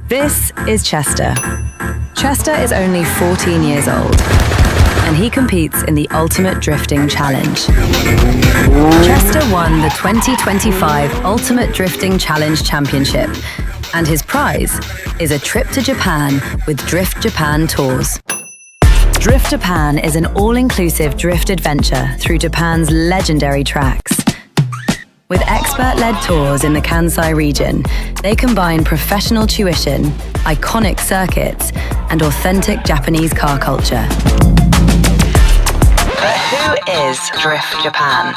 This is Chester. Chester is only 14 years old, and he competes in the Ultimate Drifting Challenge. Chester won the 2025 Ultimate Drifting Challenge Championship, and his prize is a trip to Japan with Drift Japan Tours. Drift Japan is an all-inclusive drift adventure through Japan's legendary tracks. With expert-led tours in the Kansai region, they combine professional tuition, iconic circuits, and authentic Japanese car culture. But who is Drift Japan?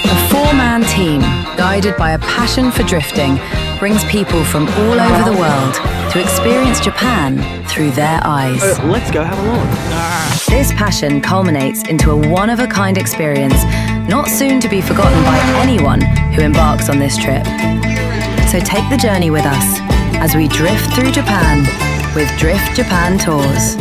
A four-man team, guided by a passion for drifting, brings people from all over the world to experience Japan through their eyes. Let's go have a look. This passion culminates into a one-of-a-kind experience not soon to be forgotten by anyone who embarks on this trip. So take the journey with us as we drift through Japan with Drift Japan Tours.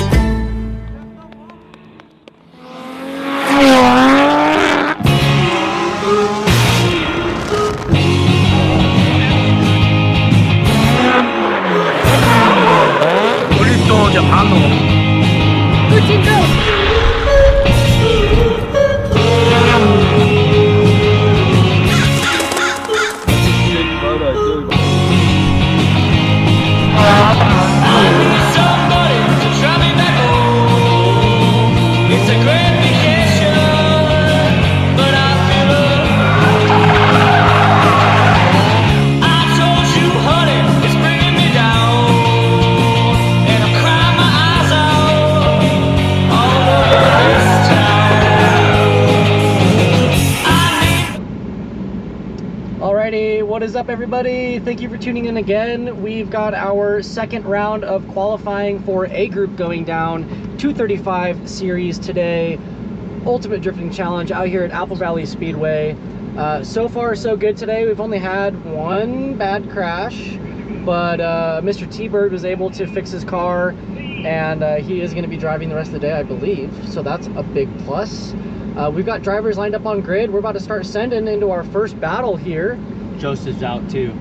What is up, everybody? Thank you for tuning in again. We've got our second round of qualifying for A group going down, 235 series today. Ultimate Drifting Challenge out here at Apple Valley Speedway. So far so good today. We've only had one bad crash, but Mr. T-Bird was able to fix his car, and he is going to be driving the rest of the day, I believe, so that's a big plus. We've got drivers lined up on grid. We're about to start sending into our first battle here. Joseph's out too.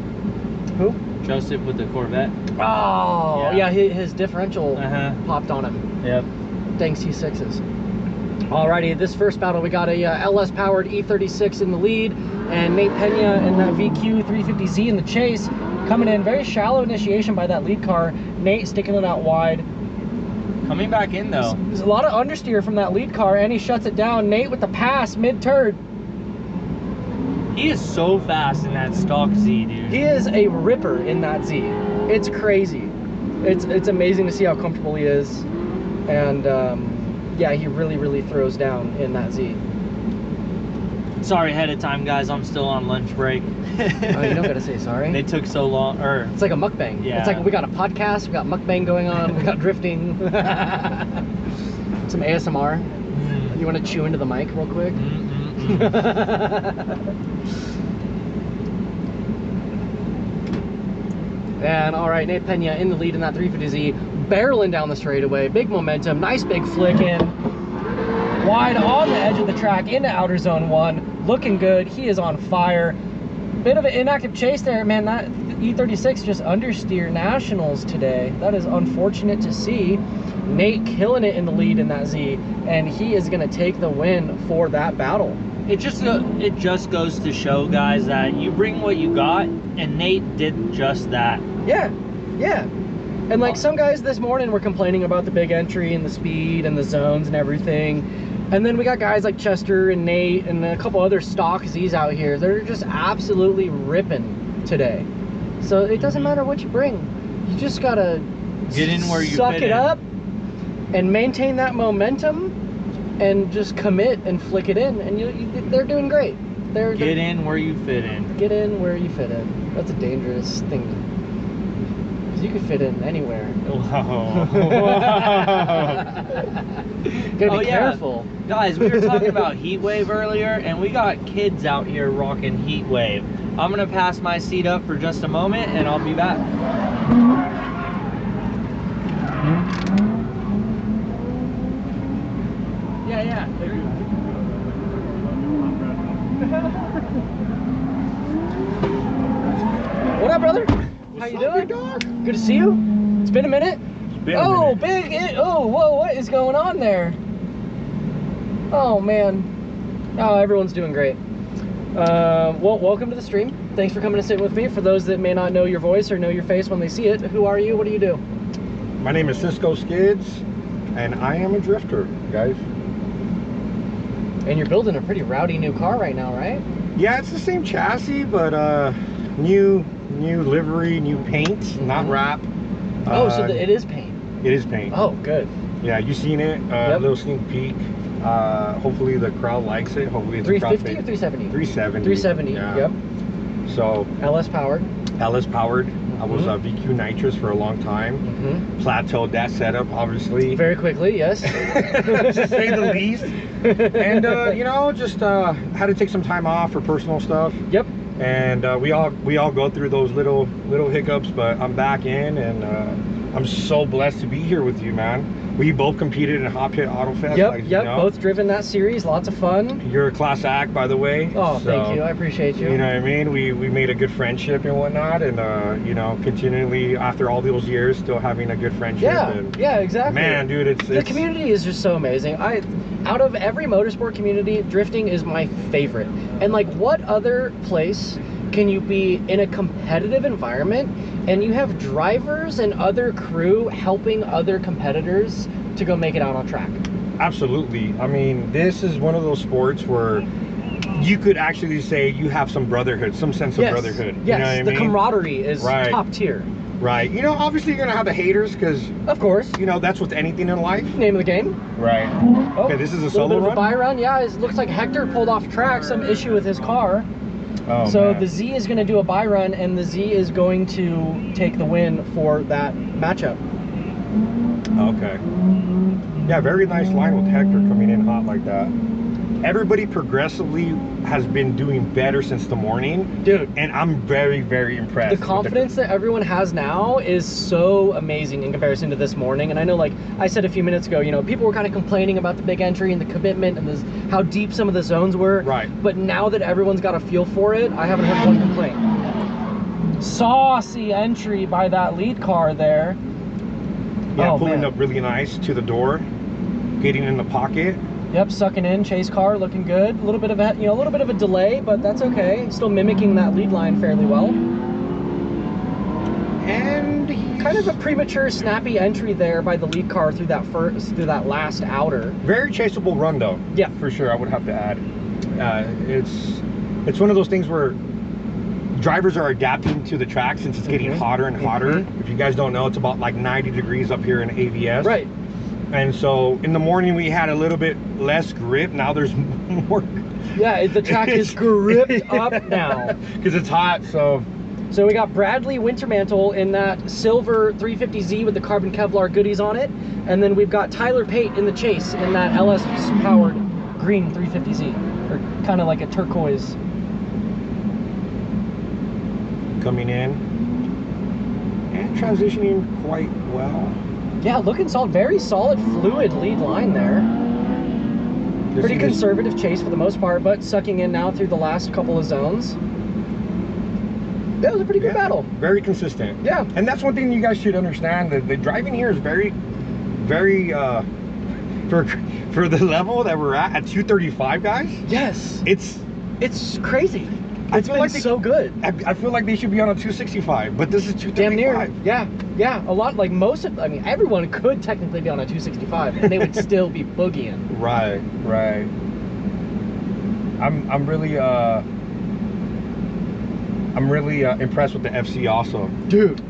Who? Joseph with the Corvette. Oh, yeah, his differential popped on him. Yep. Dang C6s. Alrighty, this first battle, we got a LS-powered E36 in the lead, and Nate Pena in that VQ 350Z in the chase. Coming in, very shallow initiation by that lead car. Nate sticking it out wide. Coming back in, though. There's a lot of understeer from that lead car, and he shuts it down. Nate with the pass, mid-turn. He is so fast in that stock Z, dude. He is a ripper in that Z. It's crazy. It's amazing to see how comfortable he is. And yeah, he really throws down in that Z. Sorry ahead of time, guys. I'm still on lunch break. Oh, you don't gotta say sorry. They took so long. It's like a mukbang. Yeah. It's like we got a podcast, we got mukbang going on, we got drifting. Some ASMR. You want to chew into the mic real quick? And all right, Nate Pena in the lead in that 350Z, barreling down the straightaway, big momentum, nice big flick in, wide on the edge of the track into outer zone 1, looking good. He is on fire. Bit of an inactive chase there, man. That E36 just understeer nationals today. That is unfortunate to see. Nate killing it in the lead in that Z, and he is going to take the win for that battle. It just goes to show, guys, that you bring what you got, and Nate did just that. Yeah. And like some guys this morning were complaining about the big entry and the speed and the zones and everything. And then we got guys like Chester and Nate and a couple other stock Zs out here. They're just absolutely ripping today. So it doesn't matter what you bring. You just gotta get in where you suck it up and maintain that momentum and just commit and flick it in, and they're doing great. Get in where you fit in. Get in where you fit in. That's a dangerous thing, because you can fit in anywhere. Gotta be careful. Guys, we were talking about heat wave earlier, and we got kids out here rocking heat wave. I'm gonna pass my seat up for just a moment, and I'll be back. Yeah. What up, brother? How How you What's up, doing? big dog? Good to see you. It's been a minute. It's been a Oh, minute. whoa, what is going on there? Oh, man. Oh, everyone's doing great. Well, welcome to the stream. Thanks for coming to sit with me. For those that may not know your voice or know your face when they see it, who are you? What do you do? My name is Cisco Skids, and I am a drifter, guys. And you're building a pretty rowdy new car right now, right? Yeah, it's the same chassis, but new livery, new paint, not wrap. Oh, so it is paint. It is paint. Oh, good. Yeah, you seen it? Yep. A little sneak peek. Hopefully the crowd likes it. Hopefully it's 350 a or 370? 370. 370, Yeah. yep. So LS powered. LS powered. I was VQ nitrous for a long time. Plateaued that setup, obviously. Very quickly, yes. To say the least. And you know, just had to take some time off for personal stuff. Yep. And we all go through those little hiccups, but I'm back in, and I'm so blessed to be here with you, man. We both competed in Hot Pit Auto Fest. Yep, like, yep. you know. Both driven that series. Lots of fun. You're a class act, by the way. Oh, so, thank you. I appreciate you. You know what I mean? We made a good friendship and whatnot, and you know, continually after all those years, still having a good friendship. Yeah, and, yeah, exactly. Man, dude, the community is just so amazing. Out of every motorsport community, drifting is my favorite. And like, what other place can you be in a competitive environment and you have drivers and other crew helping other competitors to go make it out on track? Absolutely. I mean, this is one of those sports where you could actually say you have some brotherhood, some sense of brotherhood. Yes, you know what I the mean? camaraderie is top tier. Right. You know, obviously you're gonna have the haters, because of course, you know, that's with anything in life. Name of the game. Right. Oh, okay, this is a solo solo run. run. Buy run. Yeah, it looks like Hector pulled off track, some issue with his car. Oh, so man. the Z is going to do a buy run, and the Z is going to take the win for that matchup. Okay. Yeah, very nice line with Hector coming in hot like that. Everybody progressively has been doing better since the morning, dude, and I'm very, very impressed. The confidence that everyone has now is so amazing in comparison to this morning. And I know, like I said a few minutes ago, you know, people were kind of complaining about the big entry and the commitment and how deep some of the zones were. Right. But now that everyone's got a feel for it, I haven't heard one complaint. Saucy entry by that lead car there. Yeah, pulling up really nice to the door, getting in the pocket. Yep, sucking in, chase car, looking good. A little bit of a, a little bit of a delay, but that's okay. Still mimicking that lead line fairly well. And kind of a premature, snappy entry there by the lead car through that last outer. Very chaseable run though. Yeah, for sure. I would have to add. It's one of those things where drivers are adapting to the track since it's getting hotter and hotter. If you guys don't know, it's about like 90 degrees up here in AVS. Right. And so in the morning we had a little bit less grip. Now there's more. Yeah, the track is gripped up now. Because it's hot, so. So we got Bradley Wintermantle in that silver 350Z with the carbon Kevlar goodies on it. And then we've got Tyler Pate in the chase in that LS powered green 350Z. Or kind of like a turquoise. Coming in. And transitioning quite well. Yeah, looking solid. Very solid, fluid lead line there. Pretty conservative chase for the most part, but sucking in now through the last couple of zones. That was a pretty good battle. Very consistent. Yeah. And that's one thing you guys should understand, that the driving here is very, very, for the level that we're at 235, guys. Yes. It's crazy. It's been so good. I feel like they should be on a 265, but this is 235. Damn near. Yeah. A lot, like everyone could technically be on a 265 and they would still be boogieing. Right. I'm really impressed with the FC also. Dude,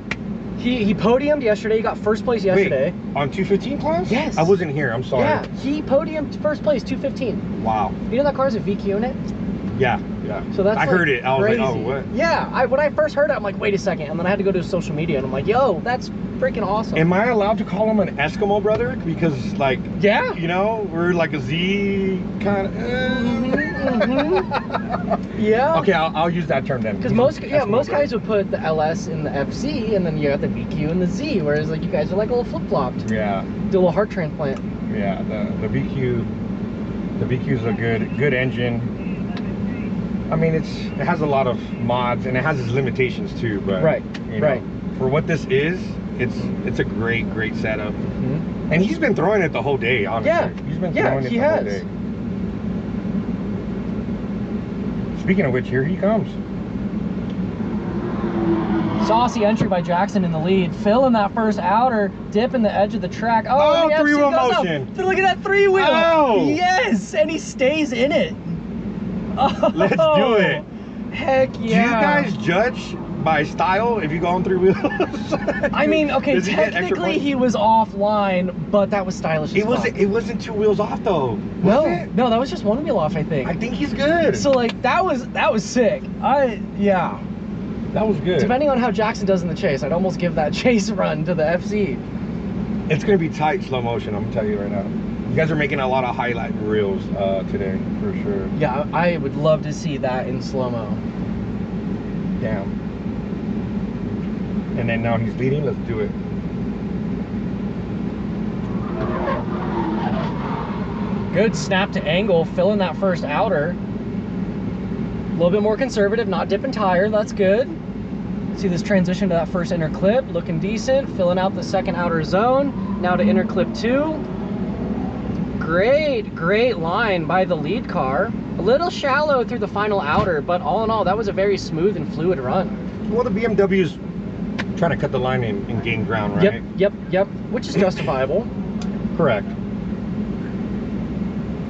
he podiumed yesterday. He got first place yesterday. Wait, on 215 class? Yes. I wasn't here. I'm sorry. Yeah, he podiumed first place, 215. Wow. You know that car's a VQ in it? Yeah. So that's I heard it. I was crazy. like, oh, what? Yeah, when I first heard it, I'm like, wait a second. And then I had to go to social media and I'm like, yo, that's freaking awesome. Am I allowed to call him an Eskimo brother? Because, like, yeah, you know, we're like a Z kind of. Yeah. Okay, I'll use that term then. Because most guys would put the LS in the FC, and then you got the VQ and the Z, whereas like you guys are like a little flip flopped. Yeah. Do a little heart transplant. Yeah, the VQ is a good engine. I mean, it has a lot of mods and it has its limitations too, but right. for what this is, it's a great setup. Mhm. And he's been throwing it the whole day, honestly. Yeah. He's been Yeah, throwing it he the whole has. day. Speaking of which, here he comes. Saucy entry by Jackson in the lead. Phil in that first outer, dipping the edge of the track. Oh, and the three-wheel FC goes up. motion. Look at that three-wheel. Oh. Yes, and he stays in it. Oh, Let's do it. Heck yeah. Do you guys judge by style if you go on three wheels? I mean, okay, Does he get extra technically points? he was offline, but that was stylish as fuck. It wasn't two wheels off though. No, Was it? no, that was just one wheel off, I think. I think he's good. So like that was sick. Yeah. That was good. Depending on how Jackson does in the chase, I'd almost give that chase run to the FC. It's gonna be tight slow motion, I'm gonna tell you right now. You guys are making a lot of highlight reels today, for sure. Yeah, I would love to see that in slow-mo. Damn. And then now he's leading, let's do it. Good snap to angle, filling that first outer. A little bit more conservative, not dipping tire, that's good. See this transition to that first inner clip, looking decent, filling out the second outer zone. Now to inner clip 2. Great line by the lead car. A little shallow through the final outer, but all in all, that was a very smooth and fluid run. Well, the BMW's trying to cut the line and gain ground, right? Yep, which is justifiable. Correct.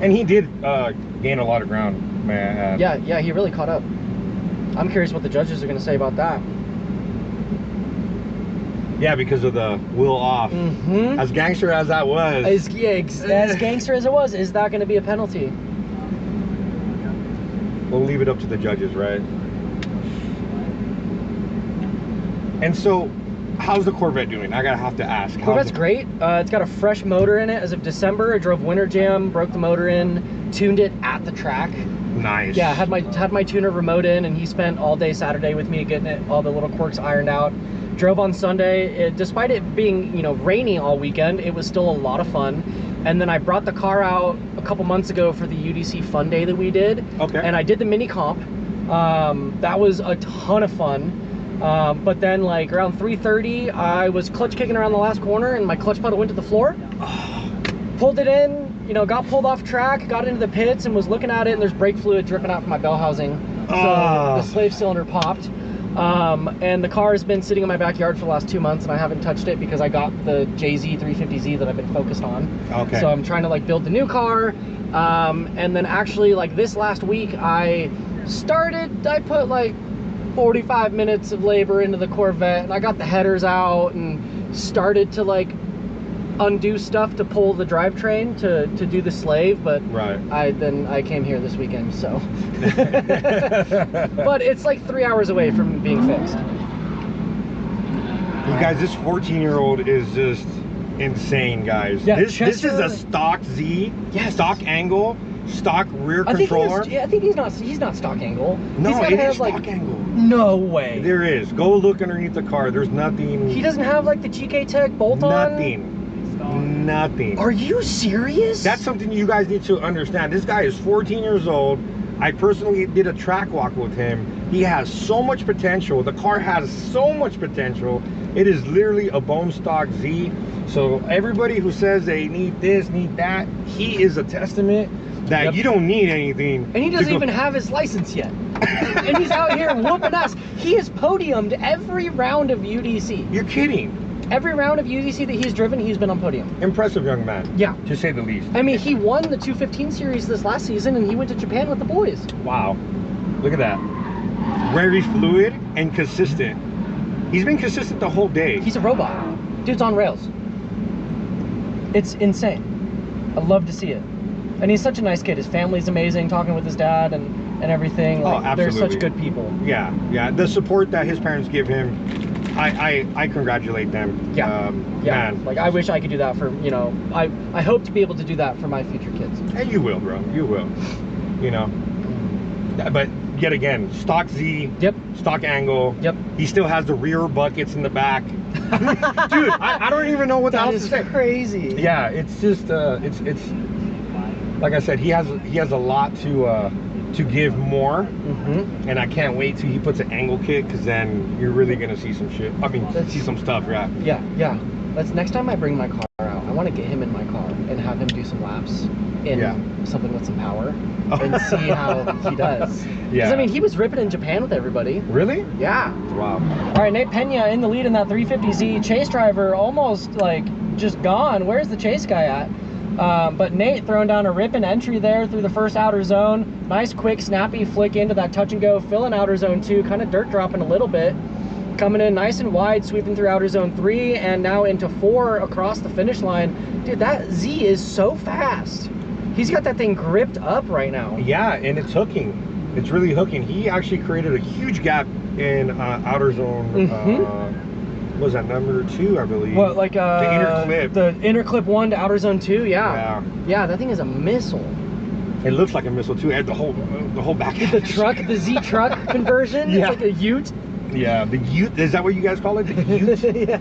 And he did gain a lot of ground, may I add. Yeah, he really caught up. I'm curious what the judges are going to say about that. Yeah, because of the wheel off. Mm-hmm. As gangster as that was. As gangster as it was, is that going to be a penalty? We'll leave it up to the judges, right? And so, how's the Corvette doing? have to ask. Corvette's great. It's got a fresh motor in it as of December. I drove Winter Jam, broke the motor in, tuned it at the track. Nice. Yeah, had my tuner remote in, and he spent all day Saturday with me getting it, all the little quirks ironed out. Drove on Sunday. Despite it being, rainy all weekend, it was still a lot of fun. And then I brought the car out a couple months ago for the UDC Fun Day that we did. Okay. And I did the mini comp. That was a ton of fun. But then like around 3:30, I was clutch kicking around the last corner and my clutch pedal went to the floor. Pulled it in, got pulled off track, got into the pits and was looking at it, and there's brake fluid dripping out from my bell housing. So the slave cylinder popped. And the car has been sitting in my backyard for the last 2 months and I haven't touched it because I got the JZ 350Z that I've been focused on. Okay. So I'm trying to like build the new car. And then actually like this last week I put like 45 minutes of labor into the Corvette and I got the headers out and started to like undo stuff to pull the drivetrain to do the slave, but right. I came here this weekend, so but it's like 3 hours away from being fixed. You guys, this 14-year-old is just insane, guys. Yeah, this is Chester- a stock Z, Yes. stock angle, stock rear controller. I think he's not stock angle. No, He's gotta it have, is stock angle. No way. There is. Go look underneath the car. There's nothing. He doesn't have like the GK Tech bolt-on? Nothing. Are you serious? That's something you guys need to understand. This guy is 14 years old. I personally did a track walk with him. He has so much potential. The car has so much potential. It is literally a bone stock Z. So everybody who says they need this, need that, he is a testament that you don't need anything. And he doesn't even have his license yet. And he's out here whooping ass. He has podiumed every round of UDC. You're kidding. Every round of UDC that he's driven, he's been on podium. Impressive young man. Yeah. To say the least. I mean, he won the 215 series this last season and he went to Japan with the boys. Wow. Look at that. Very fluid and consistent. He's been consistent the whole day. He's a robot. Dude's on rails. It's insane. I love to see it. And he's such a nice kid. His family's amazing, talking with his dad and everything. Like, absolutely. They're such good people. Yeah. The support that his parents give him, I congratulate them. Yeah. Man. Like, I wish I could do that for, I hope to be able to do that for my future kids. And you will, bro. You will. But yet again, stock Z. Yep. Stock angle. Yep. He still has the rear buckets in the back. Dude, I don't even know what That else is to say. crazy. Yeah, it's just it's like I said, he has a lot to to give more. Mm-hmm. And I can't wait till he puts an angle kit, because then you're really gonna see some shit. I mean, see some stuff, yeah. Yeah. That's next time I bring my car out, I want to get him in my car and have him do some laps in something with some power and see how he does. Because I mean, he was ripping in Japan with everybody. Really? Yeah. Wow. All right, Nate Pena in the lead in that 350Z. Chase driver almost like just gone. Where's the chase guy at? But Nate throwing down a ripping entry there through the first outer zone. Nice, quick, snappy flick into that touch and go, filling outer zone 2, kind of dirt dropping a little bit. Coming in nice and wide, sweeping through outer zone 3 and now into 4 across the finish line. Dude, that Z is so fast. He's got that thing gripped up right now. Yeah, and it's hooking. It's really hooking. He actually created a huge gap in outer zone. What was that, number 2, I believe? What, like the inner clip? The inner clip 1 to outer zone 2, yeah. Yeah, that thing is a missile. It looks like a missile too. And the whole back. The truck, the Z truck conversion. Yeah. It's like a Ute. Yeah, the Ute. Is that what you guys call it? The Ute? Yeah.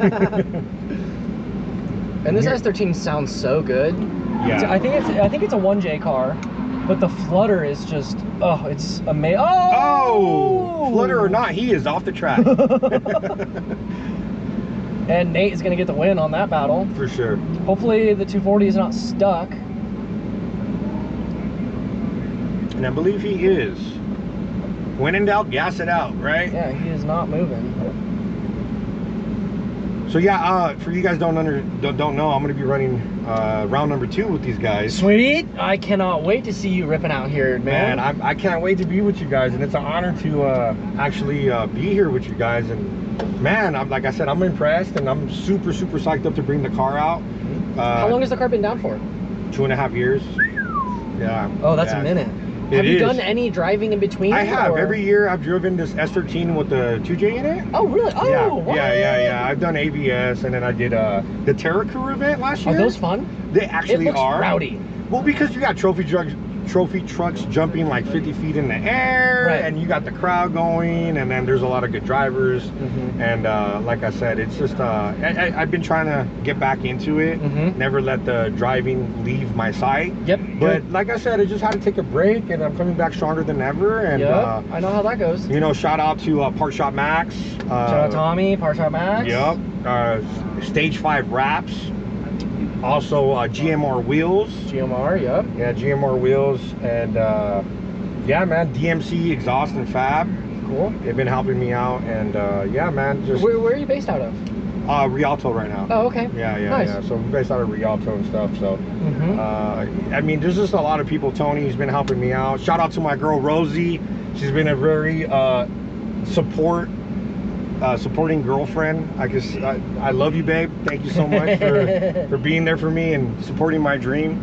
And this S13 sounds so good. Yeah. I think it's a 1J car, but the flutter is just it's amazing. Oh, flutter or not, he is off the track. And Nate is gonna get the win on that battle for sure. Hopefully the 240 is not stuck. And I believe he is. When in doubt, gas it out, right? Yeah, he is not moving. So yeah, for you guys don't know, I'm gonna be running round number 2 with these guys. Sweet! I cannot wait to see you ripping out here, man. I can't wait to be with you guys, and it's an honor to actually be here with you guys. And man, like I said, I'm impressed, and I'm super psyched up to bring the car out. How long has the car been down for? 2.5 years. Yeah. Oh, that's a minute. Have you done any driving in between? I have. Or? Every year I've driven this S13 with the 2J in it. Oh, really? Oh, yeah. What? Yeah. I've done AVS, and then I did the Terra Crew event last year. Are those fun? They actually are. Rowdy. Well, because you got trophy trucks jumping like 50 feet in the air, right. And you got the crowd going, and then there's a lot of good drivers. And like I said, it's just I've been trying to get back into it. Never let the driving leave my sight. Yep. But like I said, I just had to take a break, and I'm coming back stronger than ever. And I know how that goes. You know, shout out to Part Shop Max. Shout out Tommy, Part Shop Max. Yep. Stage 5 wraps. Also GMR wheels. GMR, yep. Yeah, GMR wheels. And yeah, man, DMC exhaust and fab. Cool. They've been helping me out. And yeah, man, just where are you based out of? Rialto right now. Oh, okay. Yeah. Nice. So we're based out of Rialto and stuff. So I mean, there's just a lot of people. Tony's been helping me out. Shout out to my girl Rosie. She's been a very supporting girlfriend. I love you, babe. Thank you so much for being there for me and supporting my dream.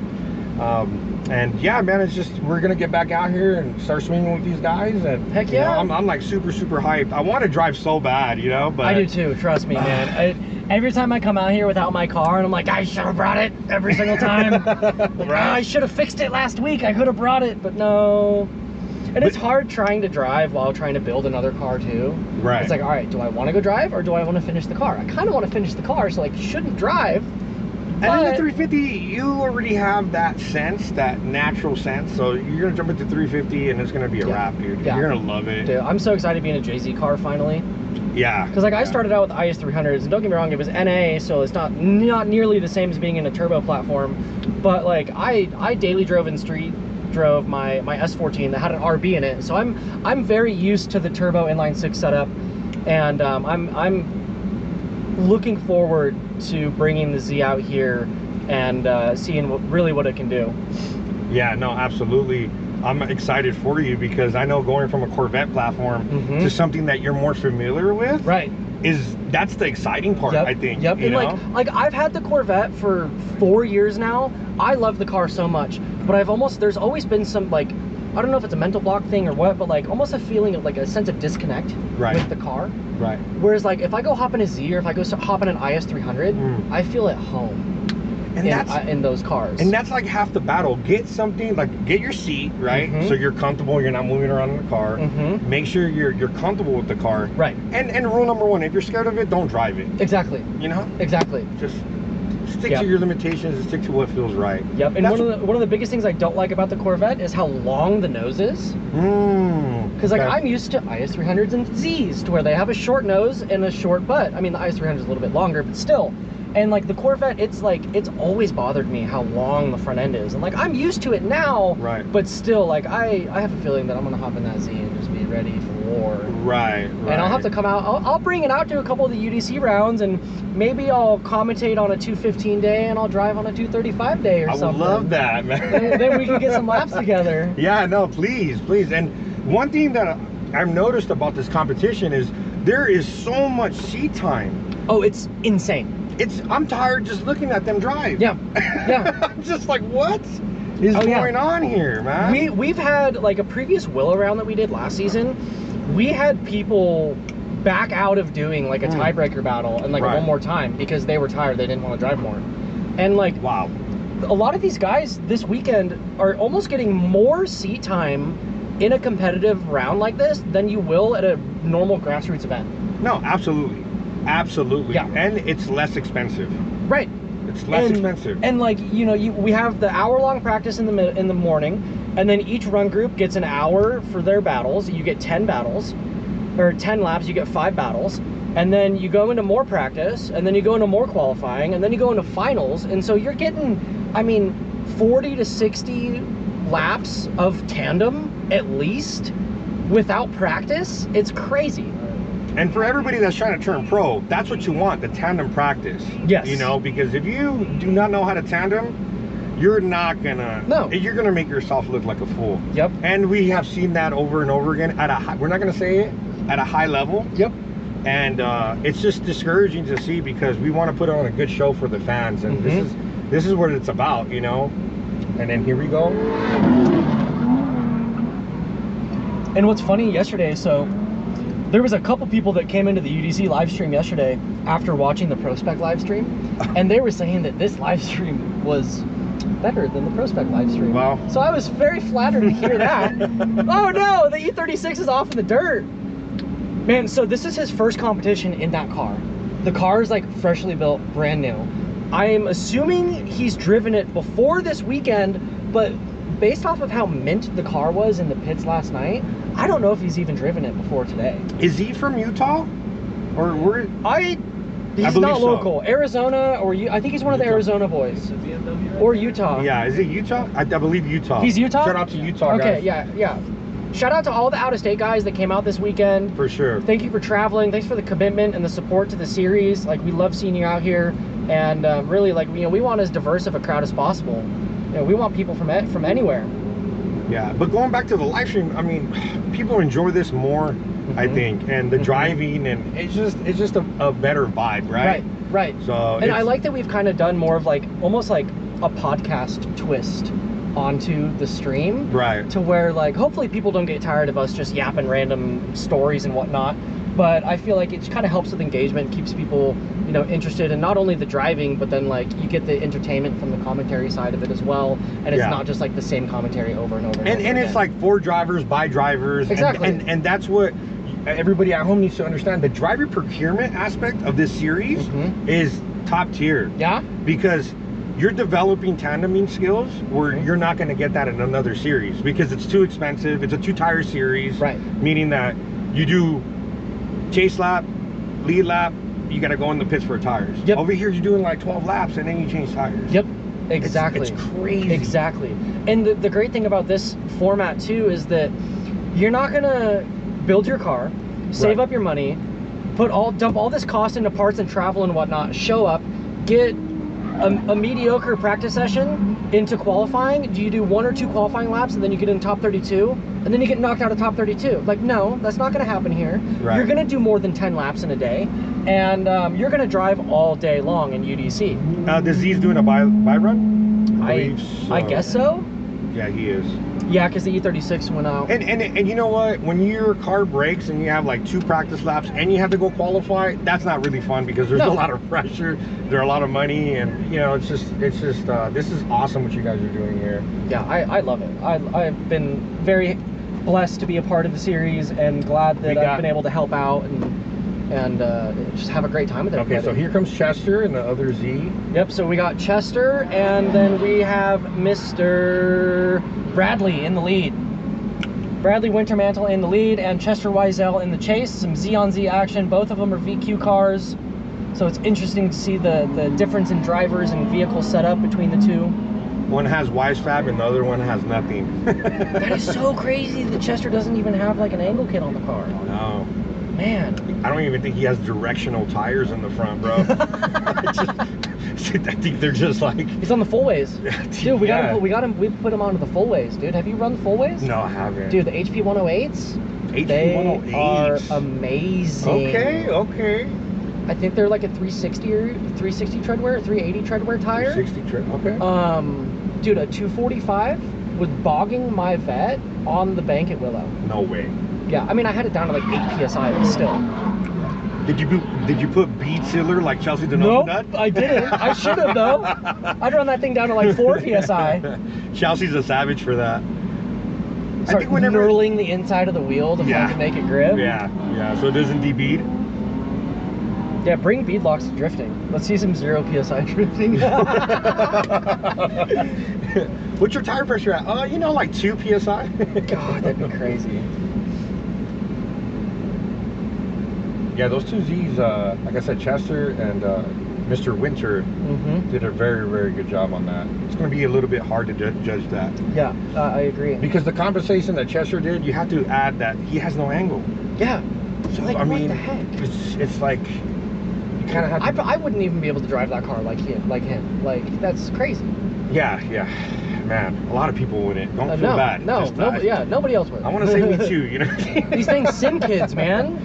And yeah, man, it's just, we're gonna get back out here and start swinging with these guys. And heck yeah, you know, I'm like super hyped. I want to drive so bad, you know. But I do too. Trust me, man. Every time I come out here without my car, and I'm like, I should have brought it every single time. I should have fixed it last week. I could have brought it, but no. And it's hard trying to drive while trying to build another car too. Right. It's like, all right, do I want to go drive or do I want to finish the car? I kind of want to finish the car, so like, you shouldn't drive. And in the 350, you already have that sense, that natural sense. So you're gonna jump into 350, and it's gonna be a wrap, dude. Yeah. You're gonna love it. Dude, I'm so excited to be in a Jay-Z car finally. Yeah. Because like I started out with IS300s, and don't get me wrong, it was NA, so it's not nearly the same as being in a turbo platform. But like I daily drove in street. Drove my S14 that had an RB in it, so I'm very used to the turbo inline 6 setup, and I'm looking forward to bringing the Z out here and seeing what it can do. Yeah, no, absolutely. I'm excited for you because I know going from a Corvette platform to something that you're more familiar with, right, that's the exciting part. I think. Yep. You And know? like I've had the Corvette for 4 years now. I love the car so much, but there's always been some, like, I don't know if it's a mental block thing or what, but like almost a feeling of like a sense of disconnect with the car. Right. Whereas like if I go hop in a Z or if I go hop in an IS300, I feel at home. And in those cars. And that's like half the battle. Get something, like get your seat, right? So you're comfortable, you're not moving around in the car. Make sure you're comfortable with the car. Right. And rule number 1, if you're scared of it, don't drive it. Exactly. You know? Exactly. Just Stick to your limitations and stick to what feels right. Yep. And one of the biggest things I don't like about the Corvette is how long the nose is. Because like I'm used to IS300s and Zs to where they have a short nose and a short butt. I mean, the IS300 is a little bit longer, but still. And like the Corvette, it's always bothered me how long the front end is. And like I'm used to it now, right? But still, like I have a feeling that I'm gonna hop in that Z and just be ready for war. Right. And I'll have to come out. I'll bring it out to a couple of the UDC rounds, and maybe I'll commentate on a 215 day, and I'll drive on a 235 day or something. I would love that, man. Then we can get some laps together. Yeah, no, please. And one thing that I've noticed about this competition is there is so much seat time. Oh, it's insane. I'm tired just looking at them drive. Yeah. I'm just like, what is going on here, man? We've had like a previous will around that we did last season. We had people back out of doing like a tiebreaker battle and like one more time because they were tired. They didn't want to drive more. And like, wow, a lot of these guys this weekend are almost getting more seat time in a competitive round like this than you will at a normal grassroots event. No, absolutely. Yeah. And it's less expensive. Right. It's less expensive. And like, you know, we have the hour-long practice in the morning, and then each run group gets an hour for their battles. You get 10 battles, or 10 laps, you get 5 battles. And then you go into more practice, and then you go into more qualifying, and then you go into finals. And so you're getting, I mean, 40 to 60 laps of tandem at least without practice. It's crazy. And for everybody that's trying to turn pro, that's what you want, the tandem practice. Yes. You know, because if you do not know how to tandem, you're not gonna, you're gonna make yourself look like a fool. Yep. And we have seen that over and over again at a high, we're not gonna say it, at a high level. Yep. And it's just discouraging to see because we want to put on a good show for the fans. And this is what it's about, you know? And then here we go. And what's funny yesterday, so there was a couple people that came into the UDC live stream yesterday after watching the Prospect live stream, and they were saying that this live stream was better than the Prospect live stream. Wow. So I was very flattered to hear that. Oh no, the E36 is off in the dirt. Man, so this is his first competition in that car. The car is like freshly built, brand new. I am assuming he's driven it before this weekend, but based off of how mint the car was in the pits last night, I don't know if he's even driven it before today. Is he from Utah? Or where? He's not local. So. Arizona, or I think he's one of the Arizona boys. Or Utah. Yeah, is it Utah? I believe Utah. He's Utah? Shout out to Utah, okay, guys. yeah. Shout out to all the out-of-state guys that came out this weekend. For sure. Thank you for traveling. Thanks for the commitment and the support to the series. Like, we love seeing you out here. And really, like, you know, we want as diverse of a crowd as possible. You know, we want people from anywhere. Yeah, but going back to the live stream, I mean, people enjoy this more, I think, and the driving, and it's just a better vibe, right? Right. So, and I like that we've kind of done more of like almost like a podcast twist onto the stream, right? To where like hopefully people don't get tired of us just yapping random stories and whatnot. But I feel like it kind of helps with engagement, keeps people, you know, interested in not only the driving, but then like you get the entertainment from the commentary side of it as well, and it's not just like the same commentary over and over. And it's like for drivers by drivers, exactly. And that's what everybody at home needs to understand. The driver procurement aspect of this series is top tier. Yeah, because you're developing tandeming skills where you're not going to get that in another series because it's too expensive. It's a 2-tire series, right? Meaning that you do chase lap, lead lap, you got to go in the pits for tires. Yep. Over here, you're doing like 12 laps and then you change tires. Yep, exactly. It's crazy. Exactly. And the great thing about this format too is that you're not going to build your car, save up your money, dump all this cost into parts and travel and whatnot, show up, get a mediocre practice session into qualifying. Do you do 1 or 2 qualifying laps and then you get in top 32 and then you get knocked out of top 32? Like, no, that's not going to happen here. Right. You're going to do more than 10 laps in a day, and you're going to drive all day long in UDC. Does Z's doing a buy run? I guess so. Yeah, he is. Yeah, because the E36 went out. And you know what? When your car breaks and you have like 2 practice laps and you have to go qualify, that's not really fun because there's a lot of pressure, there's a lot of money, and you know, it's just this is awesome what you guys are doing here. Yeah, I love it. I've been very blessed to be a part of the series and glad that I've been able to help out and and just have a great time with everybody. Okay, so here comes Chester and the other Z. Yep, so we got Chester, and then we have Mr. Bradley in the lead. Bradley Wintermantle in the lead, and Chester Wiesel in the chase. Some Z-on-Z action. Both of them are VQ cars, so it's interesting to see the difference in drivers and vehicle setup between the two. One has Wisefab and the other one has nothing. That is so crazy that Chester doesn't even have like an angle kit on the car. No. Man. I don't even think he has directional tires in the front, bro. I think they're just like... He's on the full ways. Dude, we Yeah. we put him onto the full ways, dude. Have you run the full ways? No, I haven't. Dude, the HP 108s? They are amazing. Okay. I think they're like a 360 or 360 treadwear, 380 treadwear tire. 60 tread, okay. Dude, a 245 was bogging my vet on the bank at Willow. No way. Yeah, I mean, I had it down to like 8 psi, but still. Did you put bead sealer like Chelsea did? Nope, Nut? I didn't. I should have though. I'd run that thing down to like 4 psi. Chelsea's a savage for that. Start knurling the inside of the wheel to fucking make it grip. Yeah, so it doesn't de-bead. Yeah, bring beadlocks to drifting. Let's see some 0 psi drifting. What's your tire pressure at? Like 2 psi. God, that'd be crazy. Yeah, those two Z's, like I said, Chester and Mr. Winter did a very, very good job on that. It's going to be a little bit hard to judge that. Yeah, I agree. Because the compensation that Chester did, you have to add that he has no angle. Yeah. So, like, I mean, what the heck? It's like, you kind of have to... I wouldn't even be able to drive that car like him. Like, that's crazy. Yeah. Man, a lot of people wouldn't. Don't feel bad. No, Just, nobody else would. I want to say me too, These things sim kids, man.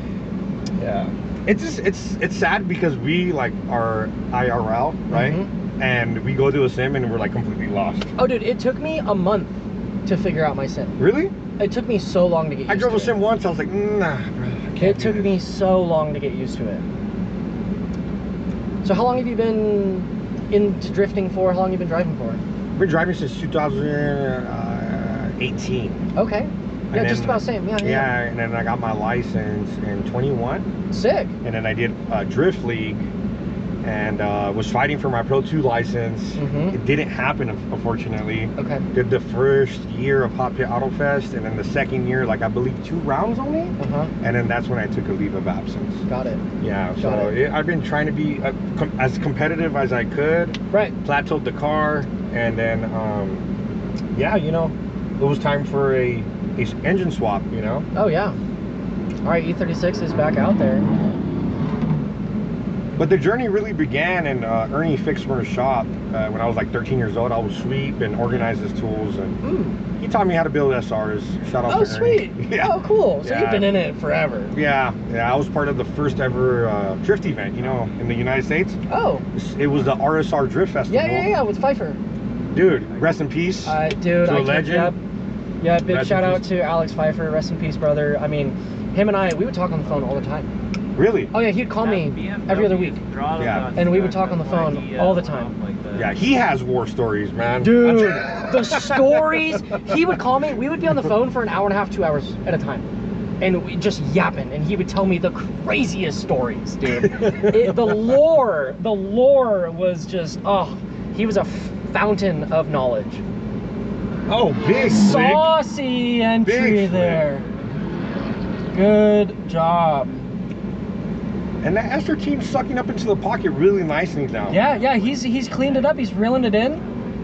Yeah. It's sad because we like are IRL, right? And we go to a sim and we're like completely lost. Oh, dude, it took me a month to figure out my sim. Really? It took me so long to get used to it. I drove a sim once, I was like, nah, bro, I can't It took me so long to get used to it. So how long have you been into drifting for? How long have you been driving for? I've been driving since 2018. Okay. Yeah, And just then- about same. Yeah. and then I got my license in 21. Sick. And then I did Drift League and was fighting for my Pro 2 license. It didn't happen, unfortunately. Okay. Did the first year of Hot Pit Auto Fest, and then the second year, like I believe 2 rounds only. And then that's when I took a leave of absence. Got it. Yeah, so I've been trying to be as competitive as I could. Right. Plateaued the car, and then yeah, it was time for a engine swap. Oh yeah. All right, E36 is back out there. But the journey really began in Ernie Fixmer's shop when I was like 13 years old. I would sweep and organize his tools, and he taught me how to build SRs. Shout out to sweet. Ernie. Yeah. Oh, cool. So Yeah. you've been in it forever. Yeah, I was part of the first ever drift event, in the United States. Oh. It was the RSR Drift Festival. Yeah, with Pfeiffer. Dude, rest in peace. Dude, to a I legend. Yeah, big Rest shout in out peace. to Alex Pfeiffer, rest in peace, brother. I mean, him and I, we would talk on the phone all the time. Really? Oh yeah, he'd call me every other week. Yeah. And we would talk on the phone all the time. Yeah, he has war stories, man. Dude, the stories. He would call me. We would be on the phone for an hour and a half, 2 hours at a time. And we just yapping. And he would tell me the craziest stories, dude. The lore was just, he was a fountain of knowledge. Oh, big Saucy entry Big there. Good job. And that Esther team's sucking up into the pocket really nicely now. Yeah, he's cleaned it up. He's reeling it in.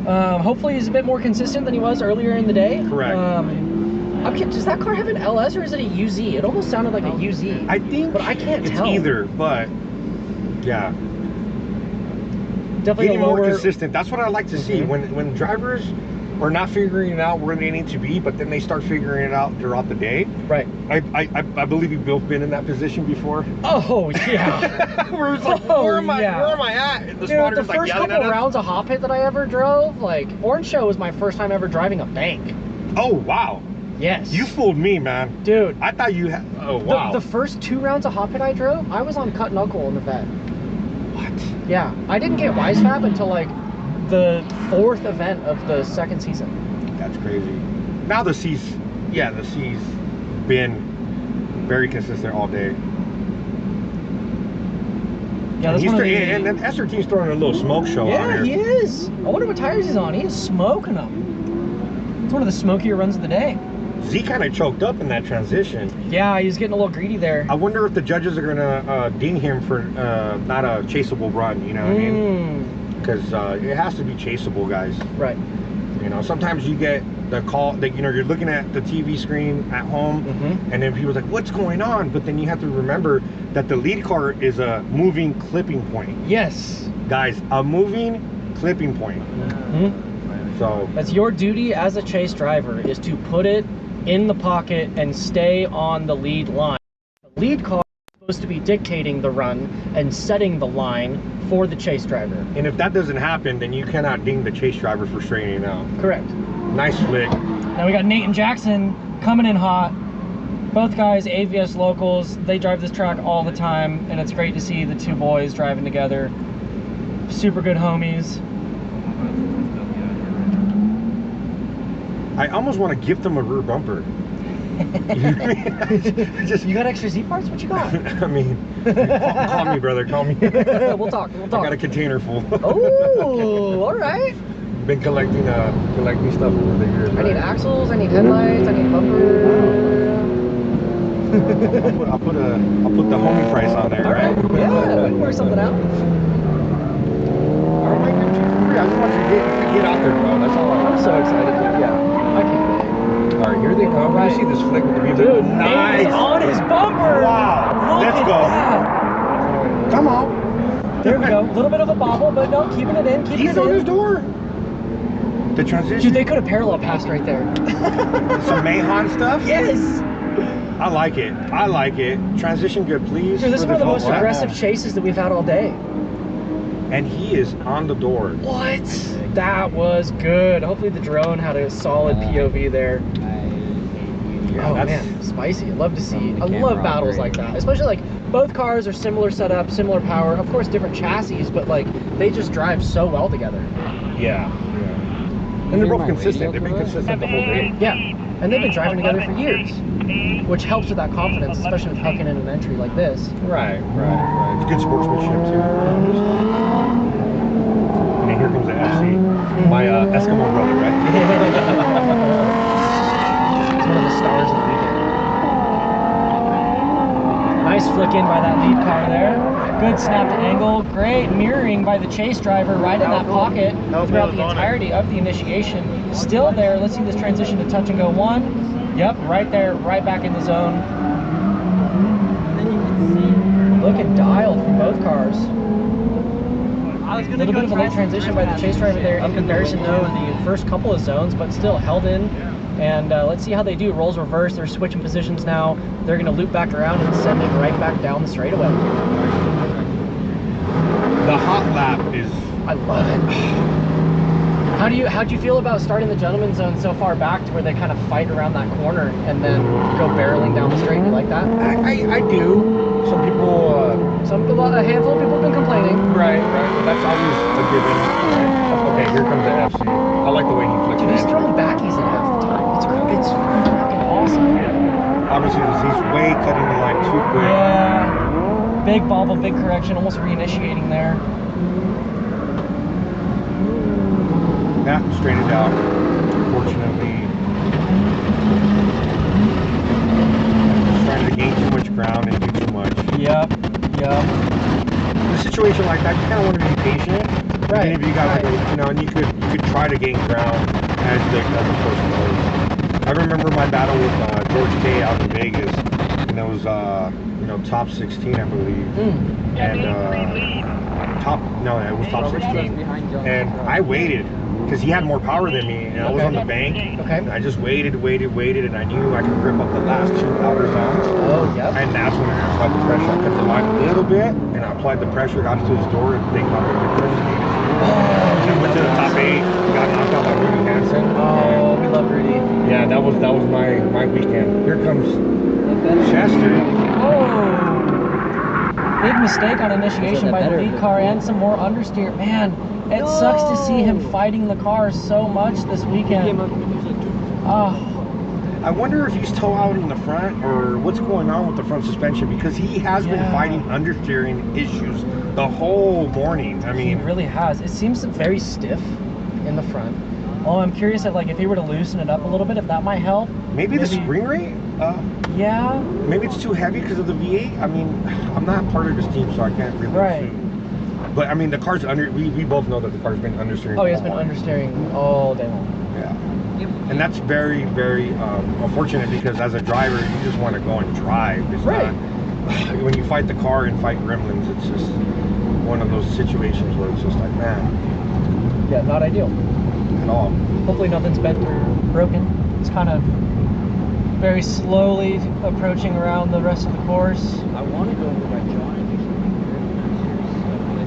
Hopefully he's a bit more consistent than he was earlier in the day. Correct. Does that car have an LS or is it a UZ? It almost sounded like a UZ. I think, but I can't it's tell. either, but yeah. Definitely Getting a lower... more consistent. That's what I like to see. When drivers are not figuring it out where they need to be, but then they start figuring it out throughout the day. Right. I believe we've both been in that position before. Oh yeah. Where it's like, where am I at? And the Dude, spotter's the like first yelling couple at us. rounds of hot pit that I ever drove, like Orange Show was my first time ever driving a bank. Oh wow. Yes. You fooled me, man. Dude. I thought you had. Oh wow. The first 2 rounds of hot pit I drove, I was on cut knuckle in the vet. What? Yeah, I didn't get Wisefab until like the 4th event of the 2nd season. That's crazy. Now the C's been very consistent all day. Yeah, that's one of the... And then SRT's throwing a little smoke show out Yeah, here. he is. I wonder what tires he's on. He is smoking them. It's one of the smokier runs of the day. Z kind of choked up in that transition. Yeah, he's getting a little greedy there. I wonder if the judges are gonna ding him for not a chaseable run. You know what I mean? Because it has to be chaseable, guys. Right. You know, sometimes you get the call that, you know, you're looking at the TV screen at home, and then people's like, what's going on? But then you have to remember that the lead car is a moving clipping point. Yes. Guys, a moving clipping point. So that's your duty as a chase driver, is to put it in the pocket and stay on the lead line. The lead car is supposed to be dictating the run and setting the line for the chase driver. And if that doesn't happen, then you cannot ding the chase driver for straightening out. Correct. Nice flick. Now we got Nate and Jackson coming in hot. Both guys AVS locals. They drive this track all the time, and it's great to see the two boys driving together. Super good homies. I almost want to gift them a rear bumper. Just, you got extra Z parts? What you got? I mean, call me, brother. Call me. We'll talk. We'll talk. I got a container full. Oh, all right. Been collecting stuff over the years. I need axles. I need headlights. I need bumper. I'll put the homie price on there, right? Yeah, we can work something out. I might get you for free. I just want you to get out there, bro. That's all. I'm so excited, dude. Yeah, I can't wait. All right, here they come. Right. You see this flick with the beam? Dude, nice. Nate's on his bumper. Wow. Look Let's at go. that. Come on. There we go. A little bit of a bobble, but no, keeping it in. Keeping He's it on in. his door. The transition. Dude, they could have parallel passed right there. Some Mahon stuff. Yes. I like it. I like it. Transition good, please. Dude, this is for one of the whole most lap. aggressive chases that we've had all day. And he is on the door. What? That was good. Hopefully the drone had a solid POV there. Yeah, Oh that's, man, spicy. I love to see. I love battles like that. Especially like both cars are similar setup, similar power. Of course, different chassis, but like they just drive so well together. Yeah. And they're both consistent. They've been consistent the whole day. Yeah, and they've been driving together for years, which helps with that confidence, especially with hucking in an entry like this. Right. It's good sportsmanship too. And then here comes the FC. My Eskimo brother, right? It's one of the stars of the weekend. Nice flick in by that lead car there. Good snapped angle. Great mirroring by the chase driver right in that pocket throughout the entirety of the initiation. Still there. Let's see this transition to touch and go one. Yep, right there, right back in the zone. Looking dialed from both cars. A little bit of a late transition by the chase driver there in comparison to the first couple of zones, but still held in. And let's see how they do. Rolls reverse. They're switching positions now. They're going to loop back around and send it right back down the straightaway. The hot lap is... I love it. How'd you feel about starting the gentleman's zone so far back to where they kind of fight around that corner and then go barreling down the straight? You like that? I do. Some people... a handful of people have been complaining. Right. That's always a given. Okay, here comes the FC. I like the way he flicks. Dude, he's throwing backies in half the time. It's fucking awesome. Obviously, he's way cutting the line too quick. Yeah. Big bobble, big correction, almost reinitiating there. Yeah, straightened out. Fortunately. Just trying to gain too much ground and do too much. Yep. In a situation like that, you kind of want to be patient. Right. Even if you got like, you know, and you could try to gain ground as the course goes. I remember my battle with George K out in Vegas, and it was you know, top 16, I believe. And it was top 16. And I waited because he had more power than me, and I was on the bank. Okay. And I just waited, and I knew I could grip up the last two outer zones. Oh, yep. And that's when I applied the pressure. I cut the line a little bit, and I applied the pressure, got to his door, and they got the pressure needed. And went to the top 8, got knocked out by Rudy Hansen. Oh, we love Rudy. Yeah, that was my weekend. Here comes Chester. Oh, big mistake on initiation by the lead car and some more understeer. Man, it sucks to see him fighting the car so much this weekend. Oh, I wonder if he's toe out in the front or what's going on with the front suspension, because he has been fighting understeering issues the whole morning. I mean, he really has. It seems very stiff in the front. Oh, I'm curious if, like, if he were to loosen it up a little bit, if that might help. maybe the spring rate. Yeah. Maybe it's too heavy because of the V8. I mean, I'm not part of his team, so I can't really. Right. But I mean, the car's under. We both know that the car's been understeering. Oh, yeah, it's been understeering all day long. Yeah. And that's very, very unfortunate, because as a driver, you just want to go and drive. It's Right. not, when you fight the car and fight gremlins, it's just one of those situations where it's just like, man, Yeah, not ideal. at all. Hopefully nothing's bent or broken. It's kind of very slowly approaching around the rest of the course. I want to go over by John and do something.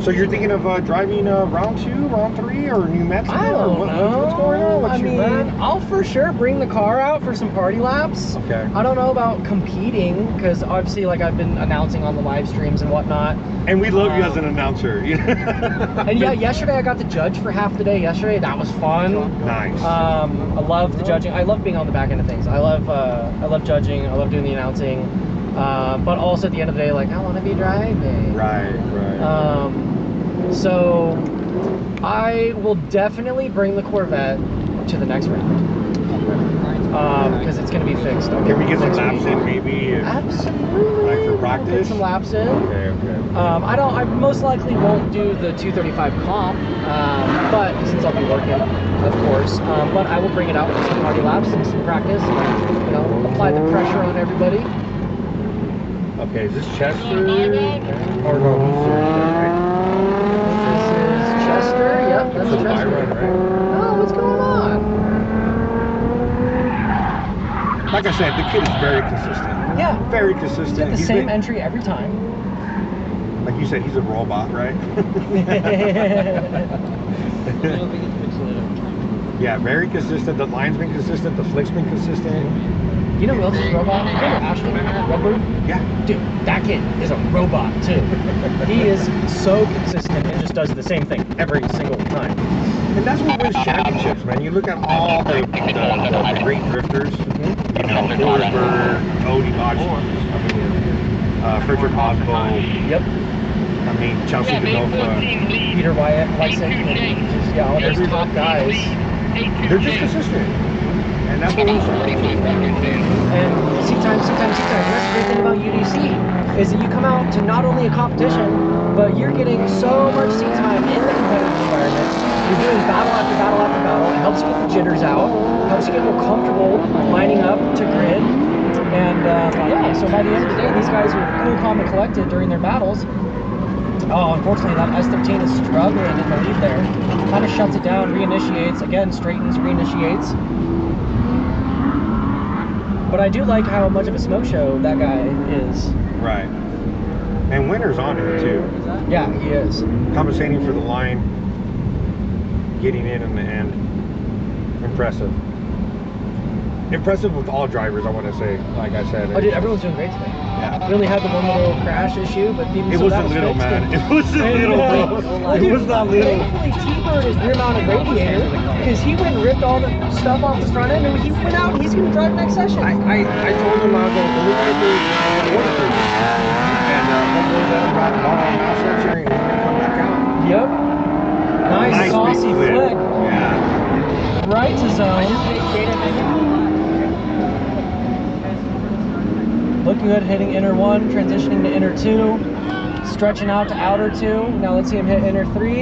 So you're thinking of driving round 2, round 3, or New Mexico? I or don't know. What's going on with I you, mean, man? I'll for sure bring the car out for some party laps. Okay. I don't know about competing, because obviously, like, I've been announcing on the live streams and whatnot. And we love you as an announcer. And yeah, yesterday I got to judge for half the day. Yesterday, that was fun. Nice. I love the judging. I love being on the back end of things. I love judging. I love doing the announcing. But also at the end of the day, like, I want to be driving. Right. So I will definitely bring the Corvette to the next round. Because it's going to be fixed. Can we get some laps in, maybe? Absolutely. Like for I'll practice? Get some laps in. Okay. I most likely won't do the 235 comp, but since I'll be working, of course. But I will bring it out for some party laps and some practice. You know, apply the pressure on everybody. Okay, is this Chester? Or no, This is Chester. Yep, that's this is Chester. Byron, right? Oh, what's going on? Like I said, the kid is very consistent. Yeah. Very consistent. He's got the He's same been- entry every time. Like you said, he's a robot, right? Yeah, very consistent. The line's been consistent. The flick's been consistent. You know who else is a robot? Remember Ashton Redbird? Yeah. Dude, that kid is a robot too. He is so consistent and just does the same thing every single time. And that's what wins championships, man. You look at all the great drifters, you know, Forsberg, Cody Hodgson, Frederick Osbo, Yep. I mean, Chelsea Godolphin. Peter Wyatt, Lysick, just, yeah, all those top guys. They're just consistent. And that's what we should do. And seat time. That's the great thing about UDC, is that you come out to not only a competition, but you're getting so much seat time in the competitive environment. You're doing battle after battle after battle. It helps you get the jitters out, helps you get more comfortable lining up to grid. And yeah, so by the end of the day, these guys are cool, calm, and collected during their battles. Oh, unfortunately, that S13 is struggling in the lead there. Kind of shuts it down, reinitiates, again, straightens, reinitiates. But I do like how much of a smoke show that guy is. Right. And Winter's on it, too. Yeah, he is. Compensating for the line, getting in the end. Impressive. Impressive with all drivers, I want to say. Like I said. Oh, dude, everyone's doing great today. Yeah. We only had the one little crash issue, but even It so, wasn't that was little, fixed. man. It wasn't little, bro. It was not little. Thankfully, T-Bird is rear-mounted radiator, because he went and ripped all the stuff off the front end, and he went out and he's going to drive next session. I told him I was going to waterproof. And hopefully let him ride the ball on house next year and he's going to come back out. Yep. Nice saucy big flick. Yeah. Right to zone. Looking good, hitting inner 1, transitioning to inner 2, stretching out to outer 2. Now let's see him hit inner 3.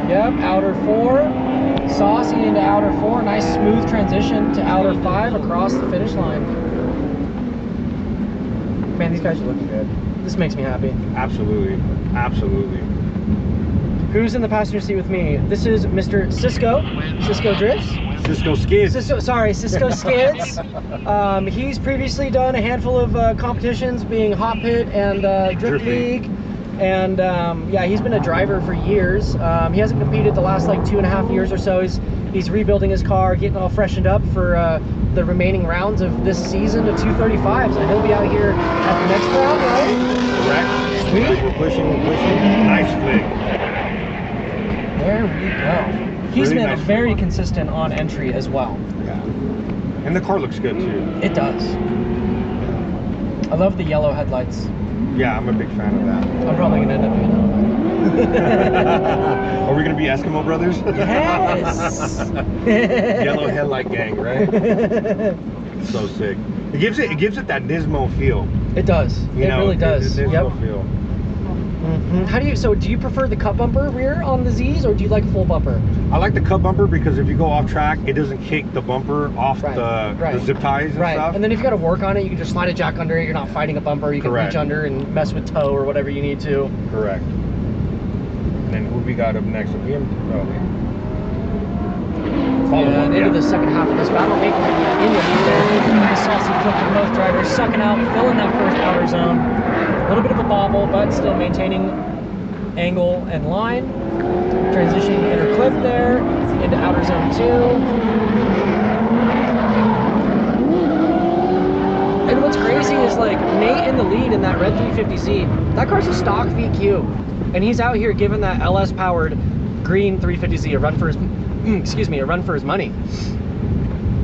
Yep, outer 4. Saucy into outer 4. Nice smooth transition to outer 5 across the finish line. Man, these guys are looking good. This makes me happy. Absolutely. Absolutely. Who's in the passenger seat with me? This is Mr. Cisco. Cisco Drifts. Cisco Skids. Cisco Skids. He's previously done a handful of competitions, being Hot Pit and Drift League. And yeah, he's been a driver for years. He hasn't competed the last like 2.5 years or so. He's rebuilding his car, getting all freshened up for the remaining rounds of this season of 235s. And he'll be out here at the next round, right? Correct. Sweet. We're pushing. Nice flick. There we go. He's Really been nice very consistent on entry as well. Yeah. And the car looks good too. It does. I love the yellow headlights. Yeah, I'm a big fan of that. I'm probably gonna end up doing that. Are we gonna be Eskimo brothers? Yes. Yellow headlight gang, right? So sick. It gives it that Nismo feel. It does. It really does. The Nismo feel. How do you prefer the cut bumper rear on the Z's, or do you like full bumper? I like the cut bumper because if you go off track, it doesn't kick the bumper off the zip ties and stuff. And then if you got to work on it, you can just slide a jack under it. You're not fighting a bumper. You can reach under and mess with toe or whatever you need to. Correct. And then who we got up next? And into the second half of this battle, making it in the lead there. Nice saucy flip from both drivers, sucking out, filling that first outer zone. A little bit of a bobble, but still maintaining angle and line. Transitioning inner clip there into outer zone 2. And what's crazy is like Nate in the lead in that red 350Z. That car's a stock VQ, and he's out here giving that LS powered green 350Z a run for his a run for his money.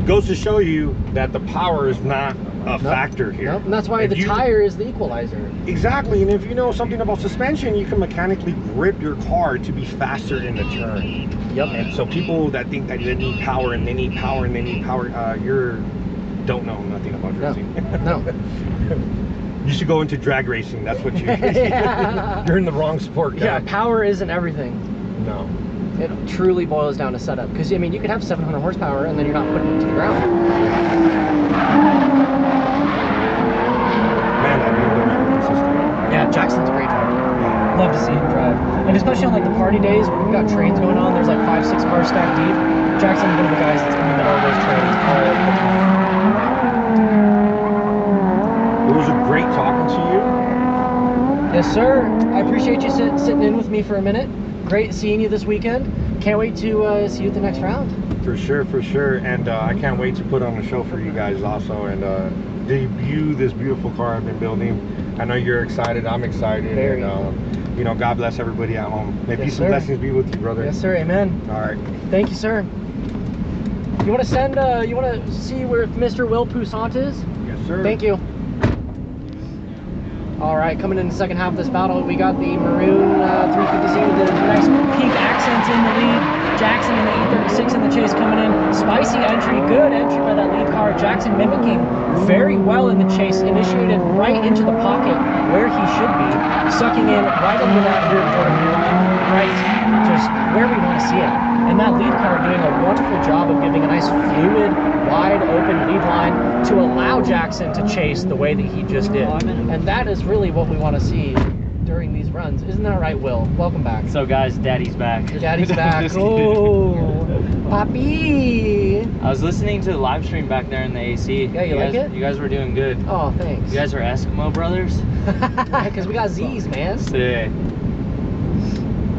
Goes to show you that the power is not a factor here. And that's why the tire is the equalizer. Exactly, and if you know something about suspension, you can mechanically grip your car to be faster in the turn. Yep. And so people that think that they need power and they need power and they need power, don't know nothing about drifting. No. You should go into drag racing. That's what you're in the wrong sport, guy. Yeah, power isn't everything. No. It truly boils down to setup. Because, I mean, you could have 700 horsepower and then you're not putting it to the ground. Man, that really consistent. Yeah, Jackson's a great driver. Love to see him drive. And especially on like the party days when we've got trains going on, there's like 5-6 cars stacked deep. Jackson's one of the guys that's in the middle of those trains all the time. It was a great talking to you. Yes, sir. I appreciate you sitting in with me for a minute. Great seeing you this weekend. Can't wait to see you at the next round. For sure. And I can't wait to put on a show for you guys also and debut this beautiful car I've been building. I know you're excited. I'm excited. Very. And, you know, God bless everybody at home. May peace and blessings be with you, brother. Yes, sir. Amen. All right. Thank you, sir. You want to send? You want to see where Mr. Will Poussant is? Yes, sir. Thank you. All right, coming in the second half of this battle, we got the maroon 350Z with the nice pink accents in the lead. Jackson in the 836 in the chase coming in. Spicy entry, good entry by that lead car. Jackson mimicking very well in the chase, initiated right into the pocket where he should be, sucking in right into that rear quarter right, just where we want to see it. And that lead car doing a wonderful job of giving a nice fluid, wide open lead line to allow Jackson to chase the way that he just did. And that is really what we want to see during these runs. Isn't that right, Will? Welcome back. So guys, Daddy's back. Daddy's back. Oh, Papi. I was listening to the live stream back there in the AC. Yeah, you like it? You guys were doing good. Oh, thanks. You guys are Eskimo brothers? Because we got Z's, man. Sick.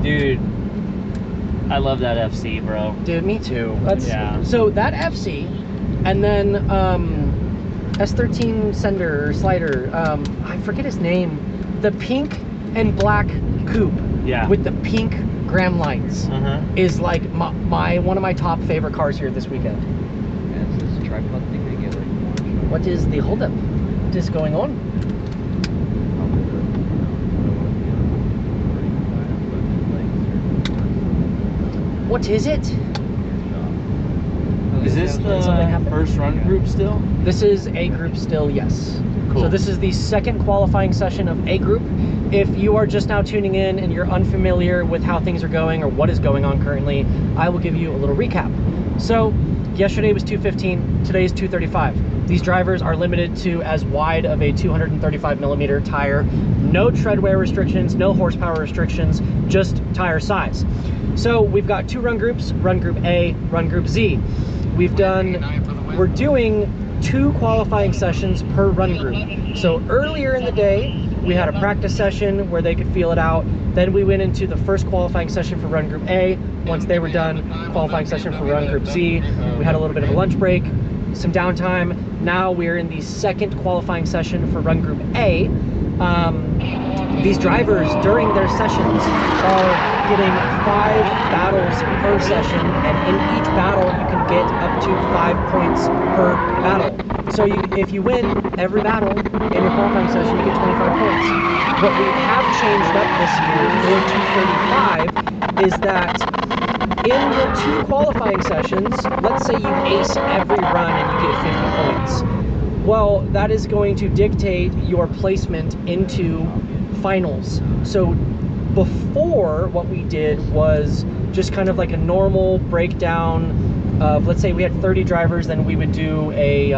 Dude, I love that FC, bro. Dude, me too. Yeah. So that FC, and then S13 sender or slider, I forget his name, the pink and black coupe with the pink graham lights is like one of my top favorite cars here this weekend. Yeah, it's this tripod thing they get like. What is the holdup? What is going on? What is it? Is this the first run group still? This is A group still, yes. Cool. So this is the second qualifying session of A group. If you are just now tuning in and you're unfamiliar with how things are going or what is going on currently, I will give you a little recap. So yesterday was 215, today is 235. These drivers are limited to as wide of a 235 millimeter tire, no tread wear restrictions, no horsepower restrictions, just tire size. So we've got two run groups, run group A, run group Z. We're doing 2 qualifying sessions per run group. So earlier in the day, we had a practice session where they could feel it out. Then we went into the first qualifying session for run group A. Once they were done, qualifying session for run group Z. We had a little bit of a lunch break, some downtime. Now we're in the second qualifying session for run group A. these drivers during their sessions are getting 5 battles per session, and in each battle you can get up to 5 points per battle. So if you win every battle in your qualifying session, you get 25 points. What we have changed up this year for 235 is that in your 2 qualifying sessions, let's say you ace every run and you get 50 points. Well, that is going to dictate your placement into finals. So before, what we did was just kind of like a normal breakdown of, let's say we had 30 drivers, then we would do a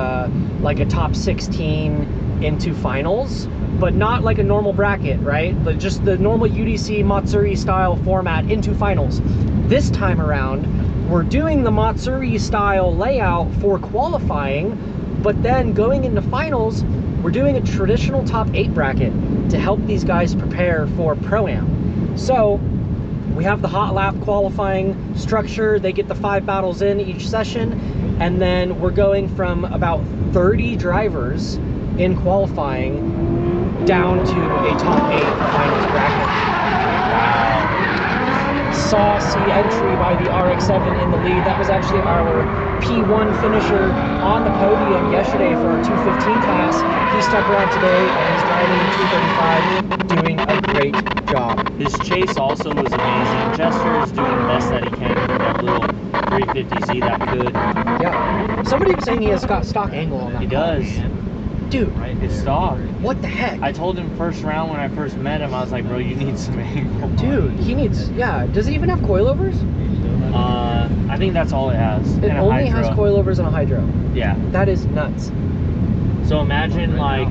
like a top 16 into finals, but not like a normal bracket, right? But just the normal UDC Matsuri style format into finals. This time around, we're doing the Matsuri style layout for qualifying, but then going into finals, we're doing a traditional top 8 bracket to help these guys prepare for Pro-Am. So we have the hot lap qualifying structure. They get the 5 battles in each session, and then we're going from about 30 drivers in qualifying down to a top 8 finals bracket. Saucy entry by the RX-7 in the lead. That was actually our P1 finisher on the podium yesterday for our 215 class. He stuck around today and he's driving 235, doing a great job. His chase also was amazing. Chester is doing the best that he can with that little 350Z that could. Yeah. Somebody was saying he has got stock angle on that. He does. Dude, It's stock. what the heck? I told him first round when I first met him, I was like, bro, you need some angle. Dude, he needs, yeah. Does it even have coilovers? I think that's all it has. It and a only has hydro. coilovers and a hydro. Yeah. That is nuts. So imagine like,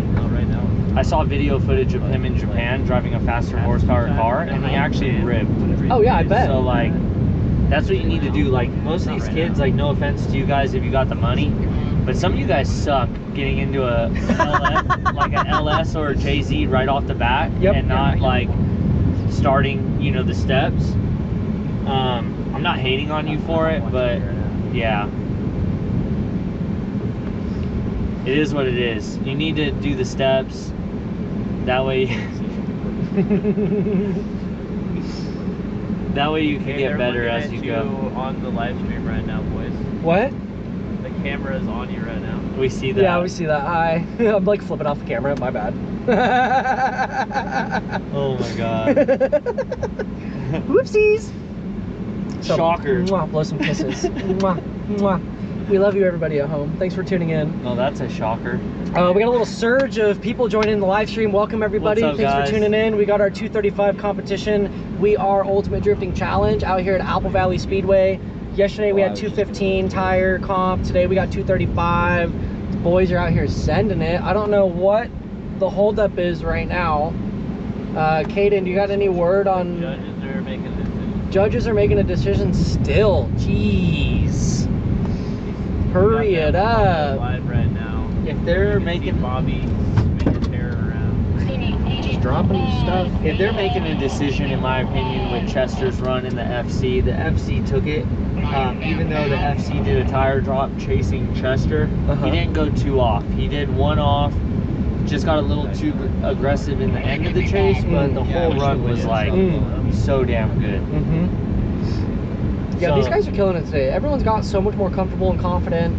I saw video footage of him in Japan driving a faster horsepower car, and he actually ripped. Oh yeah, I bet. So like, that's what you need to do. Like most of these kids, like no offense to you guys if you got the money, but some of you guys suck getting into a LS, like an LS or a JZ right off the bat, and not like starting, you know, the steps. I'm not hating on you for it, but yeah. It is what it is. You need to do the steps. That way, that way you can get better as you go. On the live stream right now, boys. What? The camera is on you right now. We see that. Yeah, we see that. I'm like flipping off the camera. My bad. Oh my god. Whoopsies. So, Shocker. Mwah, blow some kisses. Mwah, mwah. We love you, everybody at home. Thanks for tuning in. No, that's a shocker. We got a little surge of people joining the live stream. Welcome, everybody. What's up, Thanks guys? for tuning in. We got our 235 competition. We are Ultimate Drifting Challenge out here at Apple Valley Speedway. Yesterday we had 215 tire comp. Today we got 235. The boys are out here sending it. I don't know what the holdup is right now. Caden, you got any word on? Judges are making a decision. Judges are making a decision still. Jeez. Hurry it up. Live right now. If they're You can see making Bobby spin his hair around. Just dropping stuff. If they're making a decision, in my opinion, with Chester's run in the FC took it. Even though the FC did a tire drop chasing Chester, he didn't go 2 off. He did 1 off, just got a little too aggressive in the end of the chase, but the whole run was like so damn good. Yeah, So- these guys are killing it today. Everyone's got so much more comfortable and confident.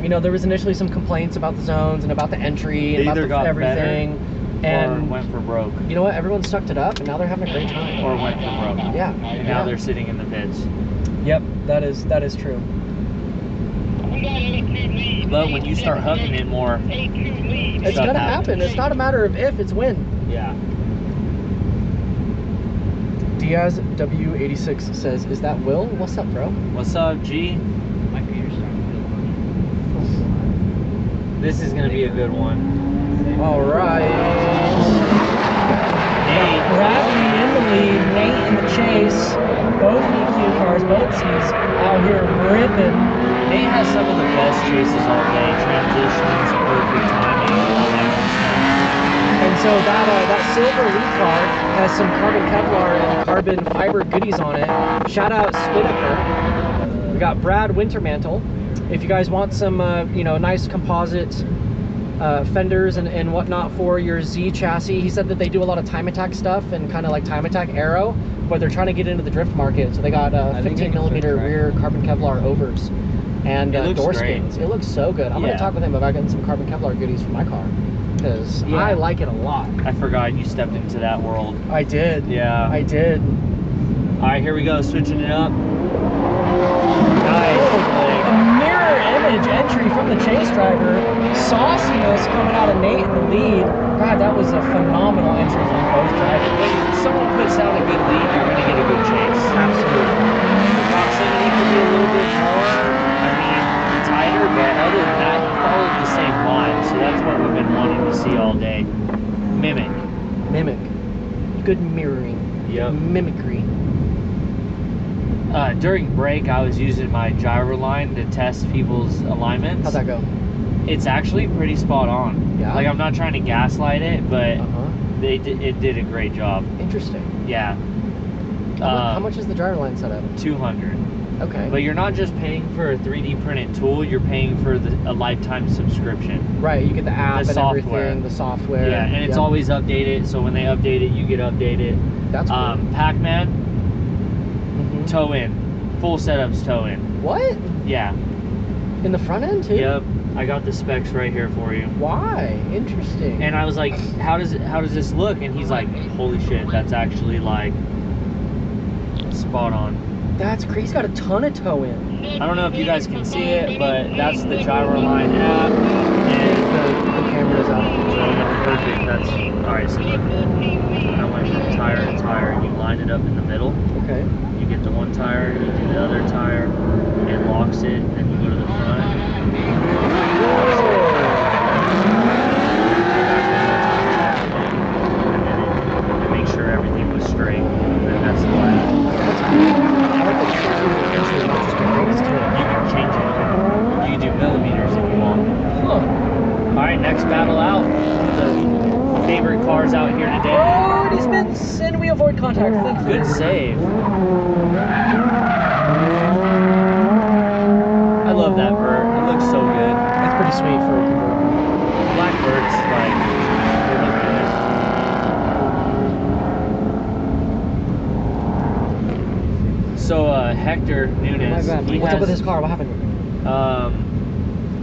You know, there was initially some complaints about the zones and about the entry and They about either got everything. or And went for broke. you know what? Everyone sucked it up, and now they're having a great time. Or went for broke. Yeah. And now they're sitting in the pits. Yep, that is true. But when you start hucking it more, It's stuff gonna happens. happen. It's not a matter of if, it's when. Yeah. Diaz W86 says, "Is that Will? What's up, bro?" What's up, G? My computer's starting to feel funny. This is gonna be a good one. All right. Nate. Bradley in the lead, Nate in the chase. Both EQ cars, both C's out here ripping. Nate has some of the best chases all day. Transitions, perfect timing, all that good stuff. And so that silver lead car has some carbon Kevlar and carbon fiber goodies on it. Shout out Spinnaker. We got Brad Wintermantle. If you guys want some, you know, nice composite fenders and whatnot for your Z chassis. He said that they do a lot of time attack stuff and kind of like time attack aero, but they're trying to get into the drift market. So they got 15 millimeter rear carbon Kevlar overs and door skins. It looks so good. I'm gonna talk with him about getting some carbon Kevlar goodies for my car because I like it a lot. I forgot you stepped into that world. I did. Yeah. I did. All right, here we go, switching it up. Nice. A mirror image entry from the chase driver. Sauciness coming out of Nate in the lead. God, that was a phenomenal entry from both drivers. When someone puts out a good lead, you're going to get a good chase. Absolutely. The proximity could be a little bit more, tighter, but other than that, he followed the same line. So that's what we've been wanting to see all day. Mimic. Good mirroring. Yep. Mimicry. During break, I was using my gyro line to test people's alignments. How'd that go? It's actually pretty spot on. Yeah. Like, I'm not trying to gaslight it, but Uh-huh. it did a great job. Interesting. Yeah. How much is the driver line setup? 200. Okay. But you're not just paying for a 3D printed tool, you're paying for a lifetime subscription. Right, you get the app The and software. everything, the software. Yeah, and it's always updated, so when they update it, you get updated. That's cool. Pac-Man, Mhm. toe in. Full setup's toe in. What? Yeah. In the front end too? Yep. I got the specs right here for you. Why? Interesting. And I was like, how does this look? And he's like, holy shit, that's actually like spot on. That's crazy. He's got a ton of toe in. I don't know if you guys can see it, but that's the gyro line app, and The camera's out. perfect. That's all right. So look, I went from tire to tire, and you line it up in the middle. Okay. You get the one tire, you do the other tire, it locks it, and then you go to the front. And make sure everything was straight, and that's the line. That's cool. I like the entry is not just the greatest too. You can change it. You can do millimeters if you want. Huh. All right, next battle out. The favorite cars out here today. Oh, he's been and we avoid contact. Thank you. Good save. I love that bird. It looks so good. That's pretty sweet for a convertible. Black birds, like, they look good. So, Hector Nunes. he What's up with has, his car? What happened?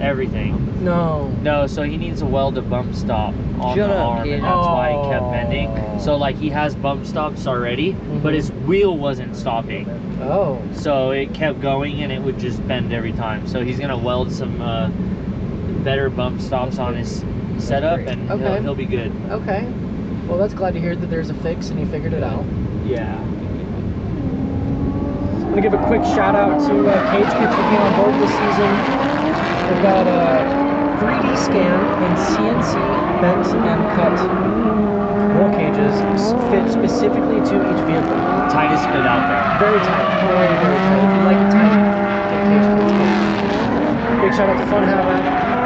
Everything. No. No, so he needs a welded bump stop on Shut the up, arm, kid. and that's why he kept Oh. bending. So, like, he has bump stops already, but his wheel wasn't stopping. Oh. So it kept going and it would just bend every time. So he's gonna weld some better bump stops on his setup, great. and Okay. he'll be good. Okay. Well, that's glad to hear that there's a fix and he figured it out. Yeah. I'm gonna give a quick shout out to Cage Kits for being on board this season. We've got a 3D scan and CNC bent and cut roll cages fit specifically to each vehicle. Tightest fit out there. Very tight, very, very tight. If you like it tight, get Cage Kits. Big shout out to Fun Habit,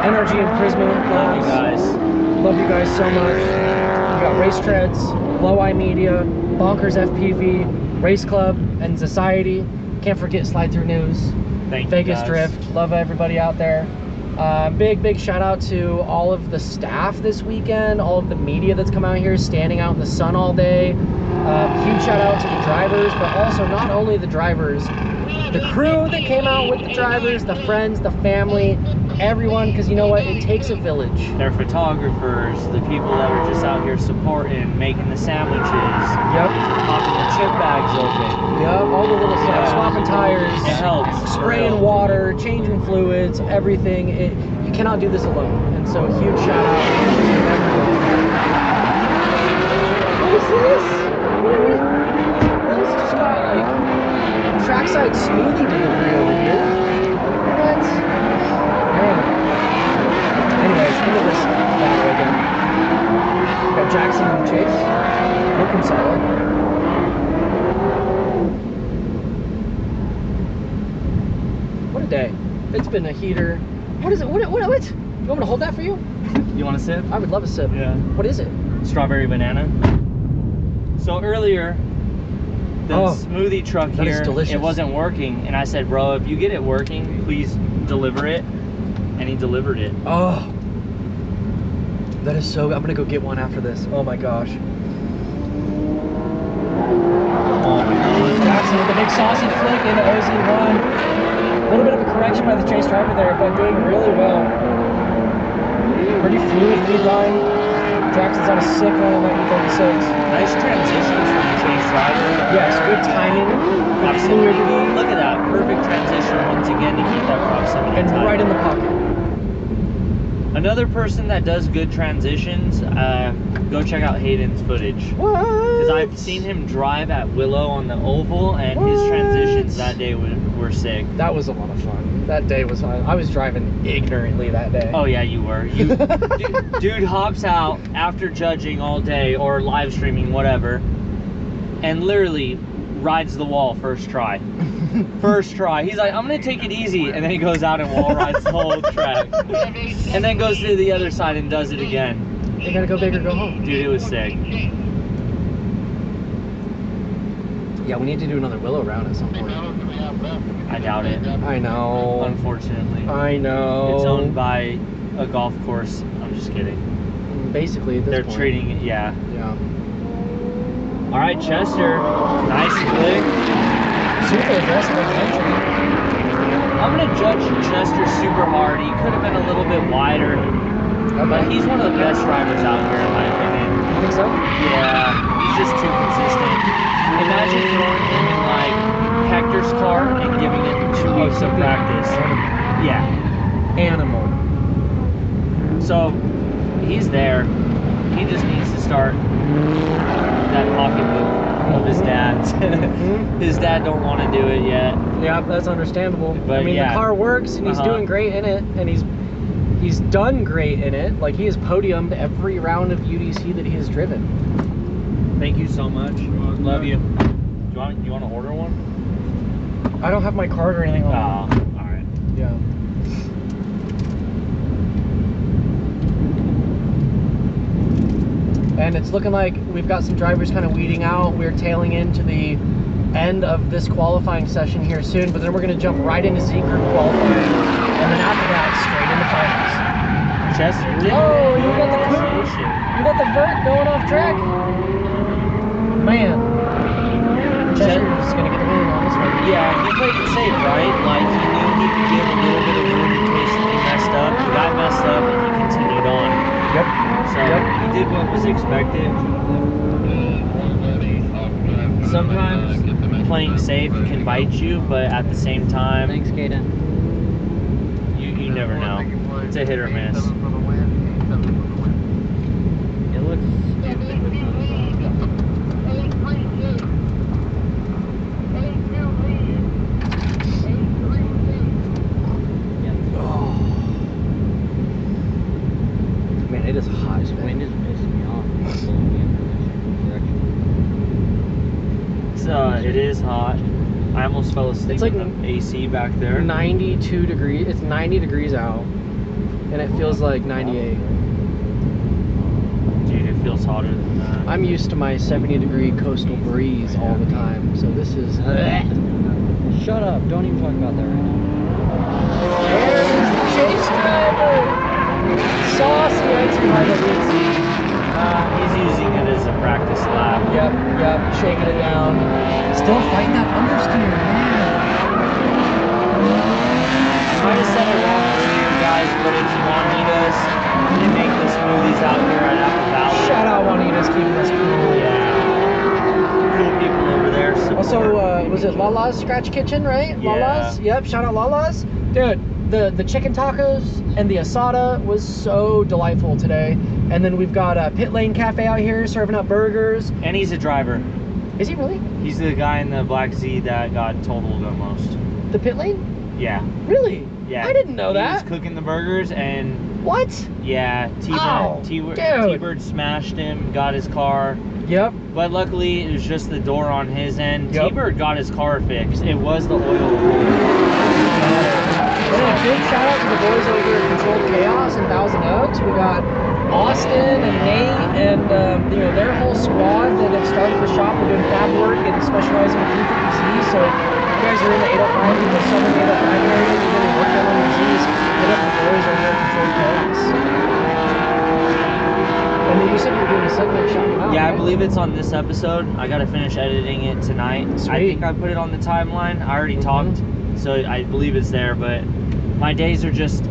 NRG and Prisma. Love you guys. Love you guys so much. We got Race Treads, Low Eye Media, Bonkers FPV, Race Club, and Society. Can't forget Slide Through News, Thank Vegas you guys. Drift. Love everybody out there. Big shout out to all of the staff this weekend, all of the media that's come out here, standing out in the sun all day. Huge shout out to the drivers, but also not only the drivers, the crew that came out with the drivers, the friends, the family, everyone, because you know what, it takes a village. They're photographers, the people that are just out here supporting, making the sandwiches, Yep. popping the chip bags open. Yep, all the little stuff, Yeah. swapping tires, It helps. for spraying real. water, changing fluids, everything. You cannot do this alone. And so huge shout out to everyone. What is this? This just got like trackside smoothie delivery over here. What? Man. Anyways, look at this bad wagon. Got Jackson and Chase. Looking solid. What a day. It's been a heater. What is it? What? You want me to hold that for you? You want a sip? I would love a sip. Yeah. What is it? Strawberry banana. So earlier, the smoothie truck that is here, delicious. it wasn't working, and I said, bro, if you get it working, please deliver it. And he delivered it. Oh, That is so. I'm gonna go get one after this. Oh my gosh. Jackson with the big saucy flick into OZ1. A little bit of a correction by the chase driver there, but doing really well. Pretty fluid lead line. Jackson's on a sick run on that E36. Nice transitions from the chase driver. Yes, good timing. Good fluidity. Look at that. Perfect transition once again to keep that proximity And tight. right in the pocket. Another person that does good transitions, go check out Hayden's footage. What? Because I've seen him drive at Willow on the oval, and his transitions that day were sick. That was a lot of fun. That day was fun. I was driving ignorantly that day. Oh yeah, you were. Dude hops out after judging all day or live streaming, whatever, and literally rides the wall first try. First try. He's like, I'm gonna take it easy, and then he goes out and wall rides the whole track, and then goes to the other side and does it again. You gotta go big or go home. Dude, it was sick. Yeah, we need to do another Willow round at some point. I doubt it. I know. Unfortunately. I know. It's owned by a golf course. I'm just kidding. Basically, at this They're point. trading it, yeah. Yeah. All right, Chester. Nice flick. Super aggressive entry. I'm gonna judge Chester super hard. He could have been a little bit wider, but he's one of the best drivers out here in my opinion. You think so? Yeah, he's just too consistent. Imagine throwing him in like Hector's car and giving it 2 weeks of practice. Yeah. Animal. So he's there. He just needs to start that pocketbook of his dad's. His dad don't want to do it yet. Yeah, that's understandable. But I mean, yeah. the car works, and he's doing great in it, and he's done great in it. Like, he has podiumed every round of UDC that he has driven. Thank you so much. Love you. You want to order one? I don't have my card or anything Oh, on me. all right. Yeah. And it's looking like we've got some drivers kind of weeding out. We're tailing into the end of this qualifying session here soon, but then we're going to jump right into Z Group qualifying, and then after that, straight into finals. Chester. Oh, you got the you got the vert going off track. Man, Chester's going to get the win on this one. Yeah, he played it safe, right? Like, he knew he could give a little bit of room in case he messed up. He got messed up, and he continued on. Yep. So he did what was expected. Sometimes playing safe can bite you, but at the same time, Thanks, Kaden. you never know. It's a hit or miss. It looks stupid with no Man, it is hot. This wind is pissing me off. It's blowing me in this direction. It is hot. I almost fell asleep. It's like in the AC back there. 92 degrees. It's 90 degrees out, and it feels like 98. Dude, it feels hotter than that. I'm used to my 70-degree coastal breeze all the time, so this is. Shut up. Don't even talk about that right now. There's the chase driver. Saucy entry by the lead. He's using it as a practice lap. Yep, shaking it down. Still fighting that understeer, man. I might have said it wrong earlier, guys, but it's Juanitas. They make the smoothies out here at Apple Valley. Shout out Juanitas, keeping us cool. Yeah. Cool people over there. Support. Also, was it Lala's Scratch Kitchen, right? Yeah. Lala's? Yep, shout out Lala's. Dude, the chicken tacos and the asada was so delightful today. And then we've got a Pit Lane Cafe out here serving up burgers. And he's a driver. Is he really? He's the guy in the Black Z that got totaled almost. The Pit Lane? Yeah. Really? Yeah. I didn't know He that. was cooking the burgers and What? yeah, Oh, dude. T-Bird smashed him, got his car. Yep. But luckily, it was just the door on his end. Yep. T-Bird got his car fixed. It was the oil. And a big shout out to the boys over here at Controlled Chaos in Thousand Oaks. We got Austin and Nate and their whole squad that have started the shop. We're doing fab work and specializing in 350Z. So if you guys are in the 805 and the southern 805 area, you're really working on your Z's, hit up the boys over here at Controlled Chaos. a segment shouting them out. Yeah, I right? believe it's on this episode. I gotta finish editing it tonight. I Sweet. think I put it on the timeline. I already Mhm. talked, so I believe it's there. But my days are just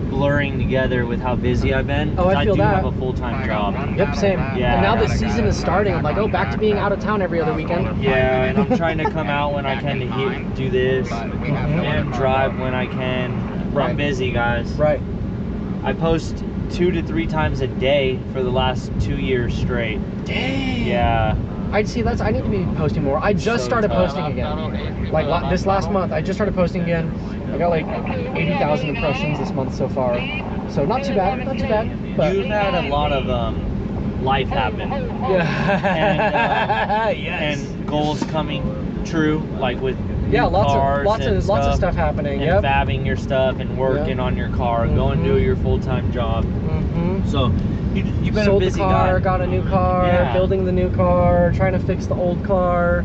blurring together with how busy I've been. Oh, 'cause I feel do that. have a full-time job. Yep, same. Yeah. And now the season is starting. I'm like, oh, back to being out of town every other weekend. Yeah, and I'm trying to come out when I can to do this and drive when I can. Right. I'm busy, guys. Right. I post 2 to 3 times a day for the last 2 years straight. Dang. Yeah. I'd see I need to be posting more. I just So started tough. posting again. Like this last month, I just started posting again. I got like 80,000 impressions this month so far. So not too bad, not too bad. But You've had a lot of life happen. yeah. Yes. And goals coming true, like with Yeah, new lots cars of and stuff happening. and Yep. fabbing your stuff and working Yep. on your car, going to Mhm. your full-time job. Mm-hmm. So you've been Sold a busy the car, guy. got a new car, Yeah. building the new car, trying to fix the old car,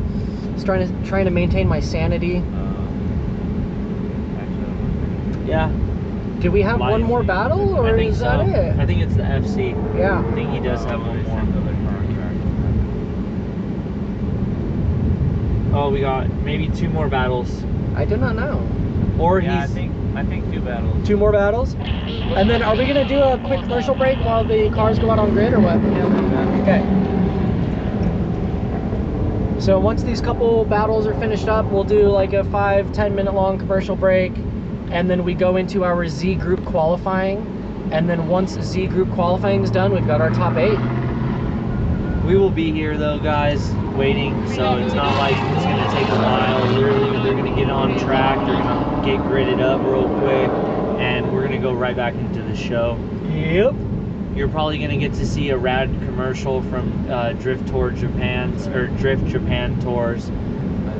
just trying to maintain my sanity. Yeah. Do we have Life. one more battle, or I think is so. that it? I think it's the FC. Yeah. I think he does have one more. Oh, we got maybe 2 more battles. I do not know. Or Yeah, he's I think 2 battles. 2 more battles, and then are we gonna do a quick commercial break while the cars go out on grid, or what? Okay. So once these couple battles are finished up, we'll do like a 5-10 minute long commercial break, and then we go into our Z group qualifying. And then once Z group qualifying is done, we've got our top 8. We will be here though, guys, waiting. So it's not like it's gonna take a while. Literally, they're gonna get on track. They're gonna get gridded up real quick, and we're gonna go right back into the show. Yep. You're probably gonna get to see a rad commercial from Drift Japan Tours.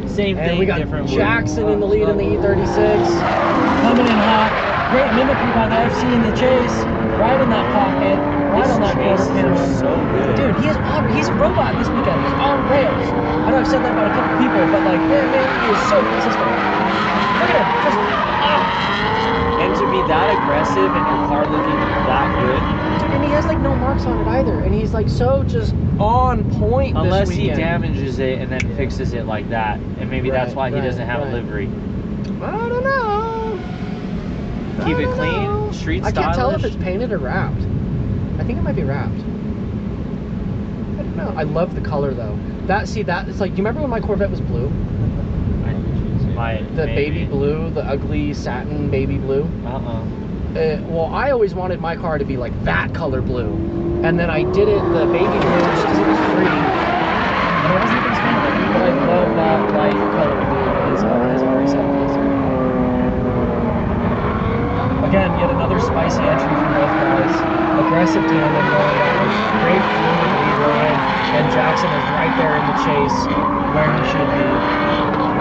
Same And thing, we got different Jackson in the lead in the E36. Coming in hot. Great mimicry by the FC in the chase. Right in that pocket. Right on that quarter panel. So good. Dude, he's a robot this weekend. He's on rails. I know I've said that about a couple people, but like, man, he is so consistent. Look at him. Just, And to be that aggressive and your car looking that good, dude, and he has like no marks on it either. And he's like so just on point unless this he weekend. damages it and then fixes it like that, and maybe that's why he Right, doesn't have right. a livery. I don't know. Keep I it don't clean, know. street I can't tell if stylish. it's painted or wrapped. I think it might be wrapped. I don't know. I love the color though. It's like, do you remember when my Corvette was blue? The baby blue, the ugly satin baby blue. Well, I always wanted my car to be like that color blue, and then I did it the baby blue just because it was free. And I wasn't even spending it, but I love that light color blue in his RX-7. Again, yet another spicy entry from both guys. Aggressive tandem going down. Great fluid lead line. And Jackson is right there in the chase where he should be.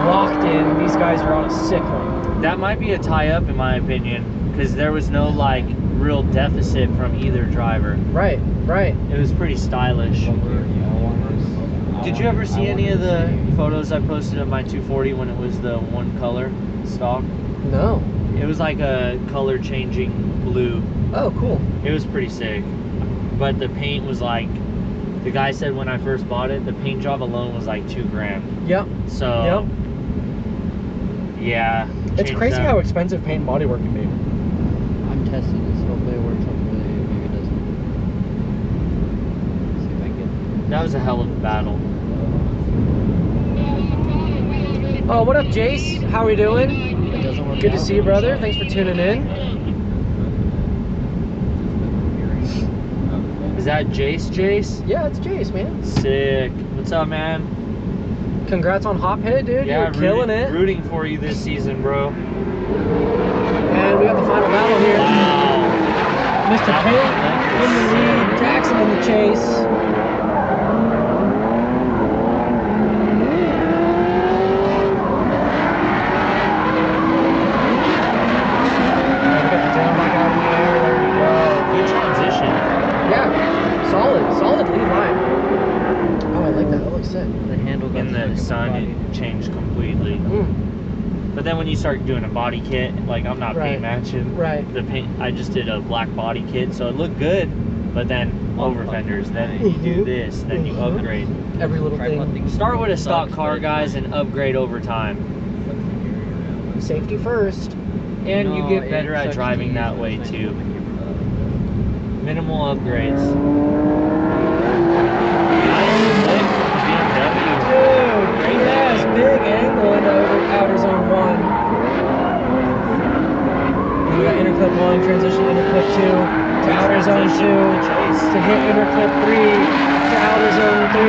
Locked in. These guys are on a sick one. That might be a tie-up in my opinion, because there was no like real deficit from either driver. Right, right. It was pretty stylish. Did you ever see any of the photos I posted of my 240 when it was the one color stock? No. It was like a color changing blue. Oh, cool. It was pretty sick. But the paint was like, the guy said when I first bought it, the paint job alone was like $2,000. Yep. So, yeah. It's changed crazy that. how expensive paint and bodywork can be. I'm testing this. Hopefully it works. Hopefully maybe it doesn't. See if I can get. That was a hell of a battle. Oh, what up, Jace? How are we doing? It doesn't work. Good to out. see you, brother. Thanks for tuning in. Is that Jace? Yeah, it's Jace, man. Sick. What's up, man? Congrats on Hop Hit, dude. You're killing it. Rooting for you this season, bro. And we got the final battle here. Wow. Mr. Pate in the lead, Jackson in the chase. And we got the tail back out in the air. There we go. Good transition. Yeah, solid lead line. Oh, I like that. That looks sick. The handle got In the stuck sun, my it changed completely. Mm, But then when you start doing a body kit, like I'm not Right. paint matching. right. The paint, I just did a black body kit, so it looked good. But then over fenders, then you do this, then you upgrade. Every little thing. Start with a stock car, guys, and upgrade over time. Safety first. And you get better at driving that way too. Minimal upgrades. Dude, yes, big angle into outer zone 1. We got interclip 1, transition interclip 2 to outer zone 2 to hit interclip 3 to outer zone 3,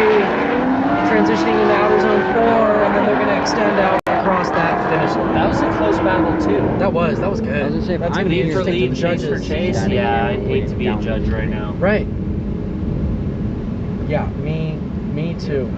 transitioning into outer zone 4, and then they're going to extend out across that finish line. That was a close battle too. That was good. I was gonna say, That's I'm gonna be Lead for interesting lead, to chase for judges. chase. Yeah, I'd hate to be a judge right now. Right. Yeah, me too.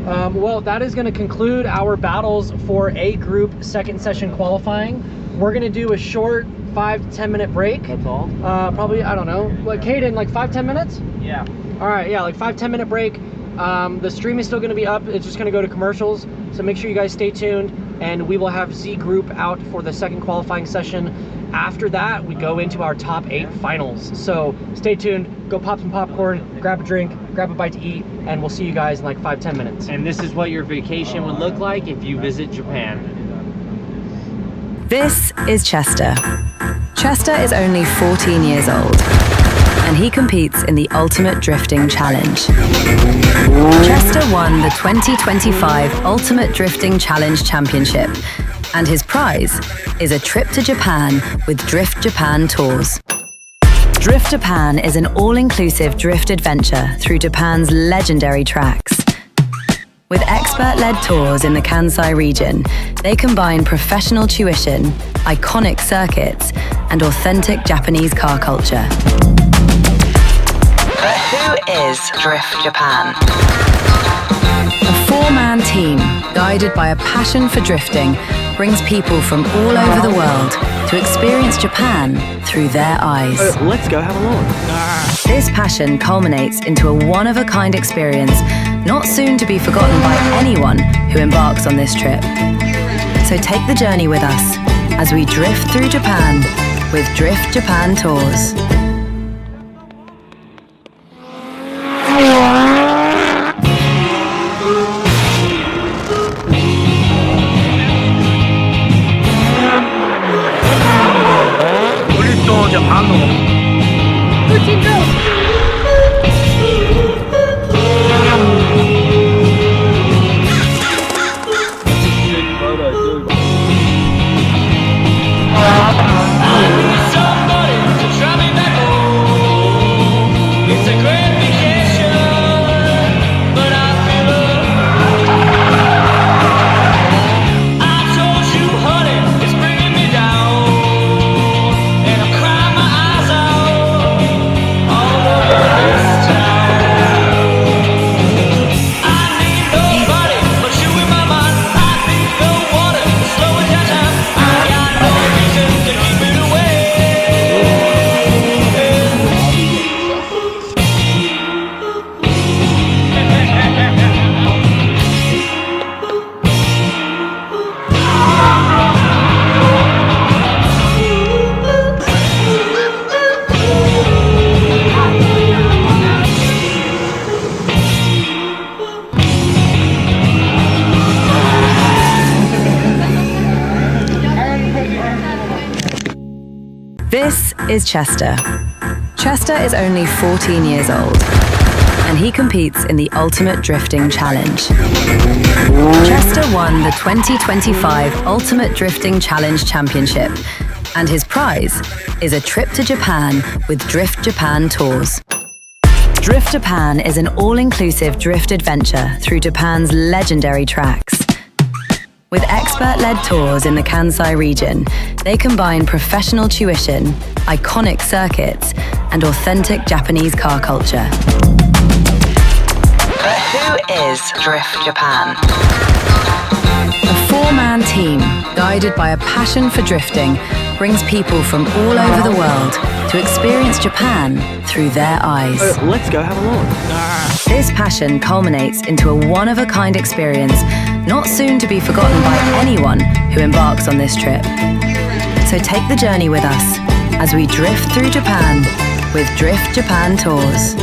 Well, that is going to conclude our battles for A group second session qualifying. We're going to do a short 5 to 10 minute break. That's all? Probably, I don't know. What, Caden, like 5-10 minutes? Yeah. All right, yeah, like 5-10 minute break. The stream is still going to be up. It's just going to go to commercials. So make sure you guys stay tuned, and we will have Z group out for the second qualifying session. After that, we go into our top 8 finals. So stay tuned, go pop some popcorn, grab a drink, grab a bite to eat, and we'll see you guys in like 5-10 minutes. And this is what your vacation would look like if you visit Japan. This is Chester. Chester is only 14 years old, and he competes in the Ultimate Drifting Challenge. Chester won the 2025 Ultimate Drifting Challenge Championship, and his prize is a trip to Japan with Drift Japan Tours. Drift Japan is an all-inclusive drift adventure through Japan's legendary tracks. With expert-led tours in the Kansai region, they combine professional tuition, iconic circuits, and authentic Japanese car culture. But who is Drift Japan? A 4-man team, guided by a passion for drifting, brings people from all over the world to experience Japan through their eyes. Let's go have a look. This passion culminates into a one-of-a-kind experience not soon to be forgotten by anyone who embarks on this trip. So take the journey with us as we drift through Japan with Drift Japan Tours. This is Chester. Chester is only 14 years old, and he competes in the Ultimate Drifting Challenge. Chester won the 2025 Ultimate Drifting Challenge Championship, and his prize is a trip to Japan with Drift Japan Tours. Drift Japan is an all-inclusive drift adventure through Japan's legendary tracks. With expert-led tours in the Kansai region, they combine professional tuition, iconic circuits, and authentic Japanese car culture. But who is Drift Japan? A 4-man team, guided by a passion for drifting, brings people from all over the world to experience Japan through their eyes. Let's go have a look. This passion culminates into a one-of-a-kind experience not soon to be forgotten by anyone who embarks on this trip. So take the journey with us as we drift through Japan with Drift Japan Tours.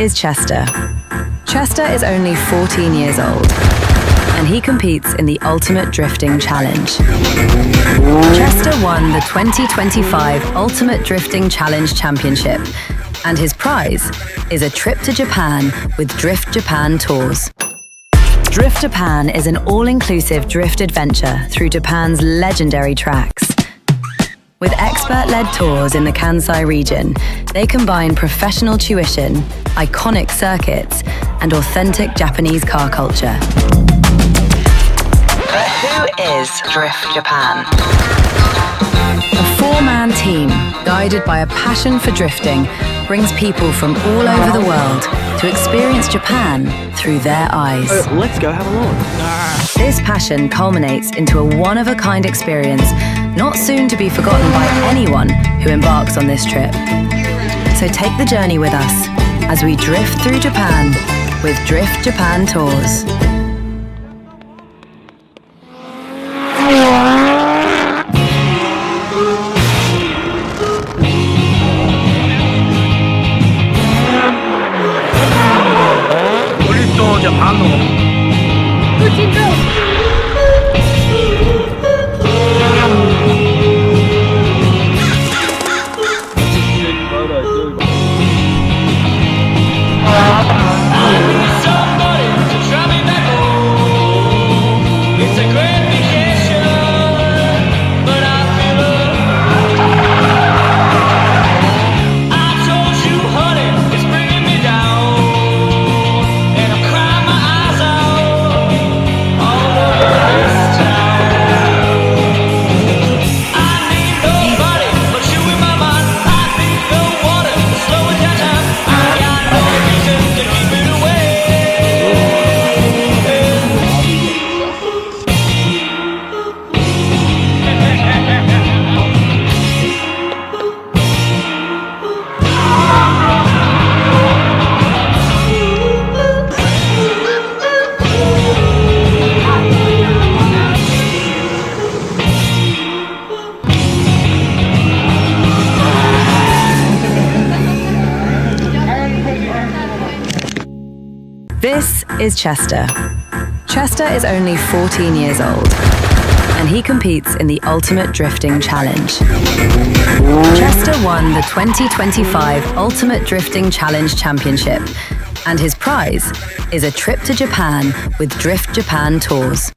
is Chester. Chester is only 14 years old, and he competes in the Ultimate Drifting Challenge. Chester won the 2025 Ultimate Drifting Challenge Championship, and his prize is a trip to Japan with Drift Japan Tours. Drift Japan is an all-inclusive drift adventure through Japan's legendary tracks. With expert-led tours in the Kansai region, they combine professional tuition, iconic circuits, and authentic Japanese car culture. But who is Drift Japan? A four-man team, guided by a passion for drifting, brings people from all over the world to experience Japan through their eyes. Let's go have a look. This passion culminates into a one-of-a-kind experience, not soon to be forgotten by anyone who embarks on this trip. So take the journey with us as we drift through Japan with Drift Japan Tours. This is Chester. Chester is only 14 years old, and he competes in the Ultimate Drifting Challenge. Chester won the 2025 Ultimate Drifting Challenge Championship, and his prize is a trip to Japan with Drift Japan Tours.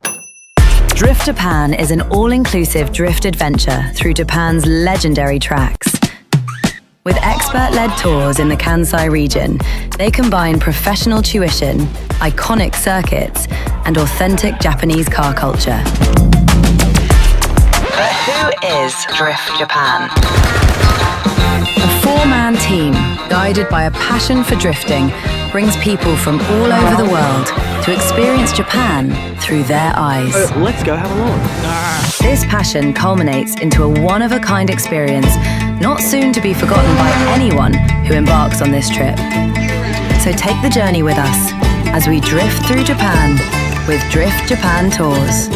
Drift Japan is an all-inclusive drift adventure through Japan's legendary tracks. With expert-led tours in the Kansai region, they combine professional tuition, iconic circuits, and authentic Japanese car culture. But who is Drift Japan? A four-man team, guided by a passion for drifting, brings people from all over the world to experience Japan through their eyes. Let's go have a look. This passion culminates into a one-of-a-kind experience, not soon to be forgotten by anyone who embarks on this trip. So take the journey with us as we drift through Japan with Drift Japan Tours.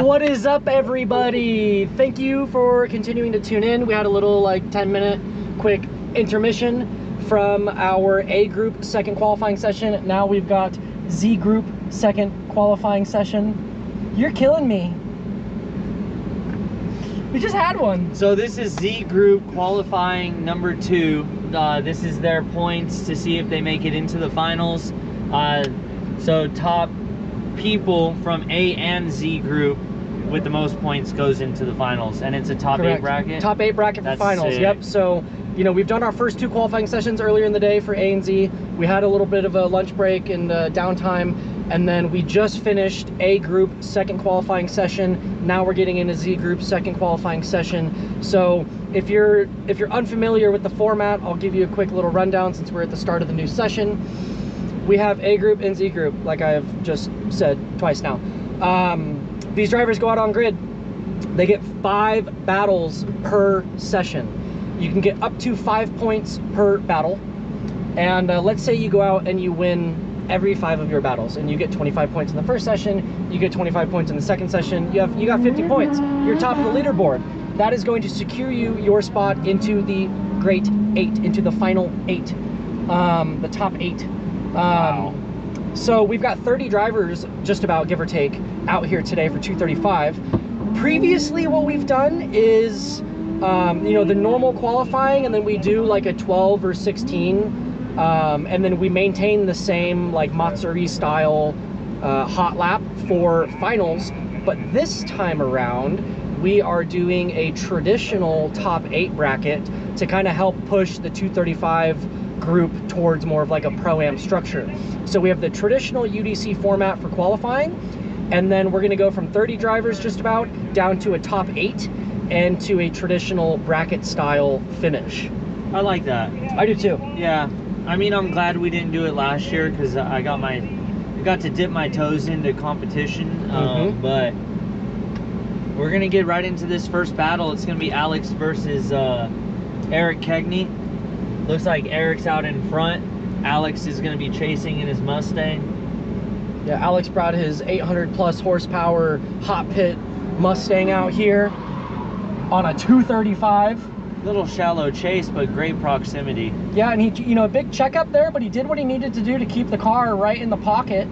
What is up, everybody? Thank you for continuing to tune in. We had a little 10-minute quick intermission from our A group second qualifying session. Now we've got Z group second qualifying session. You're killing me. We just had one. So this is Z Group qualifying number 2. This is their points to see if they make it into the finals. So top people from A and Z Group with the most points goes into the finals, and it's a top 8 bracket. Top 8 bracket for finals. Sick. Yep. So, you know, we've done our first 2 qualifying sessions earlier in the day for A and Z. We had a little bit of a lunch break and downtime, and then we just finished A Group second qualifying session. Now we're getting into Z Group second qualifying session. So if you're unfamiliar with the format, I'll give you a quick little rundown since we're at the start of the new session. We have A Group and Z Group, like I've just said twice now. These drivers go out on grid. They get 5 battles per session. You can get up to 5 points per battle. And let's say you go out and you win every 5 of your battles, and you get 25 points in the first session, you get 25 points in the second session, you got 50 points. You're top of the leaderboard. That is going to secure you your spot into the Great 8, into the final 8, the top 8. Wow. So we've got 30 drivers, just about, give or take, out here today for 235. Previously, what we've done is, you know, the normal qualifying, and then we do like a 12 or 16, and then we maintain the same like Matsuri style hot lap for finals. But this time around, we are doing a traditional top 8 bracket to kind of help push the 235 group towards more of like a pro-am structure. So we have the traditional UDC format for qualifying, and then we're going to go from 30 drivers just about down to a top 8 and to a traditional bracket style finish. I like that. I do too. Yeah, I mean, I'm glad we didn't do it last year because I got to dip my toes into competition. But we're gonna get right into this first battle. It's gonna be Alex versus Eric Kegney. Looks like Eric's out in front. Alex is going to be chasing in his Mustang. Yeah, Alex brought his 800 plus horsepower hot pit Mustang out here on a 235. Little shallow chase, but great proximity. Yeah, and he, you know, a big checkup there, but he did what he needed to do to keep the car right in the pocket.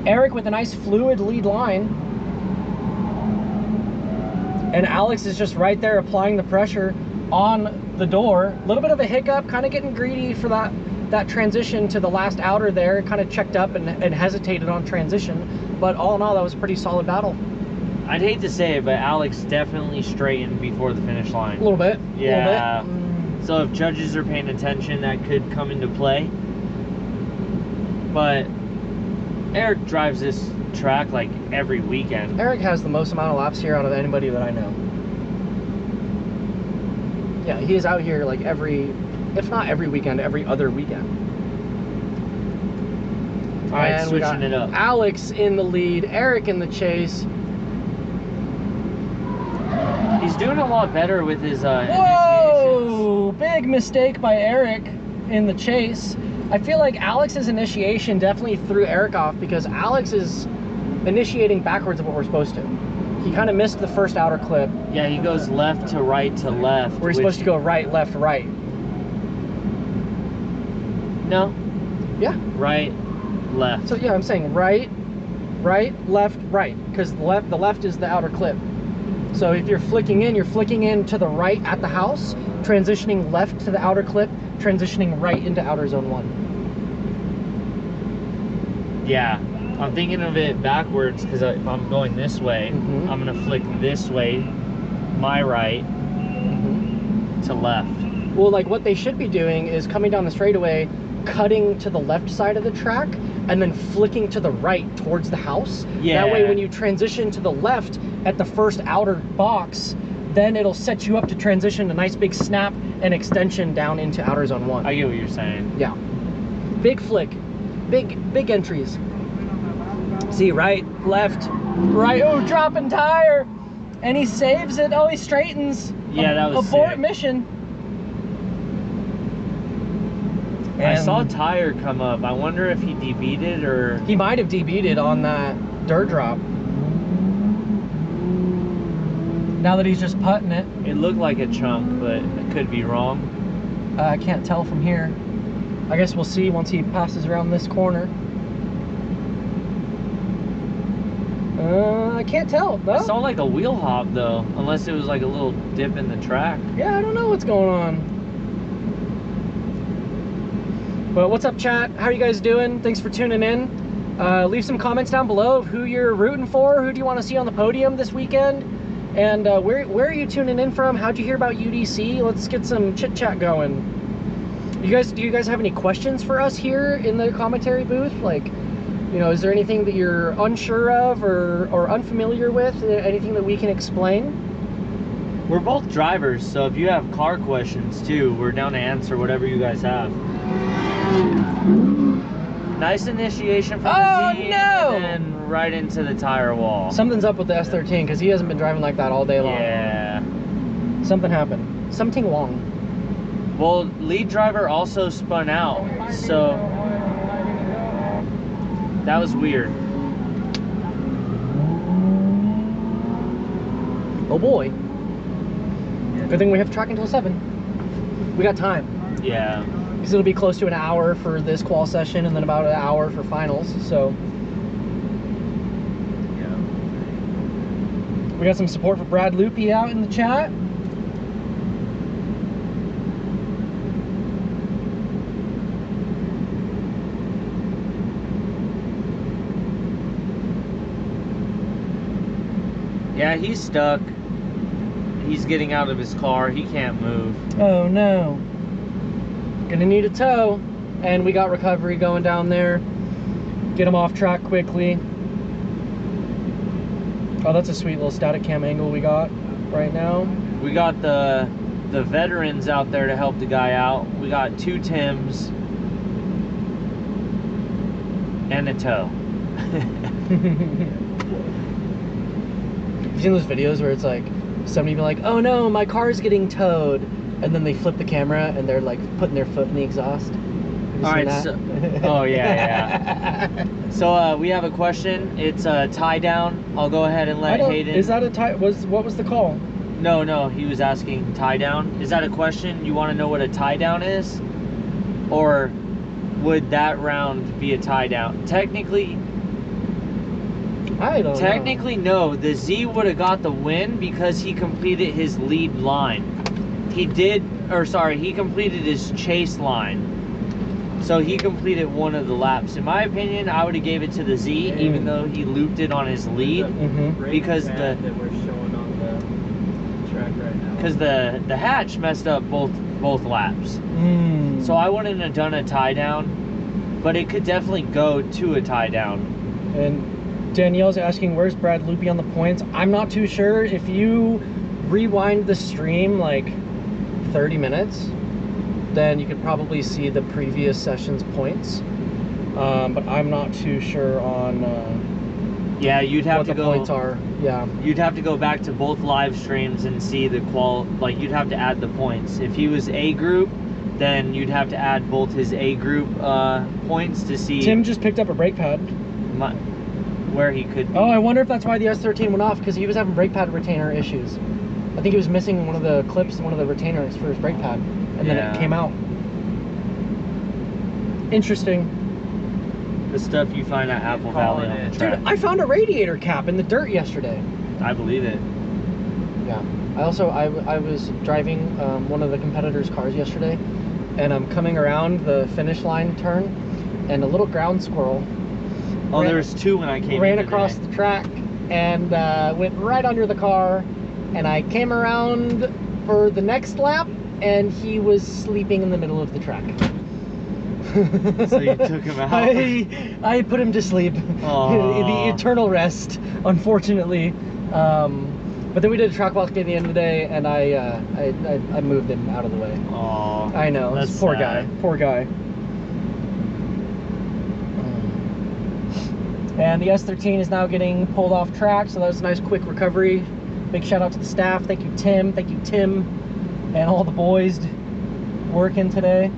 Eric with a nice fluid lead line. And Alex is just right there applying the pressure on the door. A little bit of a hiccup, kind of getting greedy for that transition to the last outer there. Kind of checked up and hesitated on transition, but all in all, that was a pretty solid battle. I'd hate to say it, but Alex definitely straightened before the finish line. A little bit. Yeah. A little bit. So if judges are paying attention, that could come into play. But Eric drives this track like every weekend. Eric has the most amount of laps here out of anybody that I know. Yeah, he is out here like every, if not every weekend, every other weekend. All right, and we got switching it up. Alex in the lead, Eric in the chase. He's doing a lot better with his initiations. Whoa! Big mistake by Eric in the chase. I feel like Alex's initiation definitely threw Eric off because Alex is initiating backwards of what we're supposed to. He kind of missed the first outer clip. Yeah, he goes left to right to left. We're supposed to go right, left, right. No. Yeah. Right, left. So yeah, I'm saying right, left, right, because the left is the outer clip. So if you're flicking in to the right at the house, transitioning left to the outer clip, transitioning right into outer zone 1. Yeah, I'm thinking of it backwards because if I'm going this way, I'm gonna flick this way, my right, to left. Well, like what they should be doing is coming down the straightaway, cutting to the left side of the track, and then flicking to the right towards the house. Yeah. That way when you transition to the left at the first outer box, then it'll set you up to transition a nice big snap and extension down into outer zone 1. I get what you're saying. Yeah. Big flick. Big entries. See, right, left, right. Oh, dropping tire. And he saves it. Oh, he straightens. Yeah, that was abort sick. mission. I saw a tire come up. I wonder if he DB'd it or... He might have DB'd it on that dirt drop. Now that he's just putting it. It looked like a chunk, but I could be wrong. I can't tell from here. I guess we'll see once he passes around this corner. I can't tell. No? I saw like a wheel hop though, unless it was like a little dip in the track. Yeah, I don't know what's going on. Well, what's up, chat? How are you guys doing? Thanks for tuning in. Leave some comments down below of who you're rooting for. Who do you want to see on the podium this weekend? And where are you tuning in from? How'd you hear about UDC? Let's get some chit chat going. Do you guys have any questions for us here in the commentary booth? Like, you know, is there anything that you're unsure of or unfamiliar with? Anything that we can explain? We're both drivers, so if you have car questions too, we're down to answer whatever you guys have. Nice initiation from the Z, no! and then right into the tire wall. Something's up with the S13 because he hasn't been driving like that all day long. Yeah. Something happened. Something wrong. Well, lead driver also spun out, so that was weird. Oh boy. Good thing we have track until 7. We got time. Yeah. Because it'll be close to an hour for this qual session and then about an hour for finals, so. Yeah. We got some support for Brad Loopy out in the chat. Yeah, he's stuck. He's getting out of his car. He can't move. Oh no. Gonna need a tow. And we got recovery going down there. Get him off track quickly. Oh, that's a sweet little static cam angle we got right now. We got the veterans out there to help the guy out. We got 2 Tims and a tow. You've seen those videos where it's like somebody be like, oh no, my car's getting towed, and then they flip the camera and they're like putting their foot in the exhaust. All right, so, oh yeah. So we have a question. It's a tie down. I'll go ahead and let Hayden. Is that a tie? What was the call? No, he was asking tie down. Is that a question? You want to know what a tie down is? Or would that round be a tie down? Technically, I don't know. no. The Z would have got the win because he completed his lead line. He completed his chase line. So he completed one of the laps. In my opinion, I would have gave it to the Z, even though he looped it on his lead, because that we're showing on the track right now. Because the hatch messed up both laps. So I wouldn't have done a tie down, but it could definitely go to a tie down. And Danielle's asking, where's Brad Loopy on the points? I'm not too sure. If you rewind the stream like 30 minutes, then you could probably see the previous session's points. But I'm not too sure on yeah, you'd have what to the points are. Yeah. You'd have to go back to both live streams and see the like you'd have to add the points. If he was A group, then you'd have to add both his A group points to see. Tim just picked up a brake pad. Where he could be. Oh, I wonder if that's why the S13 went off, because he was having brake pad retainer issues. I think he was missing one of the clips, one of the retainers for his brake pad, and then it came out. Interesting. The stuff you find at Apple Valley on the track. Dude, I found a radiator cap in the dirt yesterday. I believe it. Yeah. I was driving one of the competitors' cars yesterday, and I'm coming around the finish line turn, and a little ground squirrel. There was 2 when I came in ran today. across the track and went right under the car, and I came around for the next lap, and he was sleeping in the middle of the track. So you took him out? I put him to sleep. The eternal rest, unfortunately. But then we did a track walk at the end of the day, and I moved him out of the way. Aww. I know. That's poor sad. guy. Poor guy. And the S13 is now getting pulled off track, so that was a nice quick recovery. Big shout out to the staff. Thank you, Tim. Thank you, Tim, and all the boys working today.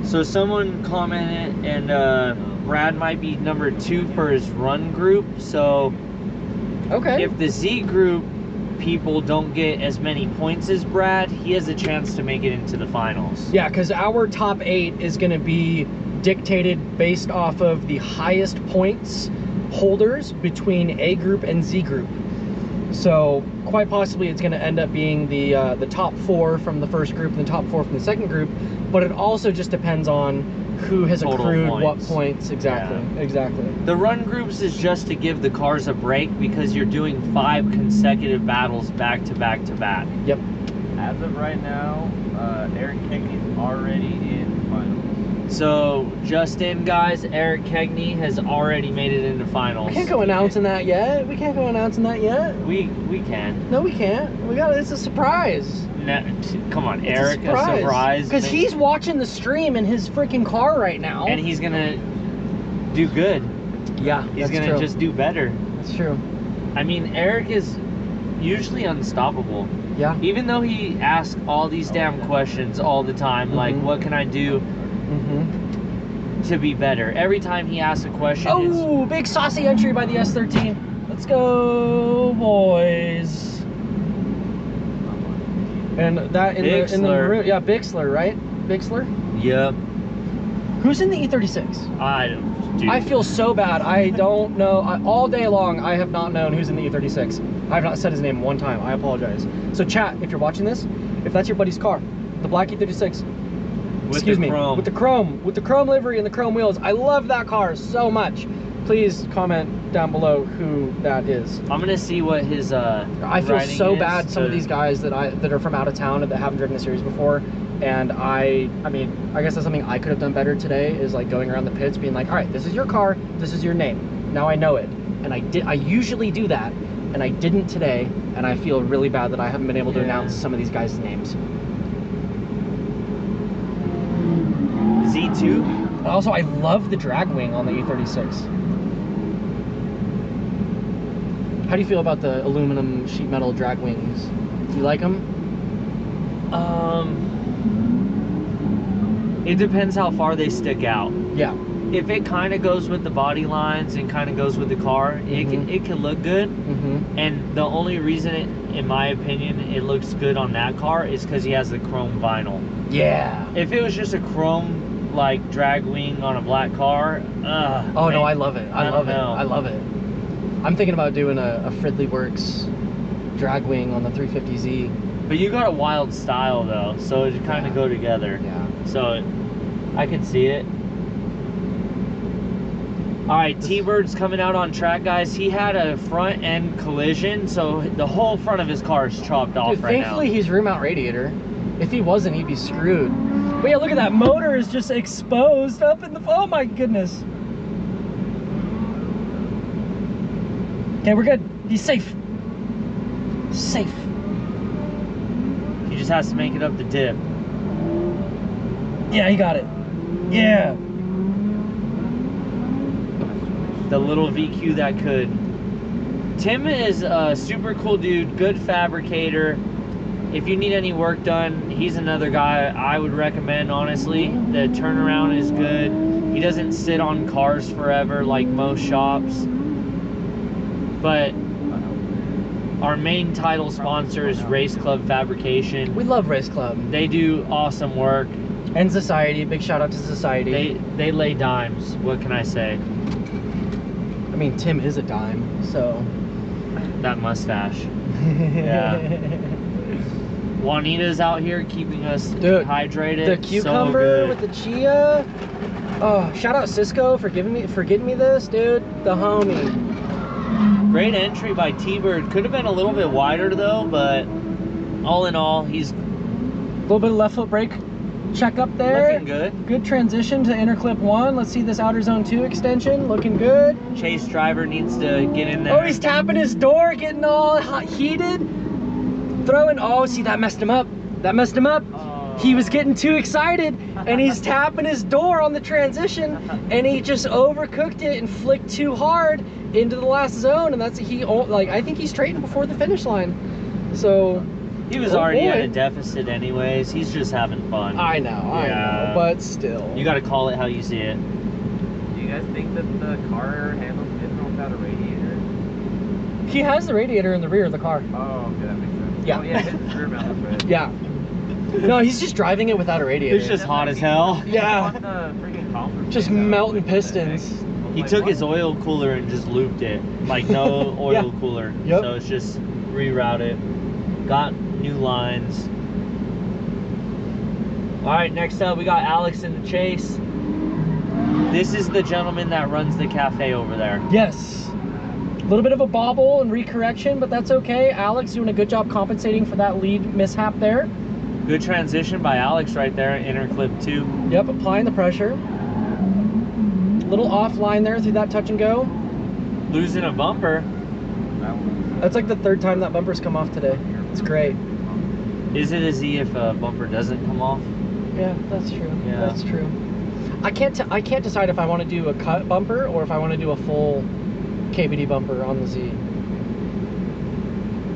So someone commented, and Brad might be number 2 for his run group. So okay, if the Z group people don't get as many points as Brad, he has a chance to make it into the finals. Yeah, because our top 8 is going to be dictated based off of the highest points holders between A group and Z group. So quite possibly it's going to end up being the top 4 from the first group and the top 4 from the second group, but it also just depends on who has Total accrued points. what points. Exactly. Yeah. Exactly. The run groups is just to give the cars a break because you're doing 5 consecutive battles back to back to back. Yep. As of right now, Eric Kegney's already in finals. So just in, guys, Eric Kegney has already made it into finals. We can't go announcing that yet. We can't go announcing that yet. We can. No, we can't. We got it's a surprise. No, come on, It's Eric, a surprise. Because he's watching the stream in his freaking car right now. And he's gonna do good. Yeah, He's gonna just do better. That's true. I mean, Eric is usually unstoppable. Yeah. Even though he asks all these damn questions all the time, like, Mhm. what can I do to be better? Every time he asks a question, Oh, big saucy entry by the S13. Let's go, boys. And that in the Bixler. yeah, Bixler, right? Bixler. yep. Who's in the E36? Dude, I feel so bad. I don't know. All day long, I have not known who's in the E36. I have not said his name one time. I apologize. So chat, if you're watching this, if that's your buddy's car, the black E36, excuse me, chrome. with the chrome livery and the chrome wheels, I love that car so much. Please comment down below who that is. I'm gonna see what his I feel writing so is bad. Some of to- these guys that are from out of town and that haven't driven the series before, and I mean, I guess that's something I could have done better today. Is like going around the pits, being like, all right, this is your car, this is your name. Now I know it, and I usually do that, and I didn't today, and I feel really bad that I haven't been able to Yeah. announce some of these guys' names. Z2. Also, I love the drag wing on the E36. How do you feel about the aluminum sheet metal drag wings? Do you like them? It depends how far they stick out. Yeah. If it kind of goes with the body lines and kind of goes with the car, it can look good. Mm-hmm. And the only reason in my opinion, it looks good on that car is because he has the chrome vinyl. Yeah. If it was just a chrome like drag wing on a black car, Oh no, I love it. I love it. know. I love it. I'm thinking about doing a Fridley Works drag wing on the 350Z. But you got a wild style though, so it kind of Yeah. go together. Yeah. So I can see it. All right, T-Bird's coming out on track, guys. He had a front end collision, so the whole front of his car is chopped off Dude, right now. thankfully he's rear mount radiator. If he wasn't, he'd be screwed. But yeah, look at that. Motor is just exposed up in the... Oh my goodness. Okay, we're good. He's safe. Safe. He just has to make it up the dip. Yeah, he got it. Yeah. The little VQ that could. Tim is a super cool dude, good fabricator. If you need any work done, he's another guy I would recommend, honestly. The turnaround is good. He doesn't sit on cars forever like most shops. But our main title sponsor is Race Club Fabrication. We love Race Club. They do awesome work. And Society. Big shout out to Society. They lay dimes. What can I say? I mean, Tim is a dime, so... That mustache. Yeah. Juanita's out here keeping us Dude, hydrated. The cucumber with the chia. Oh, shout out Cisco for getting me this, dude. The homie. Great entry by T-Bird. Could have been a little bit wider though, but all in all, he's A little bit of left foot brake check up there. looking good. Good transition to inner clip 1. Let's see this outer zone 2 extension. Looking good. Chase driver needs to get in there. Oh, he's tapping his door, getting all heated. Throwing. Oh, see, that messed him up. That messed him up. He was getting too excited, and he's tapping his door on the transition, and he just overcooked it and flicked too hard into the last zone, and that's I think he's straightened before the finish line. So He was already at a deficit anyways. He's just having fun. I know, but still. You got to call it how you see it. Do you guys think that the car handles different without a radiator? He has the radiator in the rear of the car. Oh, okay, that makes sense. Yeah. Oh, yeah, his rear mount, that's right. Yeah. No, he's just driving it without a radiator. It's just hot as hell. Yeah. On the freaking conference Just thing, though, melting with the pistons. X. He took his oil cooler and just looped it. Like no oil Yeah. cooler. Yep. So it's just rerouted. Got new lines. Alright, next up we got Alex in the chase. This is the gentleman that runs the cafe over there. Yes. A little bit of a bobble and recorrection, but that's okay. Alex doing a good job compensating for that lead mishap there. Good transition by Alex right there, inner clip 2. Yep, applying the pressure. Little offline there through that touch and go. Losing a bumper. That's like the 3rd time that bumper's come off today. It's great. Is it a Z if a bumper doesn't come off? Yeah, that's true. Yeah. That's true. I can't decide if I want to do a cut bumper or if I want to do a full KBD bumper on the Z.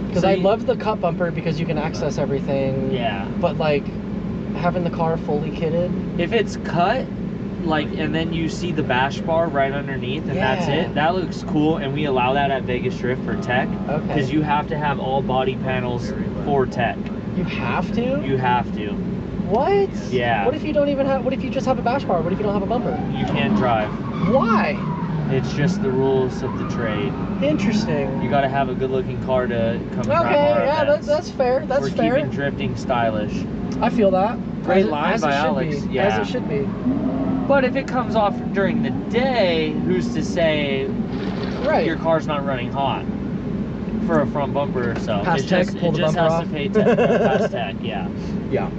Because I love the cut bumper because you can access everything. Yeah. But like having the car fully kitted. If it's cut, like, and then you see the bash bar right underneath and that's Yeah. it, that looks cool, and we allow that at Vegas Drift for tech. Okay. Because you have to have all body panels for tech. You have to? You have to. What? Yeah. What if you don't even have, what if you just have a bash bar? What if you don't have a bumper? You can't drive. Why? It's just the rules of the trade. Interesting. You got to have a good-looking car to come drive Okay, our yeah, events. that's fair. That's We're fair. keeping drifting stylish. I feel that. Great As it- line as it by should Alex. be, Yeah. As it should be. But if it comes off during the day, who's to say Right. your car's not running hot for a front bumper or so? Pass tech, pull it the just bumper has off. to pay past tech, yeah. Yeah.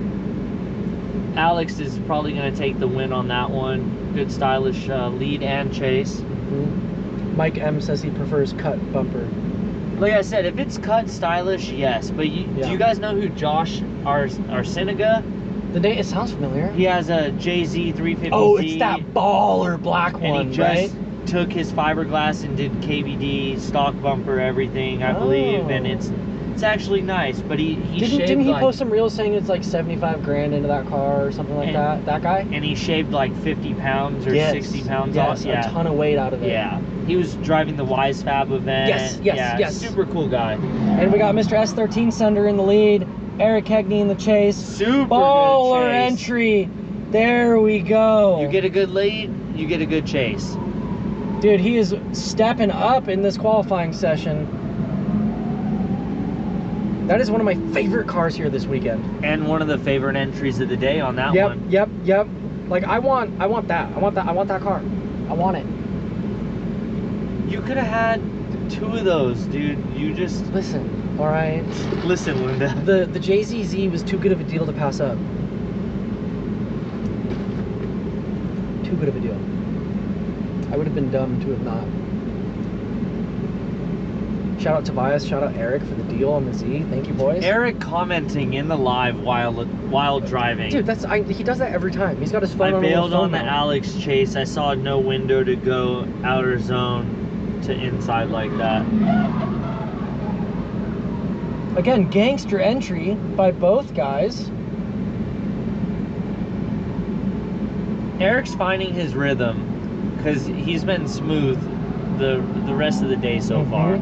Alex is probably going to take the win on that one. Good stylish lead and chase. Mike M says he prefers cut bumper. Like I said, if it's cut stylish, yes. But do Yeah. you guys know who Josh Arsenaga? The name, it sounds familiar. He has a JZ 350Z. Oh, it's that baller black and one, he just right? took his fiberglass and did KBD, stock bumper, everything, I believe, and it's actually nice. But he shaved Didn't he like, post some reels saying it's like 75 grand into that car or something like And- that? That guy? and he shaved like 50 pounds or 60 pounds yes, off. Yeah, a ton of weight out of it. yeah. He was driving the Wise Fab event. Yes, yes. Super cool guy. And we got Mr. S13 Sunder in the lead, Eric Hegney in the chase. Super Baller good chase. entry. There we go. You get a good lead, you get a good chase. Dude, he is stepping up in this qualifying session. That is one of my favorite cars here this weekend. And one of the favorite entries of the day on that Yep, one. yep. Like I want that. I want that car. I want it. You could have had 2 of those, dude. You just Listen, all right. listen, Linda. The JZZ was too good of a deal to pass up. Too good of a deal. I would have been dumb to have not. Shout out Tobias, shout out Eric for the deal on the Z. Thank you, boys. Eric commenting in the live while driving. Dude, he does that every time. He's got his phone I on. a little bailed on phone the mount. Alex chase. I saw no window to go outer zone to inside like that. Again, gangster entry by both guys. Eric's finding his rhythm because he's been smooth the rest of the day so far.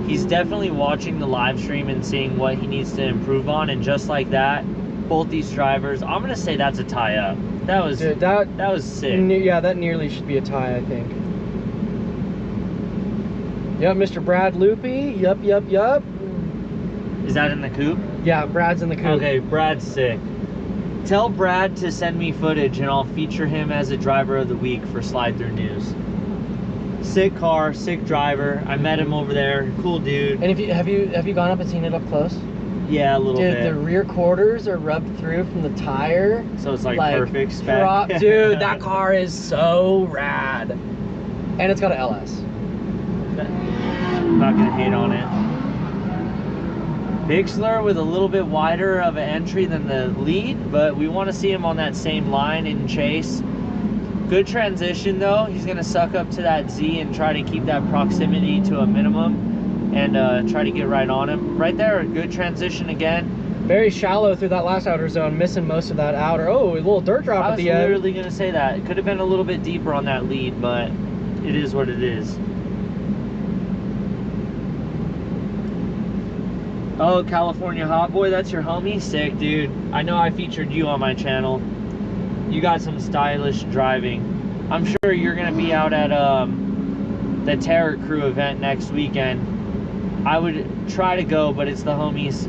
He's definitely watching the live stream and seeing what he needs to improve on, and just like that, both these drivers, I'm gonna say that's a tie up. That was Dude, that was sick. Yeah, that nearly should be a tie, I think. Yep, Mr. Brad Loopy. Yup. Is that in the coupe? Yeah, Brad's in the coupe. Okay, Brad's sick. Tell Brad to send me footage and I'll feature him as a driver of the week for Slide Through News. Sick car, sick driver. I met him over there. Cool dude. And have you gone up and seen it up close? Yeah, a little Dude, bit. the rear quarters are rubbed through from the tire. So it's like perfect spec. Dude, that car is so rad. And it's got an LS. I'm not gonna hate on it. Bixler with a little bit wider of an entry than the lead, but we want to see him on that same line in chase. Good transition though. He's gonna suck up to that Z and try to keep that proximity to a minimum and try to get right on him. Right there, a good transition again. Very shallow through that last outer zone, missing most of that outer. Oh, a little dirt drop I at was the end. literally gonna say that. It could have been a little bit deeper on that lead, but it is what it is. Oh, California Hot Boy, that's your homie? Sick, dude. I know I featured you on my channel. You got some stylish driving. I'm sure you're gonna be out at the Terror Crew event next weekend. I would try to go, but it's the homies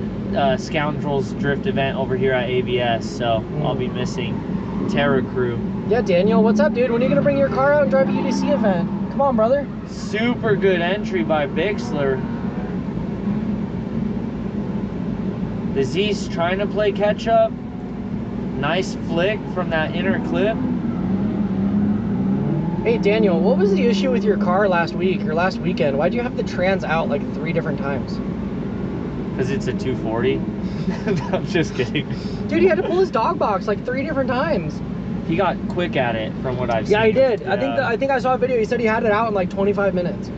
Scoundrels Drift event over here at AVS, so I'll be missing Terror Crew. Yeah, Daniel, what's up, dude? When are you gonna bring your car out and drive a UDC event? Come on, brother. Super good entry by Bixler. The Z's trying to play catch up. Nice flick from that inner clip. Hey Daniel, what was the issue with your car last week or last weekend? Why'd you have the trans out like 3 different times? Because it's a 240. I'm just kidding. Dude, he had to pull his dog box like 3 different times. He got quick at it from what I've seen. Yeah, he did. Yeah. I think I saw a video. He said he had it out in like 25 minutes.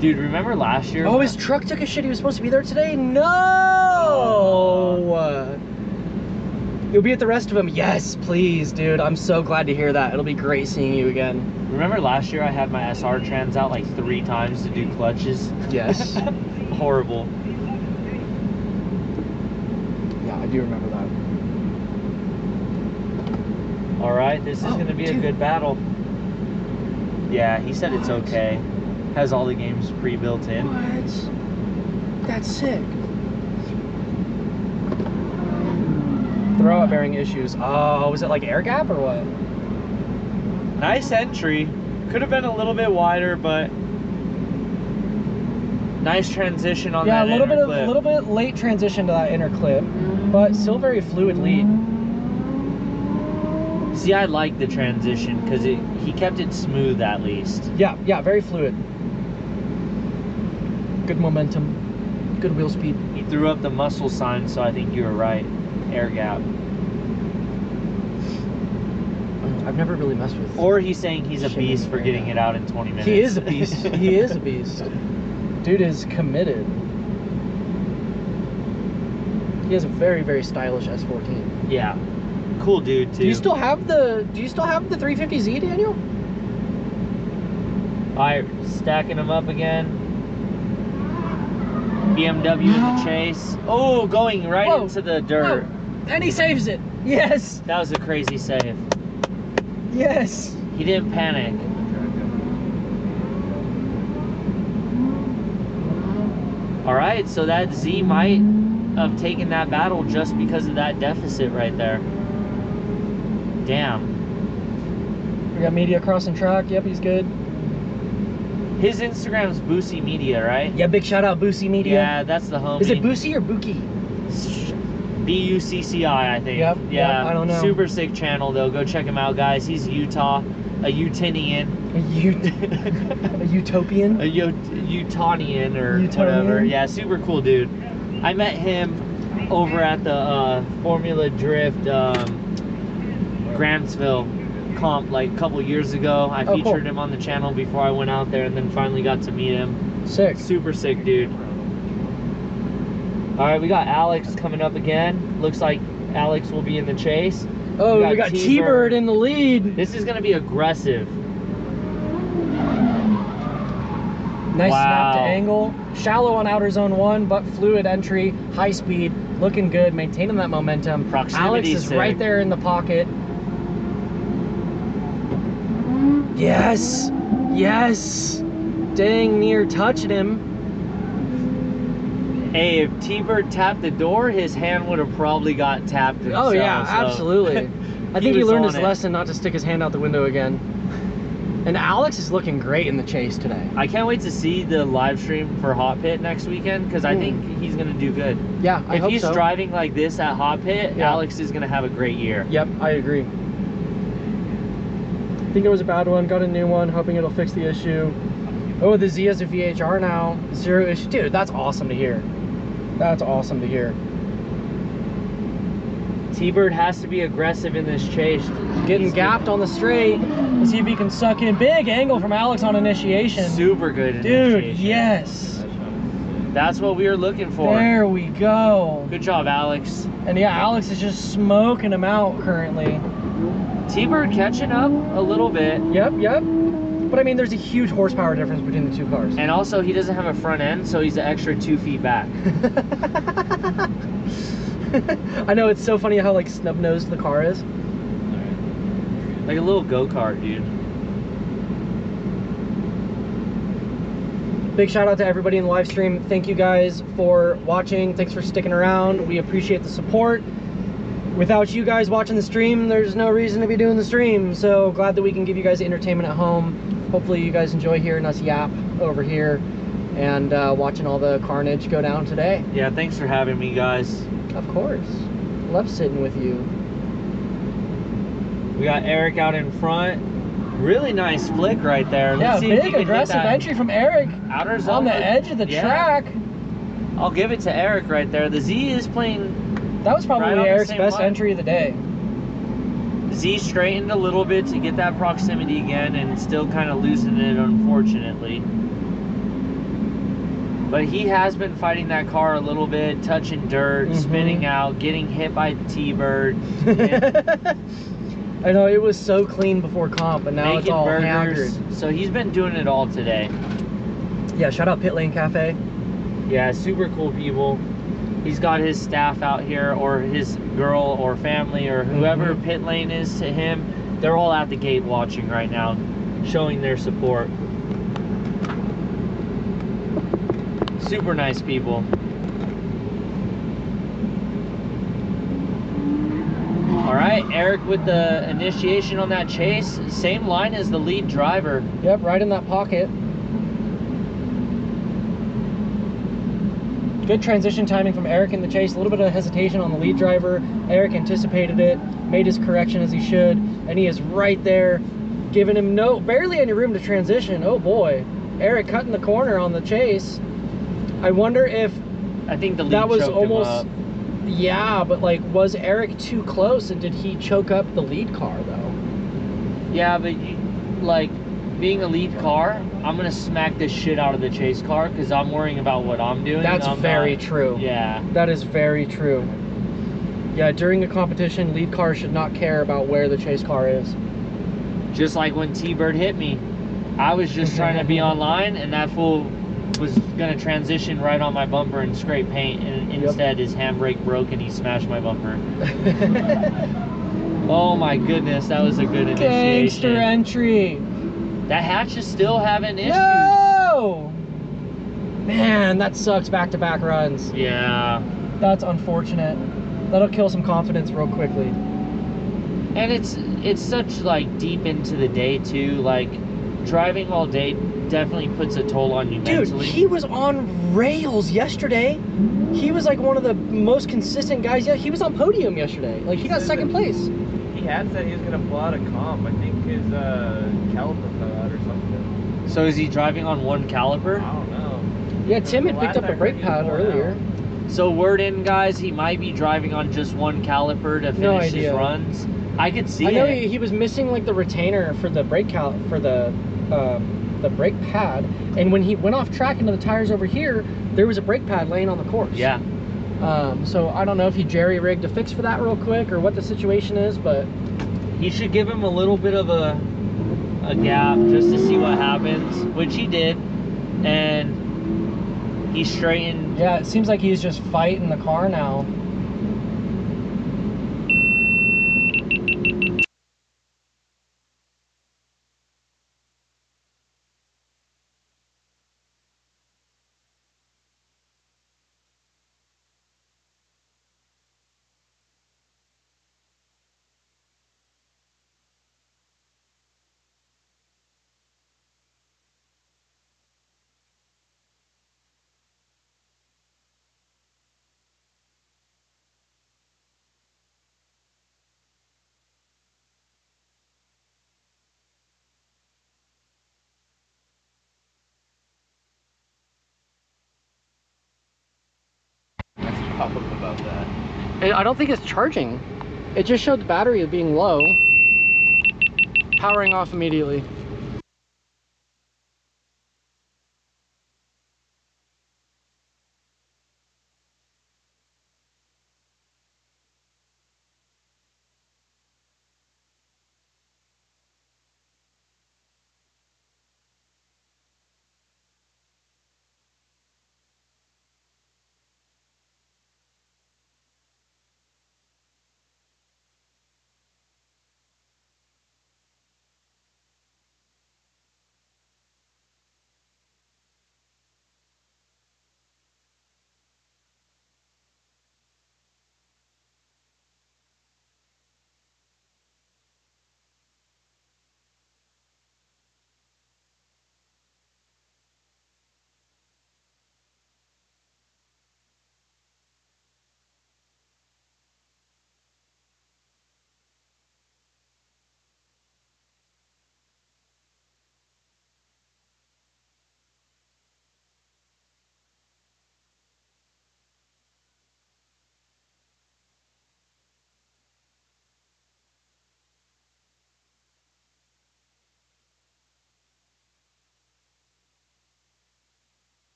Dude, remember last year? Oh, his truck took a shit. He was supposed to be there today? No! You'll be at the rest of them. Yes, please, dude. I'm so glad to hear that. It'll be great seeing you again. Remember last year I had my SR trans out like 3 times to do clutches? Yes. Horrible. Yeah, I do remember that. All right, this is going to be a good battle. Yeah, he said it's okay. Has all the games pre-built in. What? That's sick. Throwout bearing issues. Oh, was it like air gap or what? Nice entry. Could have been a little bit wider, but nice transition on that inner clip. Yeah, a little bit late transition to that inner clip, but still very fluid lead. See, I like the transition because he kept it smooth at least. Yeah, very fluid. Good momentum, good wheel speed. He threw up the muscle sign, so I think you were right. Air gap. I've never really messed with. Or he's saying he's a beast for getting it out in 20 minutes. He is a beast. He is a beast. Dude is committed. He has a very, very stylish S14. Yeah. Cool dude too. Do you still have the 350Z, Daniel? Alright, stacking them up again. BMW in the chase. Oh, going right into the dirt. Whoa. And he saves it. Yes. That was a crazy save. Yes. He didn't panic. Alright, so that Z might have taken that battle just because of that deficit right there. Damn. We got Media crossing track. Yep, he's good. His Instagram's Boosie Media, right? Yeah, big shout out Boosie Media. Yeah, that's the homie. Is it Boosie or Buki? B-U-C-C-I, I think. Yep, Yeah, I don't know. Super sick channel, though. Go check him out, guys. He's Utah, a Utinian. A utopian? A Utonian or Utonian? whatever. Yeah, super cool dude. I met him over at the Formula Drift Grantsville comp like a couple years ago. I featured him on the channel before I went out there, and then finally got to meet him. Sick. Super sick dude. All right, we got Alex coming up again. Looks like Alex will be in the chase. Oh, we got T-Bird in the lead. This is gonna be aggressive. Nice snap to Wow. angle. Shallow on outer zone 1, but fluid entry, high speed, looking good, maintaining that momentum. Proximity Alex is sick. right there in the pocket. Yes, yes. Dang near touching him. Hey, if T-Bird tapped the door, his hand would have probably got tapped himself. Oh yeah, so absolutely. I think he was learned on his it. lesson not to stick his hand out the window again. And Alex is looking great in the chase today. I can't wait to see the live stream for Hot Pit next weekend because I think he's gonna do good. Yeah, I If hope he's so. driving like this at Hot Pit, Yeah. Alex is gonna have a great year. Yep, I agree. I think it was a bad one, got a new one, hoping it'll fix the issue. Oh, the Z has a VHR now. 0 issue. Dude, that's awesome to hear. That's awesome to hear. T-Bird has to be aggressive in this chase. Getting gapped on the straight. Let's see if he can suck in. Big angle from Alex on initiation. Super good Dude, initiation. yes. That's what we were looking for. There we go. Good job, Alex. And yeah, Alex is just smoking him out currently. T-Bird catching up a little bit. Yep. But I mean, there's a huge horsepower difference between the two cars. And also, he doesn't have a front end, so he's an extra 2 feet back. I know, it's so funny how like snub-nosed the car is. Like a little go-kart, dude. Big shout out to everybody in the live stream. Thank you guys for watching. Thanks for sticking around. We appreciate the support. Without you guys watching the stream, there's no reason to be doing the stream. So glad that we can give you guys entertainment at home. Hopefully you guys enjoy hearing us yap over here and watching all the carnage go down today. Yeah, thanks for having me, guys. Of course. Love sitting with you. We got Eric out in front. Really nice flick right there. Yeah, Let's see if he big can hit aggressive that entry from Eric outer zone on the edge of the track. I'll give it to Eric right there. The Z is playing. That was probably Right on the Eric's same best line. entry of the day. Z straightened a little bit to get that proximity again and still kind of losing it, unfortunately. But he has been fighting that car a little bit, touching dirt, spinning out, getting hit by T-Bird. I know, it was so clean before comp, and now it's Making all burgers. haggard. So he's been doing it all today. Yeah, shout out Pit Lane Cafe. Yeah, super cool people. He's got his staff out here, or his girl or family or whoever pit lane is to him. They're all at the gate watching right now, showing their support. Super nice people. All right, Eric with the initiation on that chase. Same line as the lead driver. Yep, right in that pocket. Good transition timing from Eric in the chase. A little bit of hesitation on the lead driver. Eric anticipated it, made his correction as he should, and he is right there, giving him barely any room to transition. Oh boy, Eric cutting the corner on the chase. I wonder if I think the lead that was choked almost, him up. yeah, but like, was Eric too close, and did he choke up the lead car though? Yeah, but like being a lead car, I'm gonna smack the shit out of the chase car because I'm worrying about what I'm doing. That's I'm very not- true. Yeah. That is very true. Yeah, during a competition, lead car should not care about where the chase car is. Just like when T-Bird hit me, I was just trying to be online, and that fool was gonna transition right on my bumper and scrape paint, and instead his handbrake broke and he smashed my bumper. Oh my goodness, that was a good Gangster initiation. entry. That hatch is still having issues. No! Man, that sucks, back-to-back runs. Yeah. That's unfortunate. That'll kill some confidence real quickly. And it's such like deep into the day too. Like driving all day definitely puts a toll on you Dude, mentally. he was on rails yesterday. He was like one of the most consistent guys. Yeah, he was on podium yesterday. Like, he got second place. He had said he was gonna pull out a comp. I think his caliper fell out or something. So is he driving on one caliper? I don't know. Yeah, Tim had The picked last up I the brake heard, he pad pulled earlier. out. So word in, guys, he might be driving on just one caliper to No finish his idea. runs. I could see I know it. he was missing like the retainer for the brake for the brake pad, and when he went off track into the tires over here, there was a brake pad laying on the course. Yeah. So I don't know if he jerry-rigged a fix for that real quick or what the situation is, but He should give him a little bit of a gap just to see what happens, which he did, and he straightened. yeah, it seems like he's just fighting the car now. That's problem about that. I don't think it's charging. It just showed the battery being low. Powering off immediately.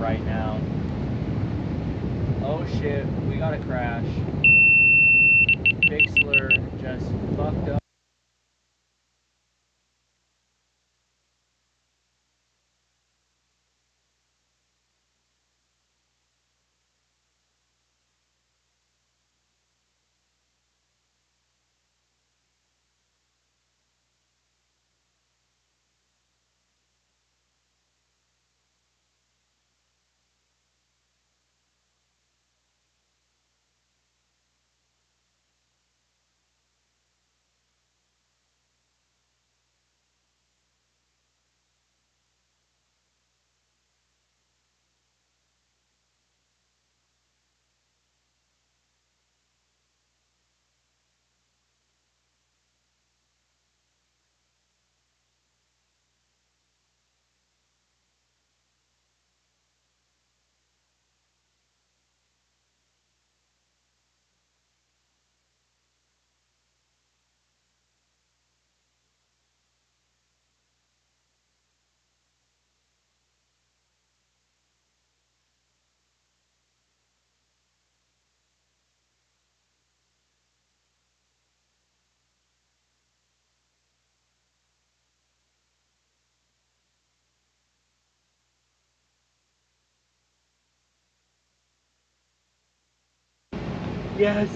right now. Oh shit, we got a crash. Bixler just fucked up. Yes.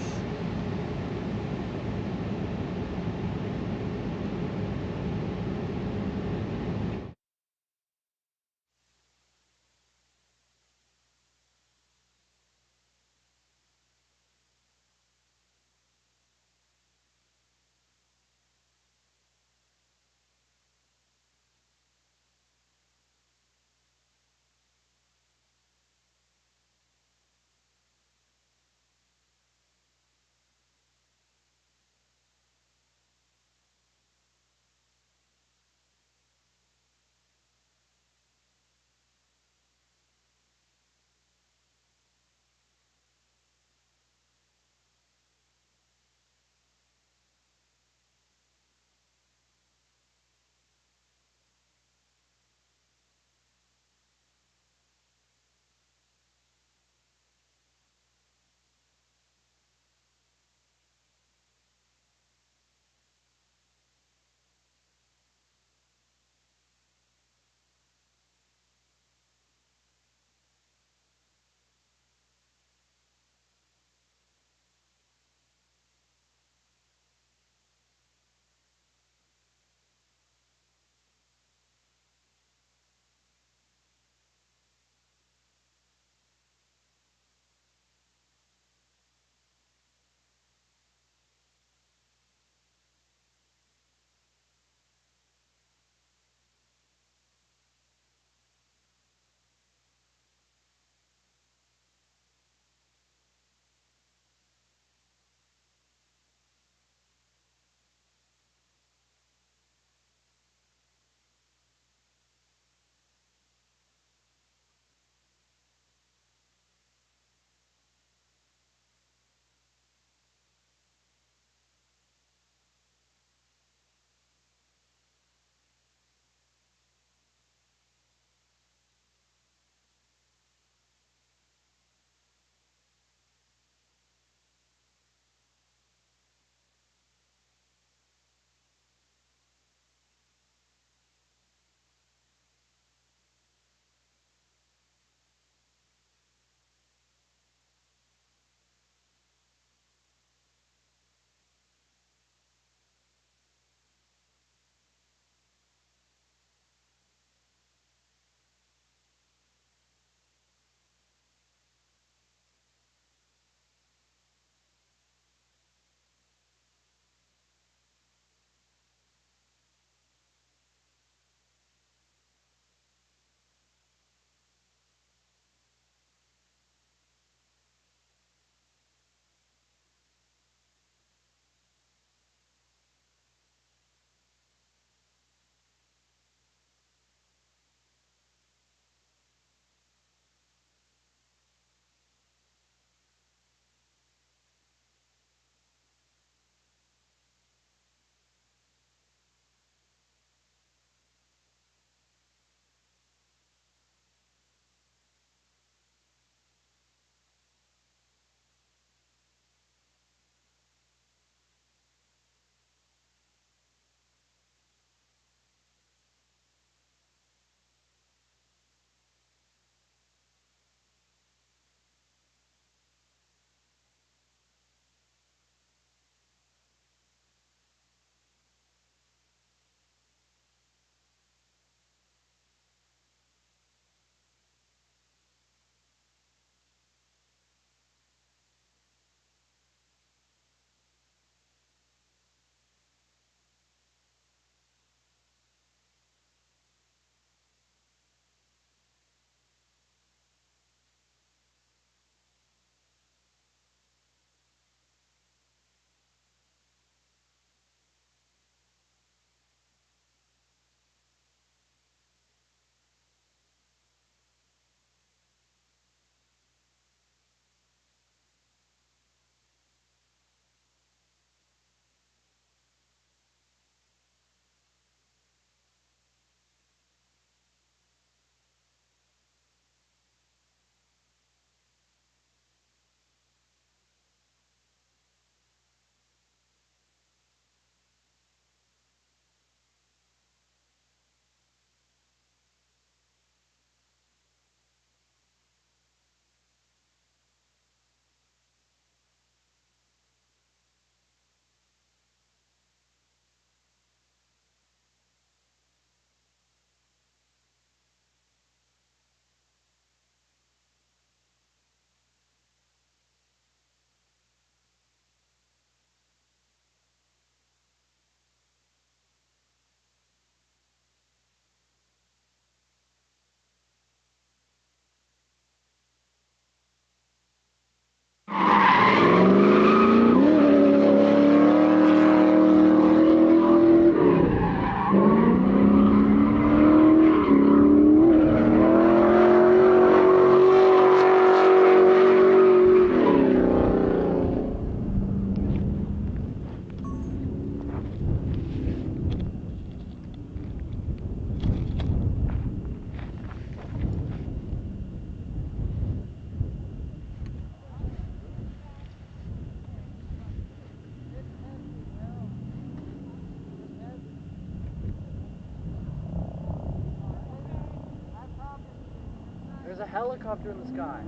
a helicopter in the sky.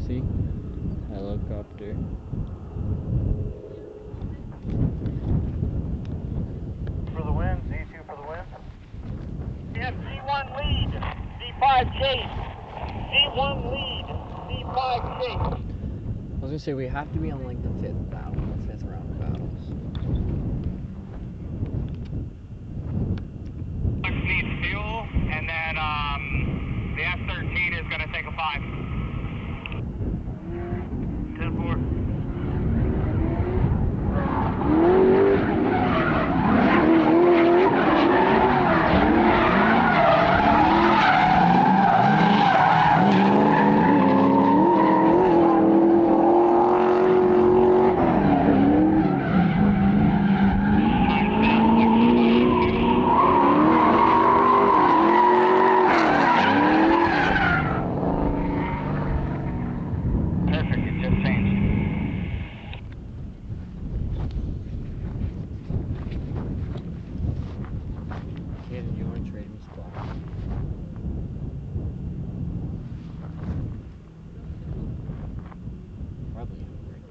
See? Helicopter. For the win, Z2 for the win. Yes, Z1 lead, Z5 chase. Z1 lead, Z5 chase. I was gonna say we have to be on like the fifth round of battles. Needs fuel, and then the F-13 is gonna take a 5. 10-4. Perfect, it just changed. Kid, do you want to trade me spots? Probably not right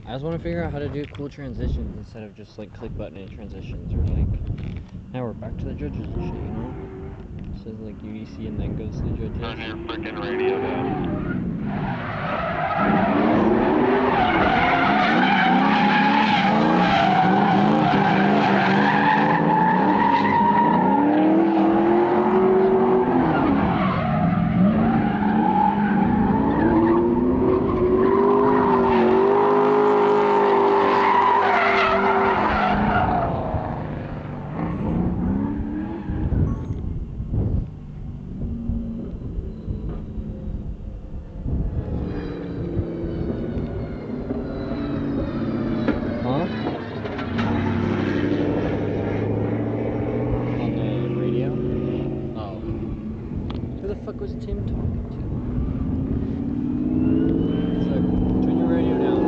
now. I just want to figure out how to do cool transitions instead of just like click button and transitions, or like now we're back to the judges and shit, you know? It says like UDC and then goes to the judges. Turn your freaking radio down. Huh? On the radio? Oh. Who the fuck was Tim talking to? He's like, turn your radio down.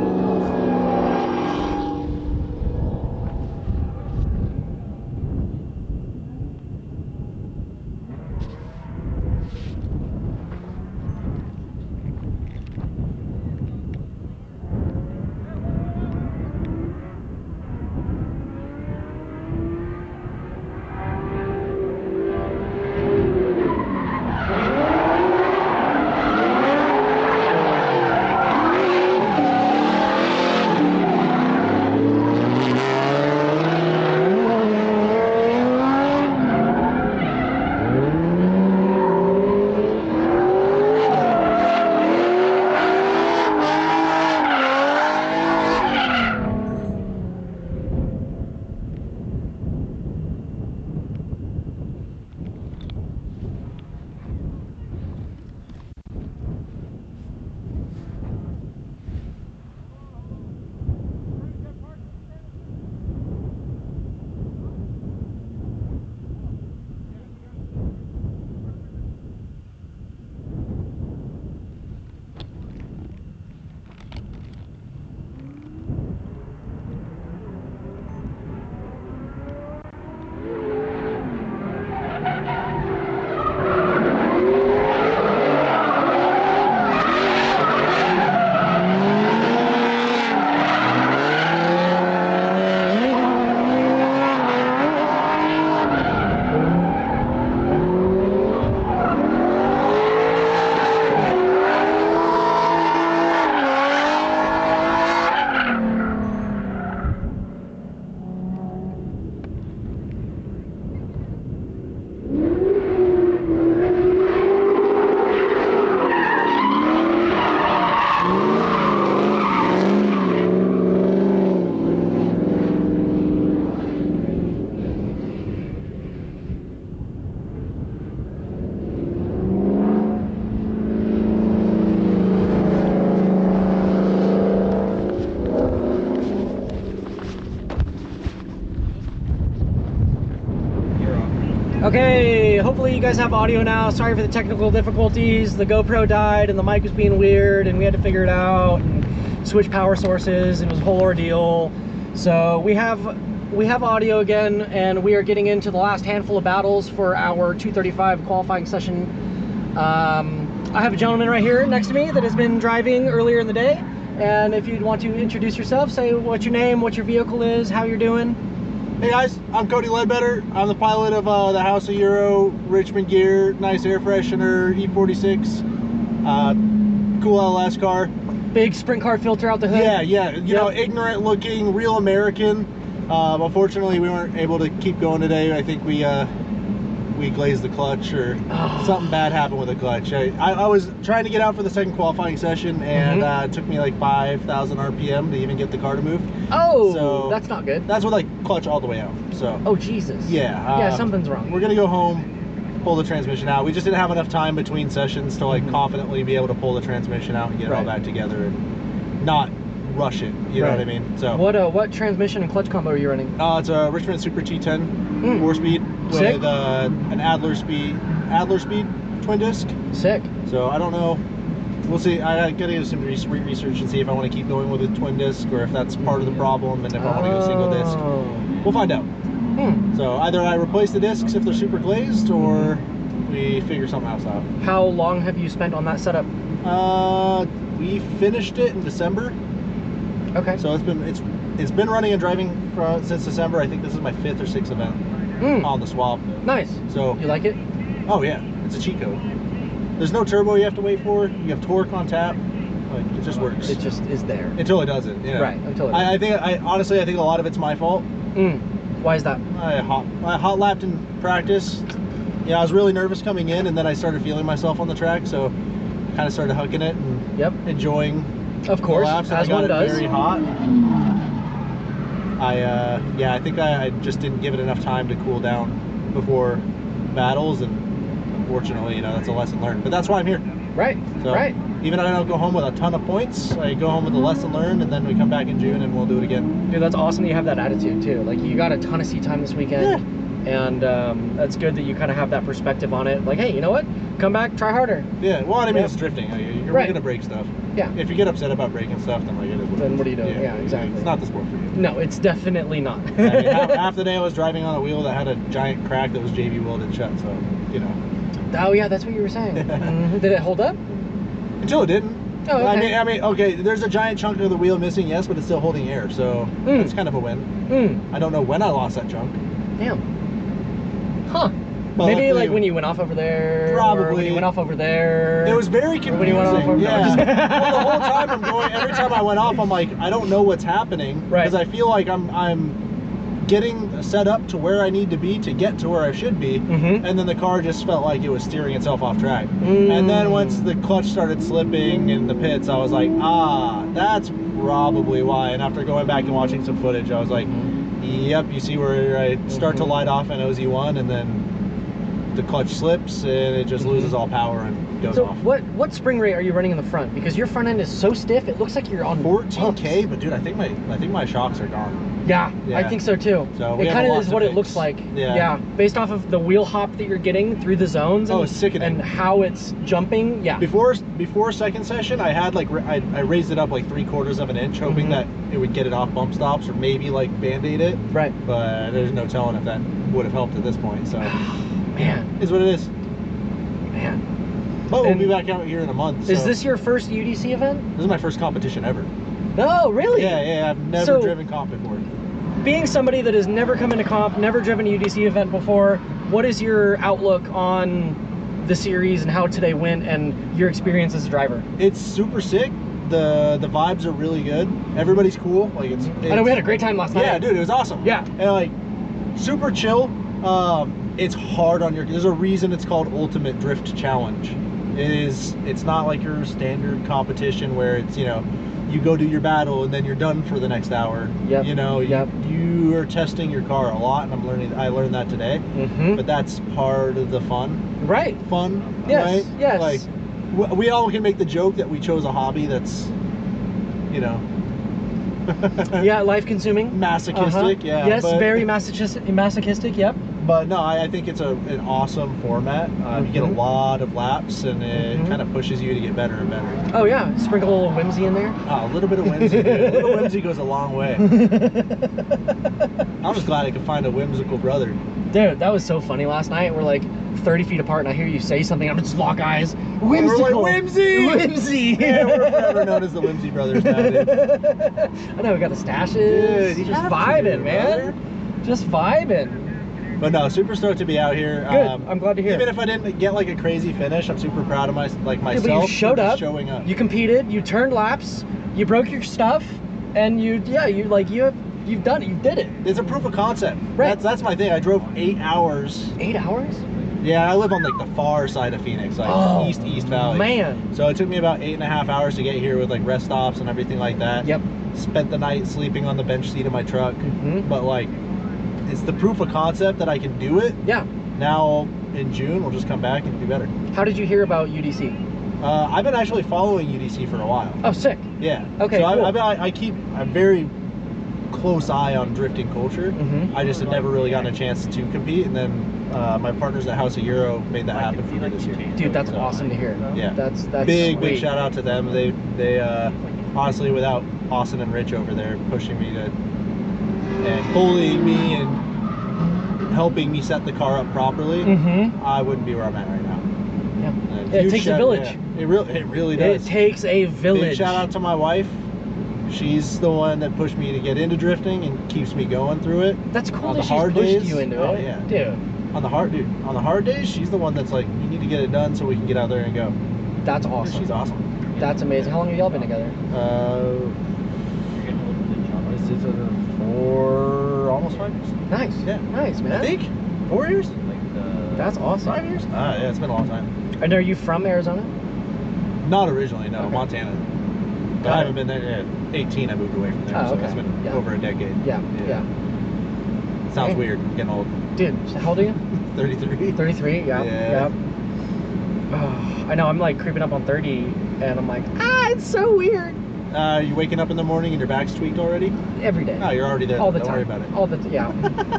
hopefully you guys have audio now. Sorry for the technical difficulties. The GoPro died and the mic was being weird and we had to figure it out and switch power sources and it was a whole ordeal. So we have audio again, and we are getting into the last handful of battles for our 235 qualifying session. I have a gentleman right here next to me that has been driving earlier in the day, and if you'd want to introduce yourself, say what your name, what your vehicle is, how you're doing. Hey guys, I'm Cody Ledbetter. I'm the pilot of the House of Euro, Richmond gear, nice air freshener, E46, cool LS car. Big sprint car filter out the hood. Yeah, you know, ignorant looking, real American. Unfortunately, we weren't able to keep going today. I think we glazed the clutch, or something bad happened with the clutch. I was trying to get out for the second qualifying session, and it took me like 5,000 RPM to even get the car to move. Oh, so that's not good. That's with like clutch all the way out. So. Oh Jesus. Yeah. Yeah, something's wrong. We're gonna go home, pull the transmission out. We just didn't have enough time between sessions to like confidently be able to pull the transmission out and get it all back together and not rush it. You know what I mean? So. What transmission and clutch combo are you running? It's a Richmond Super T10 4-speed with an Adler speed twin disc. Sick. So I don't know. We'll see. I gotta do some research and see if I want to keep going with a twin disc or if that's part of the problem, and if I want to go single disc. We'll find out. So either I replace the discs if they're super glazed, or we figure something else out. How long have you spent on that setup? We finished it in December. Okay. So it's been running and driving since December. I think this is my 5th or 6th event on the swap. Nice. So you like it? Oh yeah, it's a cheat code. There's no turbo you have to wait for. You have torque on tap. Like, it just works. It just is there until it doesn't. You know? Right. Until it. Honestly, I think a lot of it's my fault. Why is that? I hot lapped in practice. Yeah, I was really nervous coming in, and then I started feeling myself on the track, so kind of started hucking it and enjoying. Of course, laps, as one does. Very hot. I think I just didn't give it enough time to cool down before battles, and unfortunately, you know, that's a lesson learned. But that's why I'm here. Right. So, even if I don't go home with a ton of points, I go home with a lesson learned, and then we come back in June and we'll do it again. Dude, that's awesome that you have that attitude too. Like, you got a ton of seat time this weekend. And that's good that you kind of have that perspective on it. Like, hey, you know what? Come back, try harder. Yeah, well, I mean, it's drifting. You're going to break stuff. Yeah. If you get upset about breaking stuff, then like it is what then what are you doing? Yeah, exactly. It's not the sport for you. No, it's definitely not. I mean, half the day I was driving on a wheel that had a giant crack that was JB welded shut, so, you know. Oh, yeah, that's what you were saying. Did it hold up? Until it didn't. Oh, okay. I mean, okay, there's a giant chunk of the wheel missing, yes, but it's still holding air, so it's kind of a win. I don't know when I lost that chunk. Damn. Huh. But maybe like when you went off over there. Probably. Or when you went off over there. It was very confusing. When you went off over well, the whole time I'm going, every time I went off, I'm like, I don't know what's happening. Right. Because I feel like I'm getting set up to where I need to be to get to where I should be. And then the car just felt like it was steering itself off track. And then once the clutch started slipping in the pits, I was like, that's probably why. And after going back and watching some footage, I was like, yep, you see where I start to light off in OZ1, and then the clutch slips and it just loses all power and goes off. What spring rate are you running in the front? Because your front end is so stiff, it looks like you're on 14K, but dude, I think my shocks are gone. Yeah, I think so too. So it kind of is what it looks like. Yeah, based off of the wheel hop that you're getting through the zones. And, it's sickening. And how it's jumping. Yeah. Before second session, I had like I raised it up like 3/4 of an inch, hoping that it would get it off bump stops or maybe like band-aid it. Right. But there's no telling if that would have helped at this point. So. Man. Is what it is. Man. But we'll be back out here in a month. Is this your first UDC event? This is my first competition ever. No, really? Yeah, I've never driven comp before. Being somebody that has never come into comp, never driven a UDC event before, what is your outlook on the series and how today went and your experience as a driver? It's super sick. The vibes are really good. Everybody's cool. Like it's I know we had a great time last night. Yeah, dude, it was awesome. Yeah. And like super chill. It's hard on your, there's a reason it's called Ultimate Drift Challenge. It's not like your standard competition where it's, you know, you go do your battle and then you're done for the next hour. Yep. You know, you are testing your car a lot, and I learned that today. But that's part of the fun. Right. Fun. Yes. Right? Yes. Like we all can make the joke that we chose a hobby that's, you know. Yeah, life consuming. Masochistic. Yeah. Yes, very masochistic. Yep. But no, I think it's an awesome format. You get a lot of laps, and it kind of pushes you to get better and better. Oh yeah, sprinkle a little whimsy in there. Oh, a little bit of whimsy, dude. A little whimsy goes a long way. I'm just glad I could find a whimsical brother. Dude, that was so funny last night. We're like 30 feet apart, and I hear you say something. I'm just lock eyes. Whimsical. We're like, whimsy! Whimsy! Yeah, we're forever known as the Whimsy Brothers now, dude. I know, we got the stashes. Dude, you just have to, vibing, man. brother. Just vibing. But no, super stoked to be out here. Good. I'm glad to hear. Even if I didn't get like a crazy finish, I'm super proud of myself. Yeah, but For you showed just up, showing up. you competed, you turned laps, you broke your stuff, and you've done it, you did it. It's a proof of concept. Right. That's my thing. I drove 8 hours. 8 hours? Yeah, I live on like the far side of Phoenix, like East Valley. Man. So it took me about 8.5 hours to get here with like rest stops and everything like that. Yep. Spent the night sleeping on the bench seat of my truck. But like, it's the proof of concept that I can do it. Yeah. Now in June, we'll just come back and do better. How did you hear about UDC? I've been actually following UDC for a while. Oh, sick. Yeah. Okay, So cool. I keep a very close eye on drifting culture. I just had never really gotten a chance to compete, and then my partners at House of Euro made that happen for me this year. Dude, that's awesome to hear. Yeah. That's big sweet. shout out to them. They honestly, without Austin and Rich over there pushing me to and bullying me and helping me set the car up properly, I wouldn't be where I'm at right now. Yeah. It takes a village. Yeah, it really does. It takes a village. Big shout out to my wife. She's the one that pushed me to get into drifting and keeps me going through it. That's cool On that the she's hard pushed days, you into oh, it. yeah. Dude. On the hard days, she's the one that's like, you need to get it done so we can get out there and go. That's awesome. She's awesome. That's amazing. How long have y'all been together? This is for almost 5 years. Nice. Yeah. Nice, man. I think 4 years. That's awesome. 5 years. Yeah, it's been a long time. And are you from Arizona? Not originally, no. Okay. Montana. But Got I it. haven't been there. At 18, I moved away from there. Oh, So okay. it's been Yeah. over a decade. Yeah. Sounds Hey. weird. Getting old. Dude, how old are you? 33. 33? Yeah. Yeah. Oh, I know, I'm like creeping up on 30, and I'm like, it's so weird. You waking up in the morning and your back's tweaked already? Every day. Oh, you're already there. All the Don't time. worry about it. All the yeah.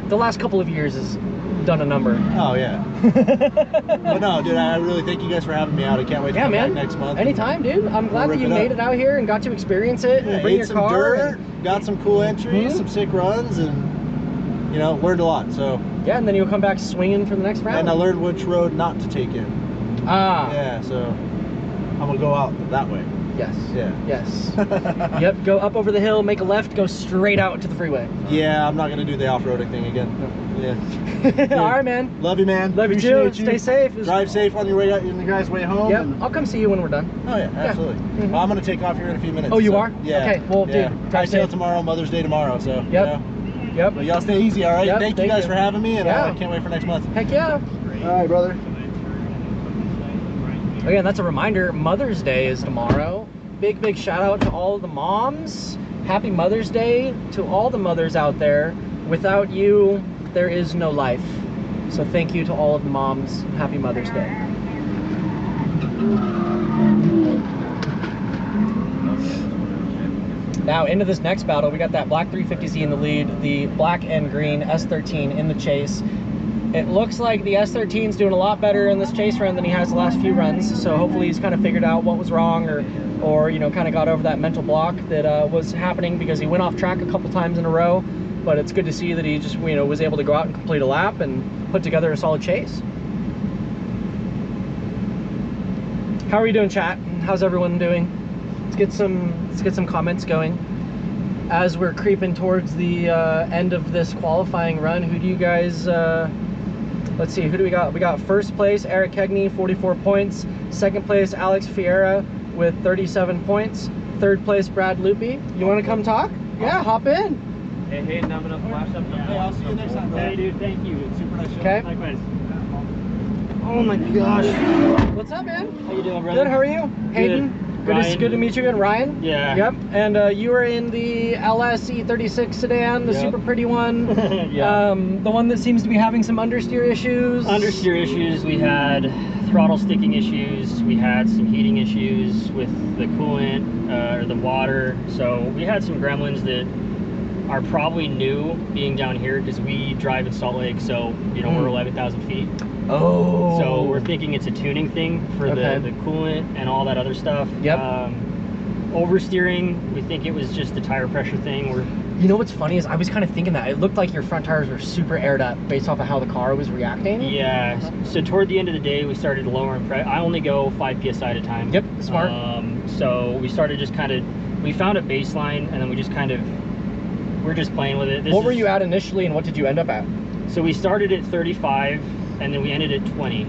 The last couple of years has done a number. Oh, yeah. But no, dude, I really thank you guys for having me out. I can't wait to Yeah, come man. back next month. Anytime, dude. I'm glad that rip you it made up. it out here and got to experience it and Yeah, bring ate your some car. dirt, got some cool entries, some sick runs, and, you know, learned a lot. So, Yeah, and then you'll come back swinging for the next round. and I learned which road not to take in. Yeah, so I'm going to go out that way. Yes. Yeah. Yes. Yep, go up over the hill, make a left, go straight out to the freeway. Yeah, I'm not going to do the off-roading thing again. Yeah. All right, man. Love you, man. Love you too. Appreciate Stay safe. It was- Drive safe on your way out, on your guys' way home. Yep, and- I'll come see you when we're done. Oh yeah, absolutely. Well, I'm gonna take off here in a few minutes. Oh, you so, are? Yeah. Okay, well, yeah. dude, I drive sail safe. tomorrow, Mother's Day tomorrow. So. Yep. You know, Yep. but y'all stay easy, all right? Yep, Thank you guys for having me, and Yeah. I can't wait for next month. Heck yeah. All right, brother. Again, that's a reminder. Mother's Day is tomorrow. Big shout out to all the moms. Happy Mother's Day to all the mothers out there. Without you, there is no life. So thank you to all of the moms. Happy Mother's Day. Now into this next battle, we got that black 350Z in the lead, the black and green S13 in the chase. It looks like the S13 is doing a lot better in this chase run than he has the last few runs. So hopefully he's kind of figured out what was wrong, or you know, kind of got over that mental block that was happening because he went off track a couple times in a row. But it's good to see that he just, you know, was able to go out and complete a lap and put together a solid chase. How are you doing, chat? How's everyone doing? Let's get some comments going. As we're creeping towards the end of this qualifying run, who do you guys? Let's see, who do we got? We got first place Eric Kegney, 44 points. Second place Alex Fiera with 37 points. Third place Brad Loopy. You want to come talk? Yeah, hop in. Hey, Hayden, I'm gonna flash up the Hey, I'll see you next time, bro. Hey, dude, thank you. It's super nice. Okay. Likewise. Oh my gosh. What's up, man? How you doing, brother? Good. How are you, Hayden? Ryan. Good to meet you. And Ryan. Yeah. Yep. And you were in the LSE36 sedan, the Yep. super pretty one. Yeah. The one that seems to be having some understeer issues. Understeer issues. We had throttle sticking issues. We had some heating issues with the coolant or the water. So we had some gremlins that are probably new being down here because we drive in Salt Lake, so you know we're 11,000 feet. Oh. So we're thinking it's a tuning thing for the coolant and all that other stuff. Yep. Oversteering, we think it was just the tire pressure thing. You know what's funny is I was kind of thinking that it looked like your front tires were super aired up based off of how the car was reacting. Yeah. So toward the end of the day, we started lowering pressure. I only go 5 psi at a time. Yep. Smart. So we started just kind of, we found a baseline, and then we just kind of, we're just playing with it. What were you at initially, and what did you end up at? So we started at 35, and then we ended at 20.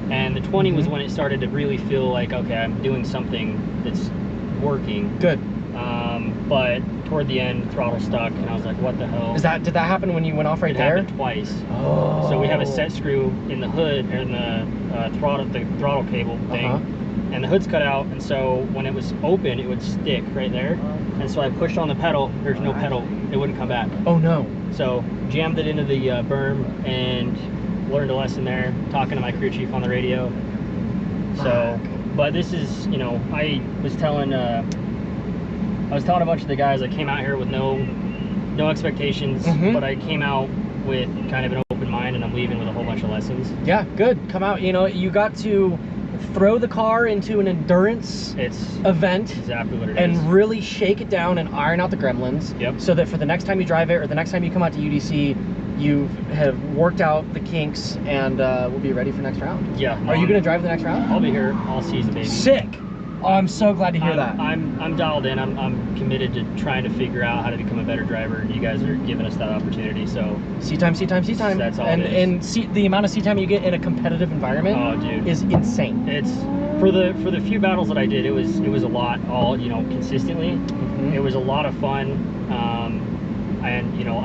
And the 20 was when it started to really feel like, okay, I'm doing something that's working. Good. But toward the end, throttle stuck, and I was like, what the hell? Did that happen when you went off right there? It happened twice. Oh. So we have a set screw in the hood, or in the throttle cable thing, and the hood's cut out, and so when it was open, it would stick right there. And so I pushed on the pedal, there's no pedal, it wouldn't come back. Oh no. So jammed it into the berm and learned a lesson there, talking to my crew chief on the radio. So, but this is, you know, I was telling a bunch of the guys, I came out here with no expectations, but I came out with kind of an open mind, and I'm leaving with a whole bunch of lessons. Yeah, good. Come out, you know, you got to throw the car into an endurance event. Exactly what it is. And really shake it down and iron out the gremlins. Yep. So that for the next time you drive it, or the next time you come out to UDC, you have worked out the kinks and we'll be ready for next round. Yeah. Are you going to drive the next round? I'll be here all season, baby. Sick. Oh, I'm so glad to hear that. I'm dialed in. I'm committed to trying to figure out how to become a better driver, and you guys are giving us that opportunity. So seat time. That's all. And the amount of seat time you get in a competitive environment, oh, dude, is insane. It's for the few battles that I did, it was a lot, all, you know, consistently. It was a lot of fun, and you know,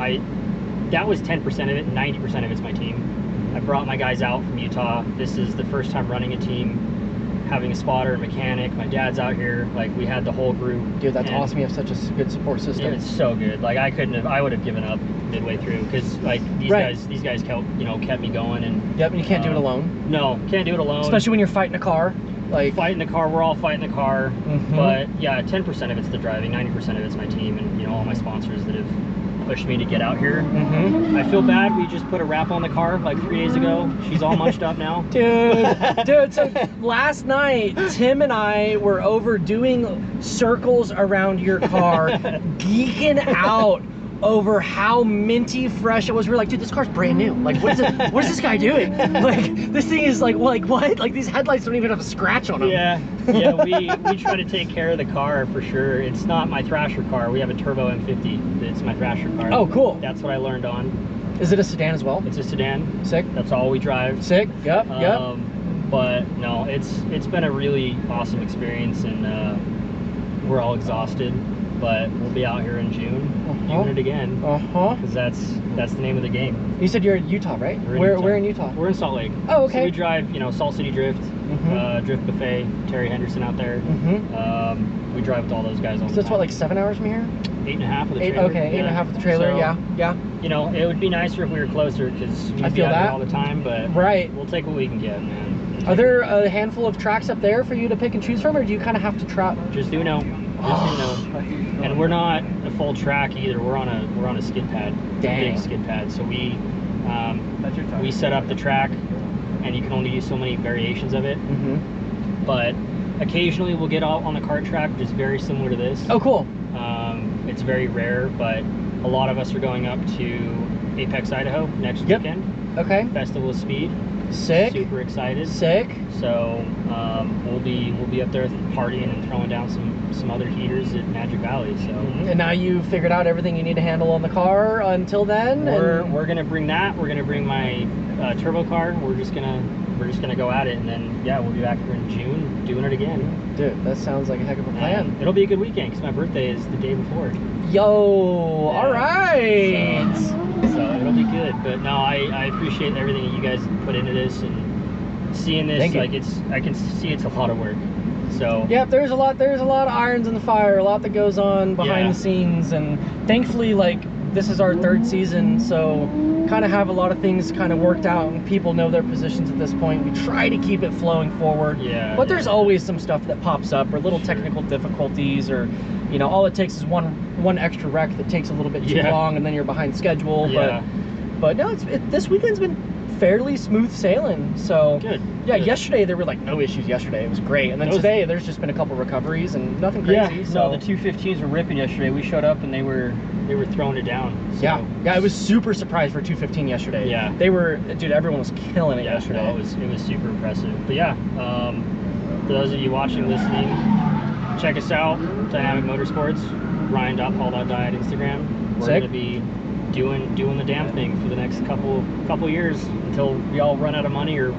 that was 10% of it. 90% of it's my team. I brought my guys out from Utah. This is the first time running a team, having a spotter, a mechanic. My dad's out here. Like, we had the whole group. Dude, that's awesome. You have such a good support system. Yeah, it's so good. Like, I would have given up midway through, because like these guys kept me going. And yep, and you can't do it alone. No, can't do it alone. Especially when you're fighting a car. Like, fighting the car, we're all fighting the car. But yeah, 10% of it's the driving, 90% of it's my team, and you know, all my sponsors that have pushed me to get out here. I feel bad. We just put a wrap on the car like 3 days ago. She's all munched up now. Dude, so last night, Tim and I were over doing circles around your car, geeking out over how minty fresh it was. We were like, dude, this car's brand new. Like, what is this guy doing? Like, this thing is like what? Like, these headlights don't even have a scratch on them. Yeah, we try to take care of the car for sure. It's not my Thrasher car. We have a turbo M50. It's my Thrasher car. Oh, cool. That's what I learned on. Is it a sedan as well? It's a sedan. Sick. That's all we drive. Sick. Yep. But no, it's been a really awesome experience, and we're all exhausted. But we'll be out here in June doing it again. Because that's the name of the game. You said you're in Utah, right? Where in Utah? We're in Salt Lake. Oh, okay. So we drive, you know, Salt City Drift, Drift Buffet, Terry Henderson out there. We drive with all those guys all the time. So it's what, like 7 hours from here? 8.5 with the trailer. Okay, 8.5 with the trailer. So, yeah. You know, it would be nicer if we were closer, because I feel that all the time. But we'll take what we can get, man. Are there a handful of tracks up there for you to pick and choose from, or do you kind of have to trap? Just do know. And we're not a full track either. We're on a skid pad. Dang. Big skid pad. So we set up the track, and you can only use so many variations of it. But occasionally we'll get out on the kart track, which is very similar to this. Oh, cool. It's very rare, but a lot of us are going up to Apex, Idaho next weekend. Okay. Festival of Speed. Sick. Super excited. Sick. So we'll be up there partying and throwing down some other heaters at Magic Valley. So and now you've figured out everything you need to handle on the car until then. We're gonna bring that. We're gonna bring my turbo car. We're just gonna go at it, and then yeah, we'll be back here in June doing it again. Dude, that sounds like a heck of a plan. It'll be a good weekend because my birthday is the day before. Yo, all right. So it'll be good. But no, I appreciate everything that you guys put into this, and seeing this. I can see it's a lot of work. So yeah, there's a lot of irons in the fire, a lot that goes on behind the scenes, and thankfully, like, this is our 3rd season, so kind of have a lot of things kind of worked out and people know their positions at this point. We try to keep it flowing forward. Yeah. But there's always some stuff that pops up, or little technical difficulties, or all it takes is one extra wreck that takes a little bit too long, and then you're behind schedule. Yeah. But no, this weekend's been fairly smooth sailing. So Good. Yeah, Good. Yesterday there were like no issues. Yesterday it was great, and then today there's just been a couple recoveries and nothing crazy. Yeah. So No, the 215s were ripping yesterday. We showed up and they were throwing it down. So. yeah, I was super surprised for 215 yesterday. Yeah. They were, dude. Everyone was killing it yesterday. No, it was super impressive. But yeah, for those of you watching, listening, check us out, Dynamic Motorsports, Ryan.Paul.die at Instagram. We're Sick. gonna be doing the damn thing for the next couple years until we all run out of money or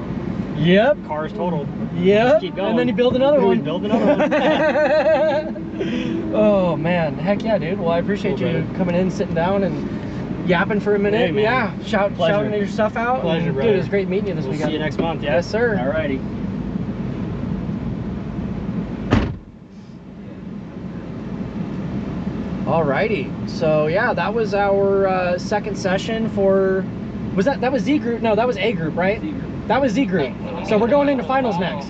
Yep. cars totaled. Yep. Just keep going. And then you build another one. Build another one. Oh man, heck yeah, dude. Well, I appreciate Cool, you brother. coming in, sitting down, and yapping for a minute. Hey, man. Yeah, Pleasure. shouting your stuff out. Pleasure, and, brother. Dude, it was great meeting you this We'll weekend. see you next month. Yeah. Yes, sir. Alrighty. Alrighty. So yeah, that was our second session for. That was Z group? No, that was A group, right? Z group. That was Z group. So we're going into finals next.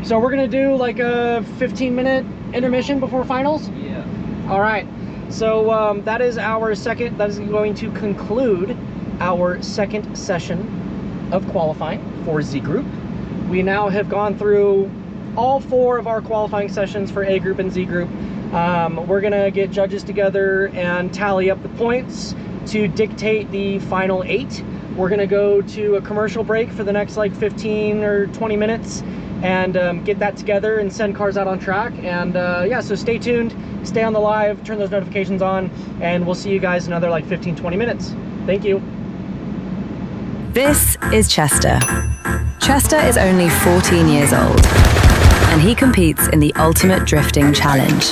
So we're gonna do like a 15-minute intermission before finals. Yeah. All right. So that is our second. That is going to conclude our second session of qualifying for Z group. We now have gone through all 4 of our qualifying sessions for A group and Z group. We're gonna get judges together and tally up the points to dictate the final 8. We're gonna go to a commercial break for the next like 15 or 20 minutes and get that together and send cars out on track. And yeah, so stay tuned, stay on the live, turn those notifications on, and we'll see you guys in another like 15-20 minutes. Thank you. This is Chester. Chester is only 14 years old, and he competes in the Ultimate Drifting Challenge.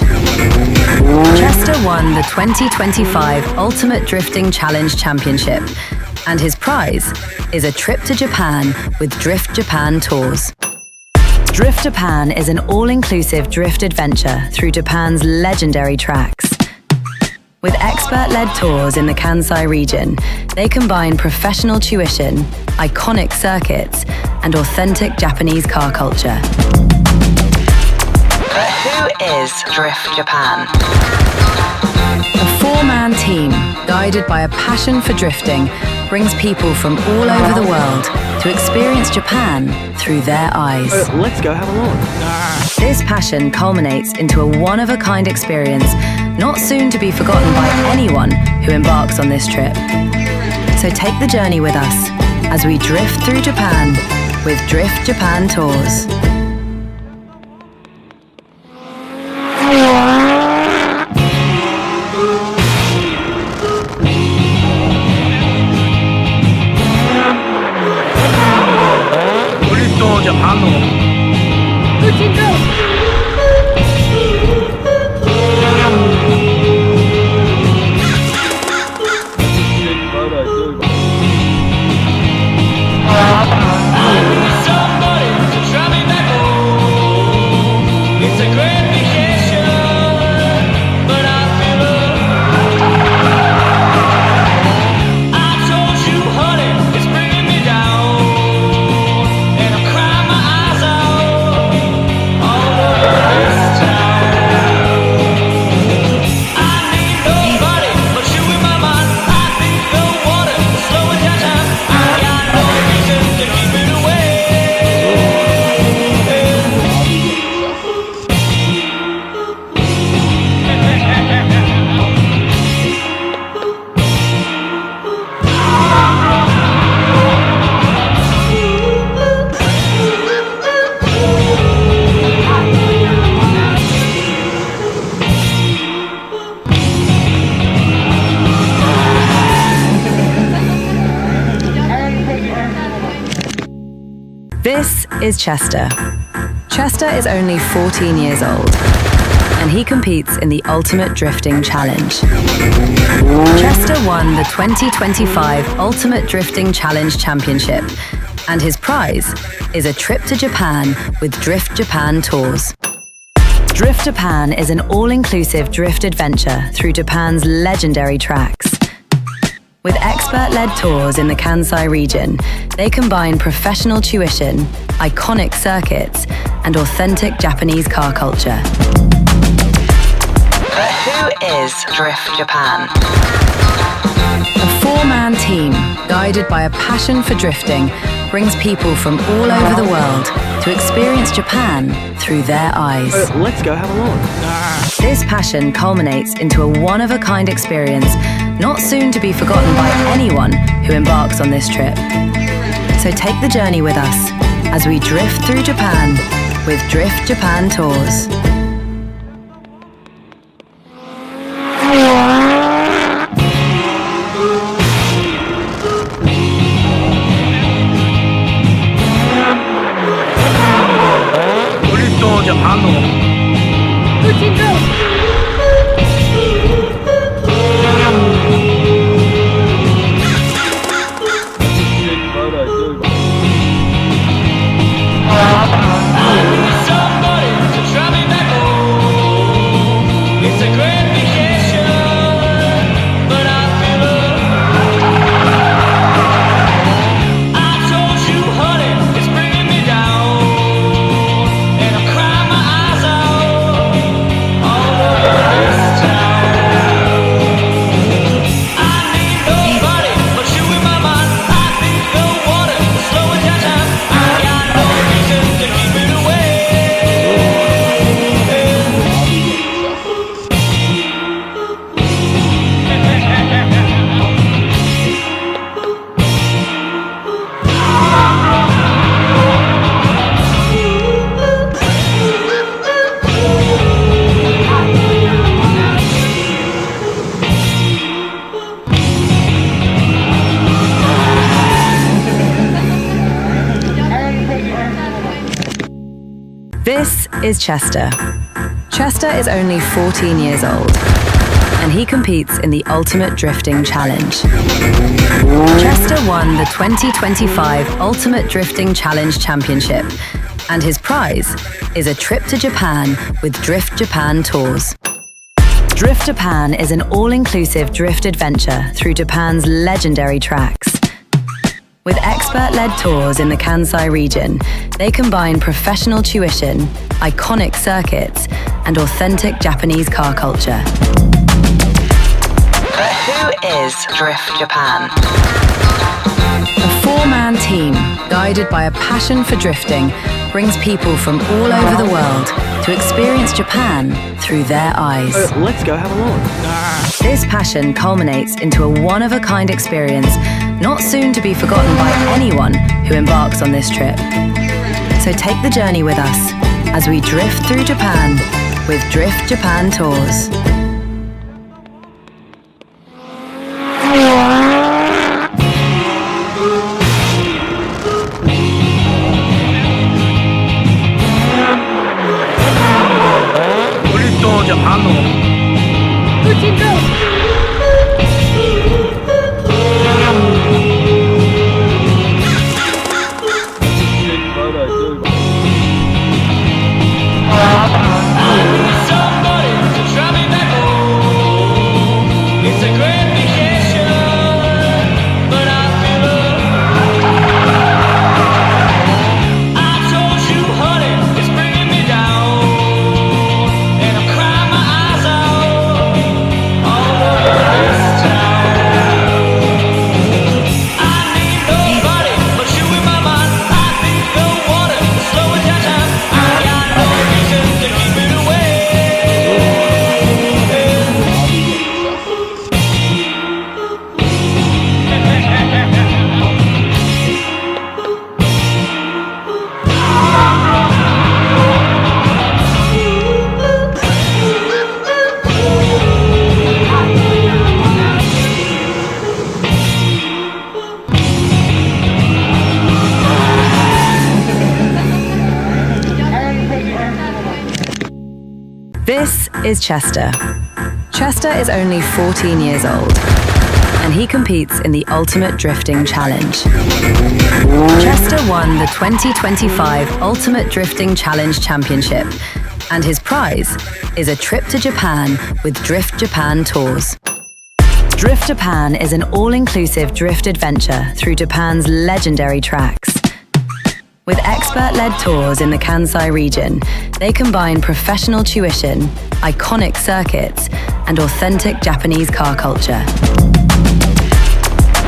Chester won the 2025 Ultimate Drifting Challenge Championship, and his prize is a trip to Japan with Drift Japan Tours. Drift Japan is an all-inclusive drift adventure through Japan's legendary tracks. With expert-led tours in the Kansai region, they combine professional tuition, iconic circuits, and authentic Japanese car culture. But who is Drift Japan? A 4-man team, guided by a passion for drifting, brings people from all over the world to experience Japan through their eyes. Let's go have a look. This passion culminates into a one-of-a-kind experience, not soon to be forgotten by anyone who embarks on this trip. So take the journey with us as we drift through Japan with Drift Japan Tours. This is Chester. Chester is only 14 years old, and he competes in the Ultimate Drifting Challenge. Chester won the 2025 Ultimate Drifting Challenge Championship, and his prize is a trip to Japan with Drift Japan Tours. Drift Japan is an all-inclusive drift adventure through Japan's legendary tracks. With expert-led tours in the Kansai region, they combine professional tuition, iconic circuits, and authentic Japanese car culture. But who is Drift Japan? A four-man team, guided by a passion for drifting, brings people from all over the world to experience Japan through their eyes. Let's go have a look. This passion culminates into a one-of-a-kind experience not soon to be forgotten by anyone who embarks on this trip. So take the journey with us as we drift through Japan with Drift Japan Tours. This is Chester. Chester is only 14 years old, and he competes in the Ultimate Drifting Challenge. Chester won the 2025 Ultimate Drifting Challenge Championship, and his prize is a trip to Japan with Drift Japan Tours. Drift Japan is an all-inclusive drift adventure through Japan's legendary tracks. With expert-led tours in the Kansai region, they combine professional tuition, iconic circuits, and authentic Japanese car culture. But who is Drift Japan? A four-man team, guided by a passion for drifting, brings people from all over the world to experience Japan through their eyes. Let's go have a look. This passion culminates into a one-of-a-kind experience not soon to be forgotten by anyone who embarks on this trip. So take the journey with us as we drift through Japan with Drift Japan Tours. This is Chester. Chester is only 14 years old, and he competes in the Ultimate Drifting Challenge. Chester won the 2025 Ultimate Drifting Challenge Championship, And his prize is a trip to Japan with Drift Japan Tours. Drift Japan is an all-inclusive drift adventure through Japan's legendary tracks. With expert-led tours in the Kansai region, they combine professional tuition, iconic circuits, and authentic Japanese car culture.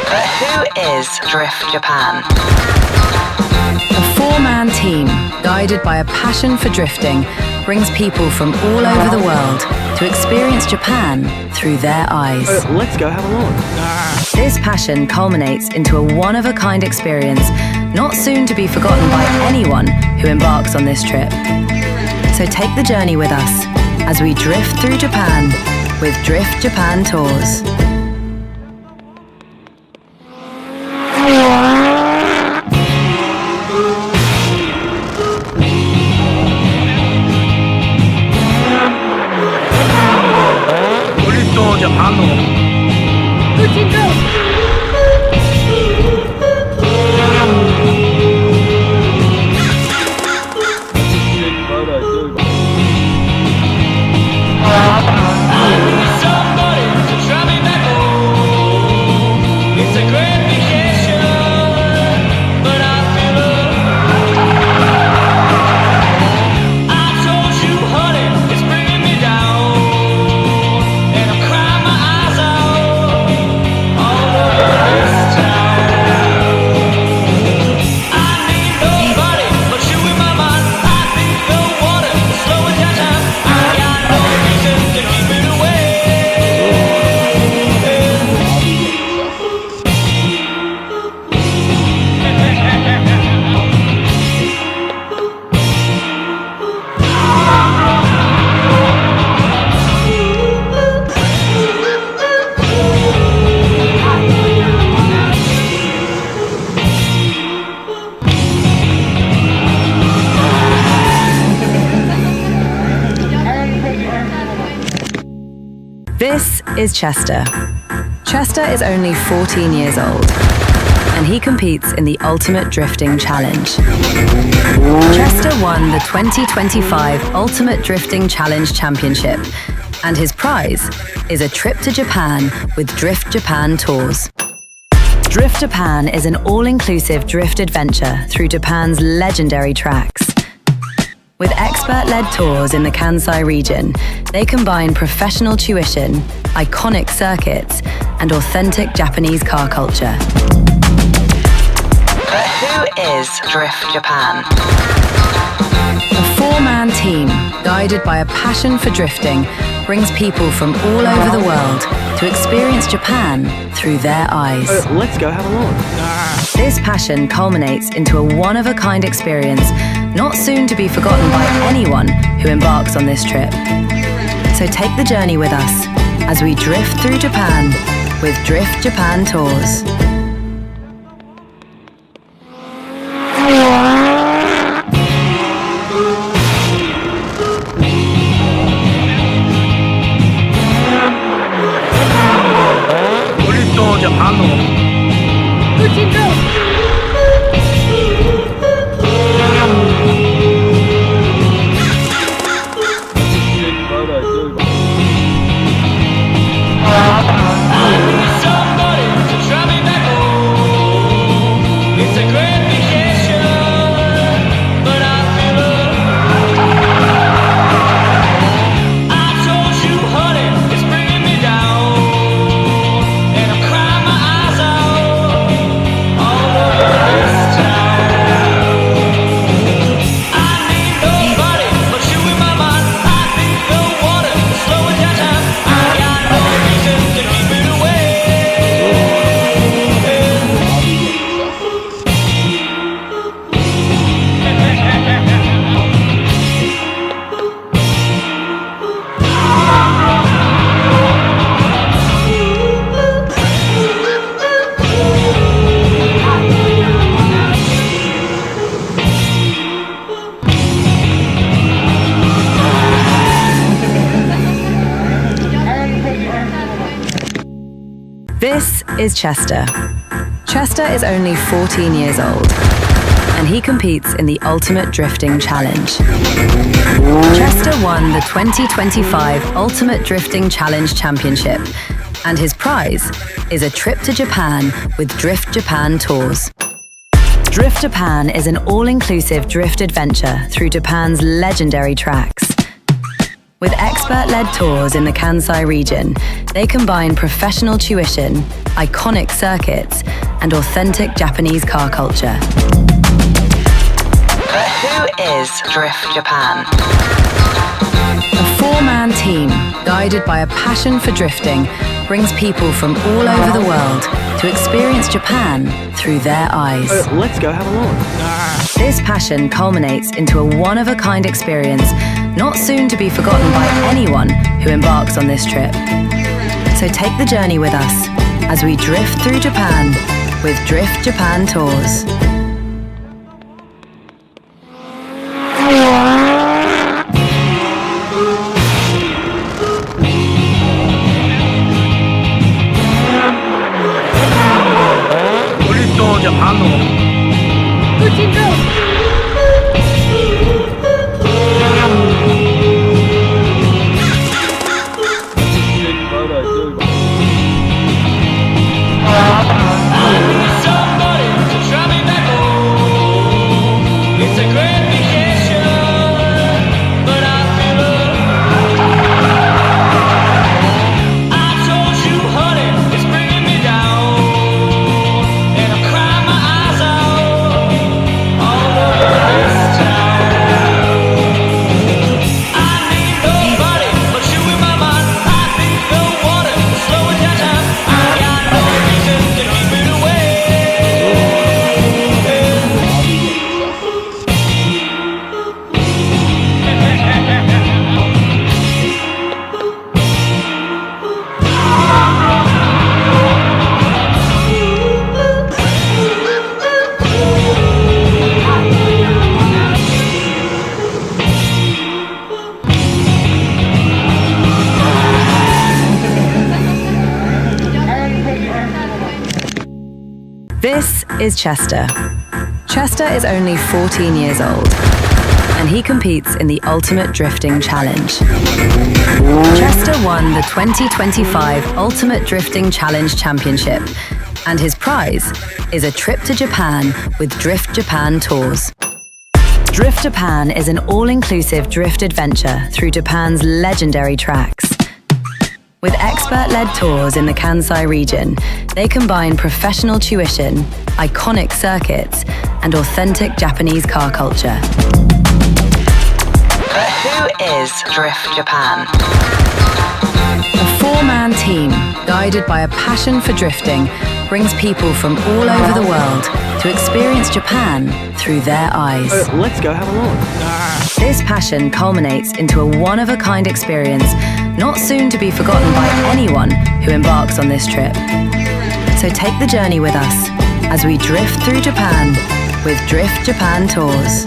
But who is Drift Japan? A four-man team, guided by a passion for drifting, brings people from all over the world to experience Japan through their eyes. Let's go have a look. This passion culminates into a one-of-a-kind experience not soon to be forgotten by anyone who embarks on this trip. So take the journey with us as we drift through Japan with Drift Japan Tours. This is Chester. Chester is only 14 years old, and he competes in the Ultimate Drifting Challenge. Chester won the 2025 Ultimate Drifting Challenge Championship, and his prize is a trip to Japan with Drift Japan Tours. Drift Japan is an all-inclusive drift adventure through Japan's legendary tracks. With expert-led tours in the Kansai region, they combine professional tuition, iconic circuits, and authentic Japanese car culture. But who is Drift Japan? A four-man team, guided by a passion for drifting, brings people from all over the world to experience Japan through their eyes. Let's go have a look. This passion culminates into a one-of-a-kind experience not soon to be forgotten by anyone who embarks on this trip. So take the journey with us as we drift through Japan with Drift Japan Tours. This is Chester. Chester is only 14 years old, and he competes in the Ultimate Drifting Challenge. Chester won the 2025 Ultimate Drifting Challenge Championship, and his prize is a trip to Japan with Drift Japan Tours. Drift Japan is an all-inclusive drift adventure through Japan's legendary tracks. With expert-led tours in the Kansai region, they combine professional tuition, iconic circuits, and authentic Japanese car culture. But who is Drift Japan? A four-man team, guided by a passion for drifting, brings people from all over the world to experience Japan through their eyes. Let's go have a look. This passion culminates into a one-of-a-kind experience not soon to be forgotten by anyone who embarks on this trip. So take the journey with us as we drift through Japan with Drift Japan Tours. This is Chester. Chester is only 14 years old, and he competes in the Ultimate Drifting Challenge. Chester won the 2025 Ultimate Drifting Challenge Championship, and his prize is a trip to Japan with Drift Japan Tours. Drift Japan is an all-inclusive drift adventure through Japan's legendary tracks. With expert-led tours in the Kansai region, they combine professional tuition, iconic circuits, and authentic Japanese car culture. But who is Drift Japan? A four-man team, guided by a passion for drifting, brings people from all over the world to experience Japan through their eyes. Let's go have a look. This passion culminates into a one-of-a-kind experience not soon to be forgotten by anyone who embarks on this trip. So take the journey with us as we drift through Japan with Drift Japan Tours.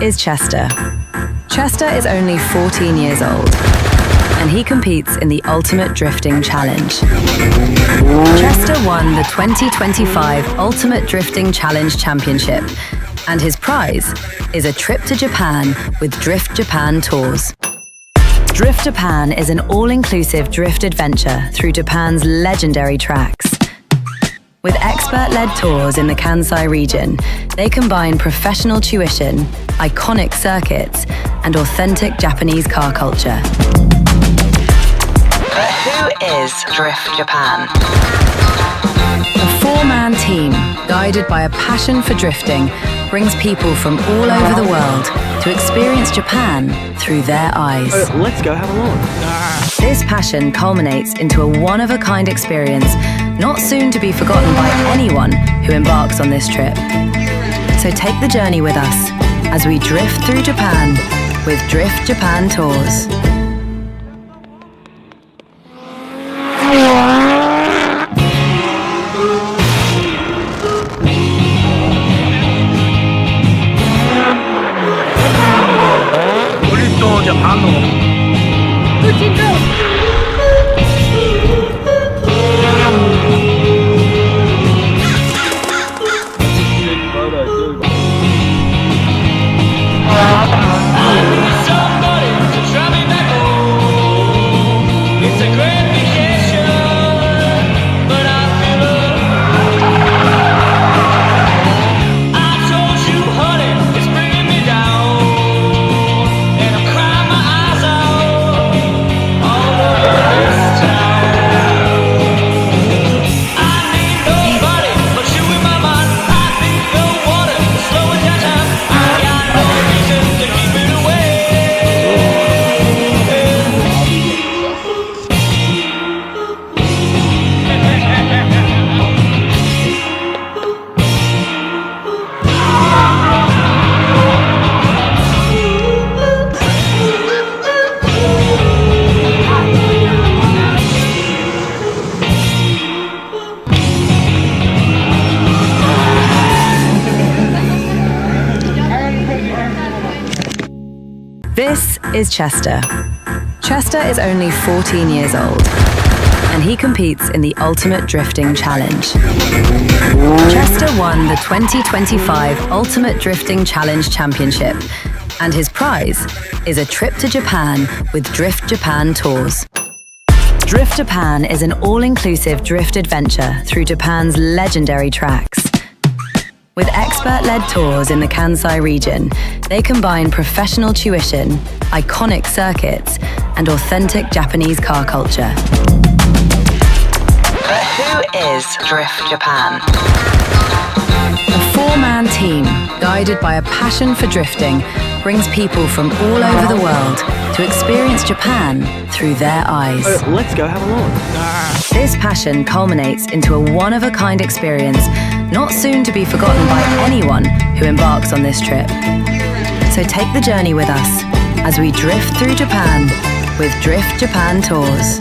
is Chester. Chester is only 14 years old, and he competes in the Ultimate Drifting Challenge. Chester won the 2025 Ultimate Drifting Challenge Championship, and his prize is a trip to Japan with Drift Japan Tours. Drift Japan is an all-inclusive drift adventure through Japan's legendary tracks. With expert-led tours in the Kansai region, they combine professional tuition, iconic circuits, and authentic Japanese car culture. But who is Drift Japan? A four-man team, guided by a passion for drifting, brings people from all over the world to experience Japan through their eyes. Let's go have a look. This passion culminates into a one-of-a-kind experience not soon to be forgotten by anyone who embarks on this trip. So take the journey with us as we drift through Japan with Drift Japan Tours. This is Chester. Chester is only 14 years old, and he competes in the Ultimate Drifting Challenge. Chester won the 2025 Ultimate Drifting Challenge Championship, and his prize is a trip to Japan with Drift Japan Tours. Drift Japan is an all-inclusive drift adventure through Japan's legendary tracks. With expert-led tours in the Kansai region, they combine professional tuition, iconic circuits, and authentic Japanese car culture. But who is Drift Japan? A four-man team, guided by a passion for drifting, brings people from all over the world to experience Japan through their eyes. Let's go have a look. This passion culminates into a one-of-a-kind experience not soon to be forgotten by anyone who embarks on this trip. So take the journey with us as we drift through Japan with Drift Japan Tours.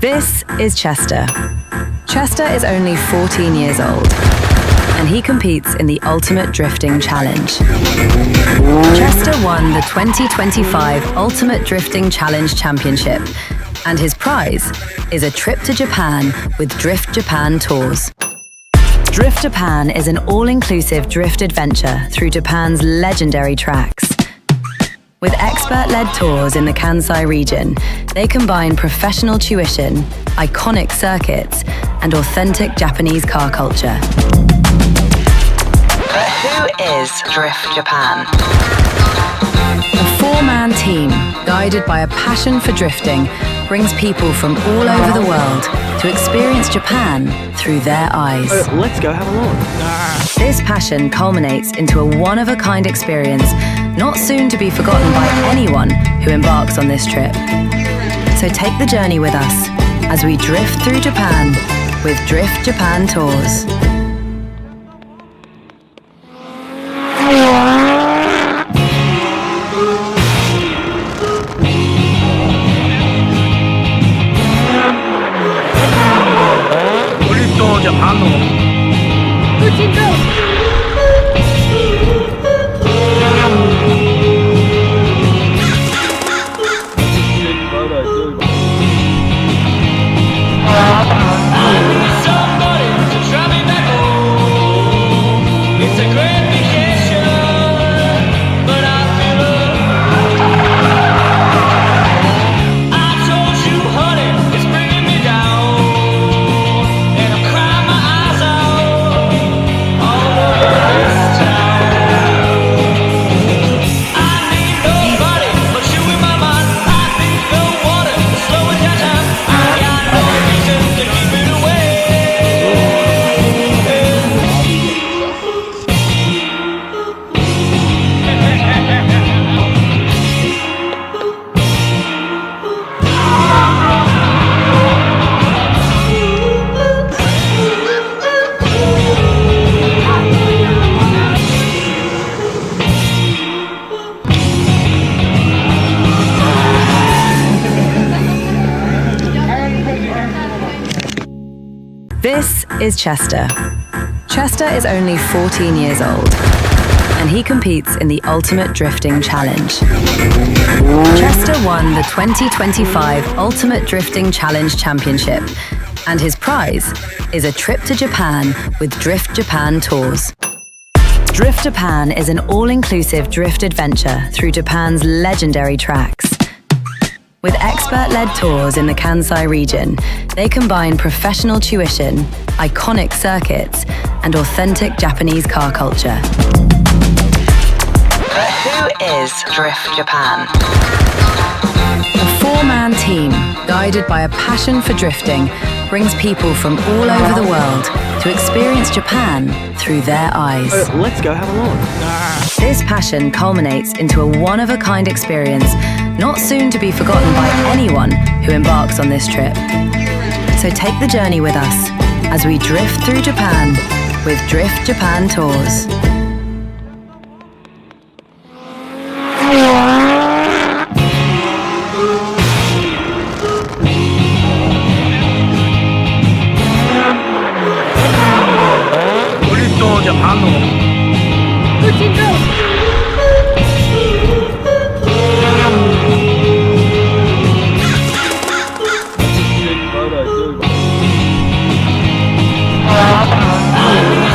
This is Chester. Chester is only 14 years old, and he competes in the Ultimate Drifting Challenge. Chester won the 2025 Ultimate Drifting Challenge Championship, and his prize is a trip to Japan with Drift Japan Tours. Drift Japan is an all-inclusive drift adventure through Japan's legendary tracks. With expert-led tours in the Kansai region, they combine professional tuition, iconic circuits, and authentic Japanese car culture. But who is Drift Japan? A four-man team, guided by a passion for drifting, brings people from all over the world to experience Japan through their eyes. Let's go have a look. This passion culminates into a one-of-a-kind experience not soon to be forgotten by anyone who embarks on this trip. So take the journey with us as we drift through Japan with Drift Japan Tours. This is Chester. Chester is only 14 years old, and he competes in the Ultimate Drifting Challenge. Chester won the 2025 Ultimate Drifting Challenge Championship, and his prize is a trip to Japan with Drift Japan Tours. Drift Japan is an all-inclusive drift adventure through Japan's legendary tracks. With expert-led tours in the Kansai region, they combine professional tuition, iconic circuits, and authentic Japanese car culture. But who is Drift Japan? A four-man team, guided by a passion for drifting, brings people from all over the world to experience Japan through their eyes. Let's go have a look. This passion culminates into a one-of-a-kind experience not soon to be forgotten by anyone who embarks on this trip. So take the journey with us as we drift through Japan with Drift Japan Tours.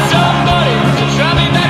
Somebody to try me back.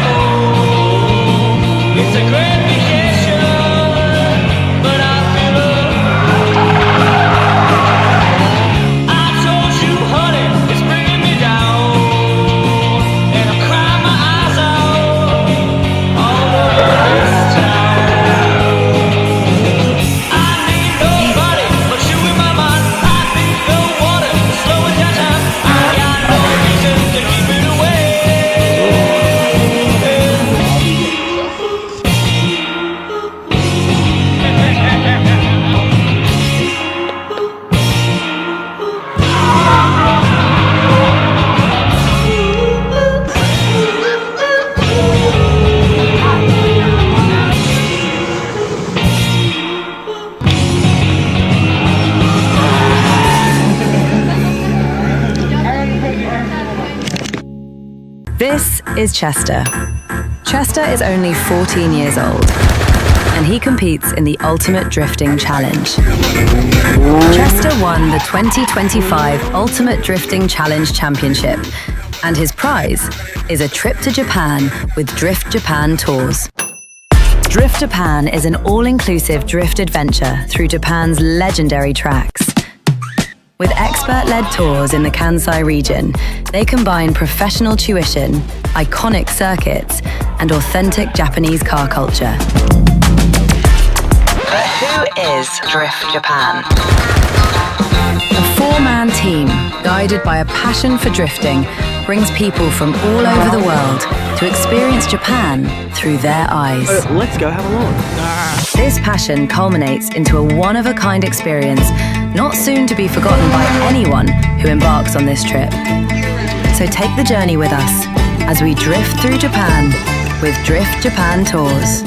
is Chester. Chester is only 14 years old, and he competes in the Ultimate Drifting Challenge. Chester won the 2025 Ultimate Drifting Challenge Championship, and his prize is a trip to Japan with Drift Japan Tours. Drift Japan is an all-inclusive drift adventure through Japan's legendary tracks. With expert-led tours in the Kansai region, they combine professional tuition, iconic circuits, and authentic Japanese car culture. But who is Drift Japan? A four-man team, guided by a passion for drifting, brings people from all over the world to experience Japan through their eyes. Let's go have a look. This passion culminates into a one-of-a-kind experience not soon to be forgotten by anyone who embarks on this trip. So take the journey with us as we drift through Japan with Drift Japan Tours.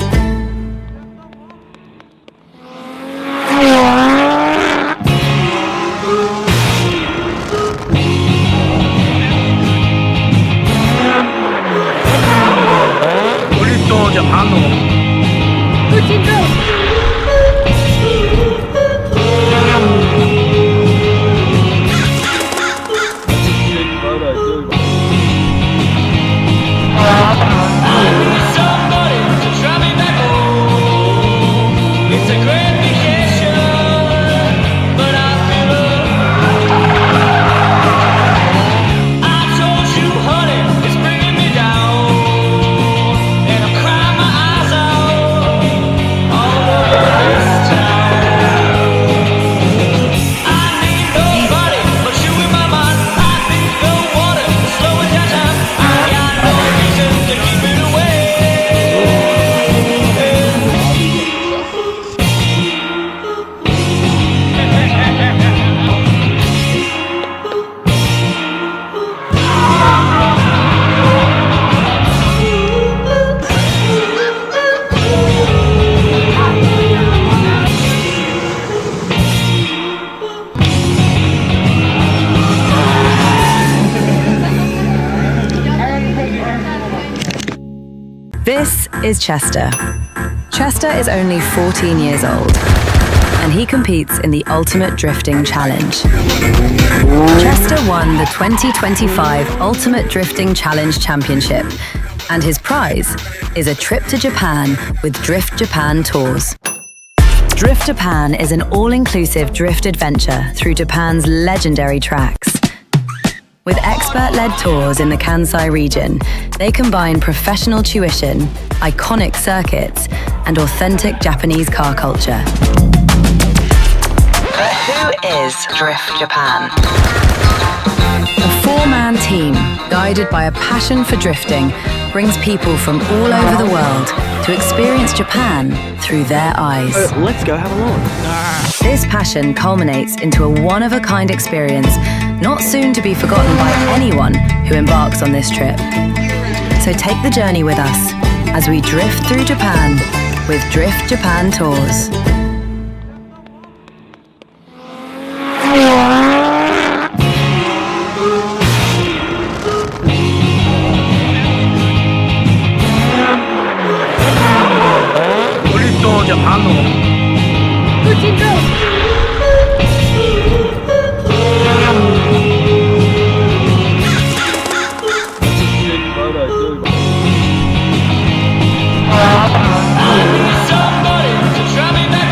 This is Chester. Chester is only 14 years old, and he competes in the Ultimate Drifting Challenge. Chester won the 2025 Ultimate Drifting Challenge Championship, and his prize is a trip to Japan with Drift Japan Tours. Drift Japan is an all-inclusive drift adventure through Japan's legendary tracks. With expert-led tours in the Kansai region, they combine professional tuition, iconic circuits, and authentic Japanese car culture. But who is Drift Japan? A four-man team, guided by a passion for drifting, brings people from all over the world to experience Japan through their eyes. Let's go have a look. This passion culminates into a one-of-a-kind experience not soon to be forgotten by anyone who embarks on this trip. So take the journey with us as we drift through Japan with Drift Japan Tours. Somebody to try me back.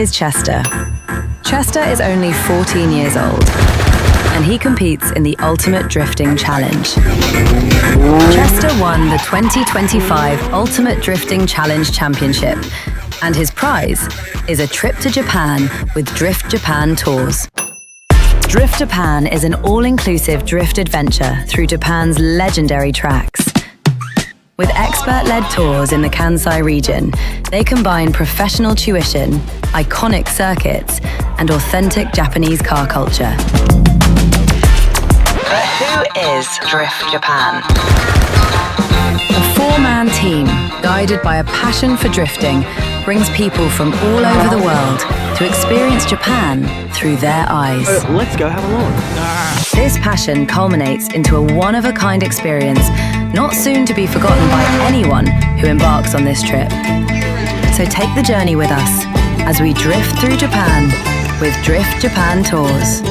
is Chester. Chester is only 14 years old, and he competes in the Ultimate Drifting Challenge. Chester won the 2025 Ultimate Drifting Challenge Championship, and his prize is a trip to Japan with Drift Japan Tours. Drift Japan is an all-inclusive drift adventure through Japan's legendary tracks. With expert-led tours in the Kansai region, they combine professional tuition, iconic circuits, and authentic Japanese car culture. But who is Drift Japan? A four-man team, guided by a passion for drifting, brings people from all over the world to experience Japan through their eyes. Let's go have a look. This passion culminates into a one-of-a-kind experience not soon to be forgotten by anyone who embarks on this trip. So take the journey with us as we drift through Japan with Drift Japan Tours.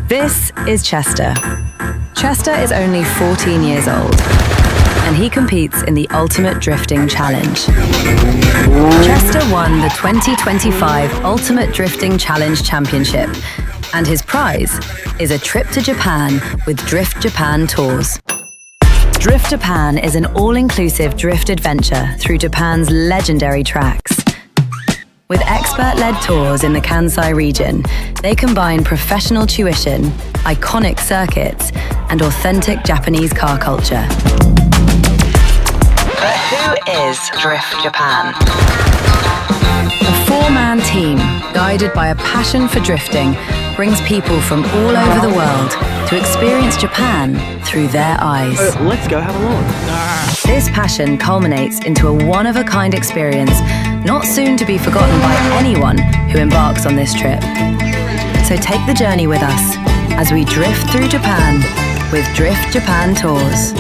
This is Chester. Chester is only 14 years old, and he competes in the Ultimate Drifting Challenge. Chester won the 2025 Ultimate Drifting Challenge Championship, and his prize is a trip to Japan with Drift Japan Tours. Drift Japan is an all-inclusive drift adventure through Japan's legendary tracks. With expert-led tours in the Kansai region, they combine professional tuition, iconic circuits, and authentic Japanese car culture. But who is Drift Japan? A four-man team, guided by a passion for drifting, brings people from all over the world to experience Japan through their eyes. Let's go have a look. This passion culminates into a one-of-a-kind experience not soon to be forgotten by anyone who embarks on this trip. So take the journey with us as we drift through Japan with Drift Japan Tours.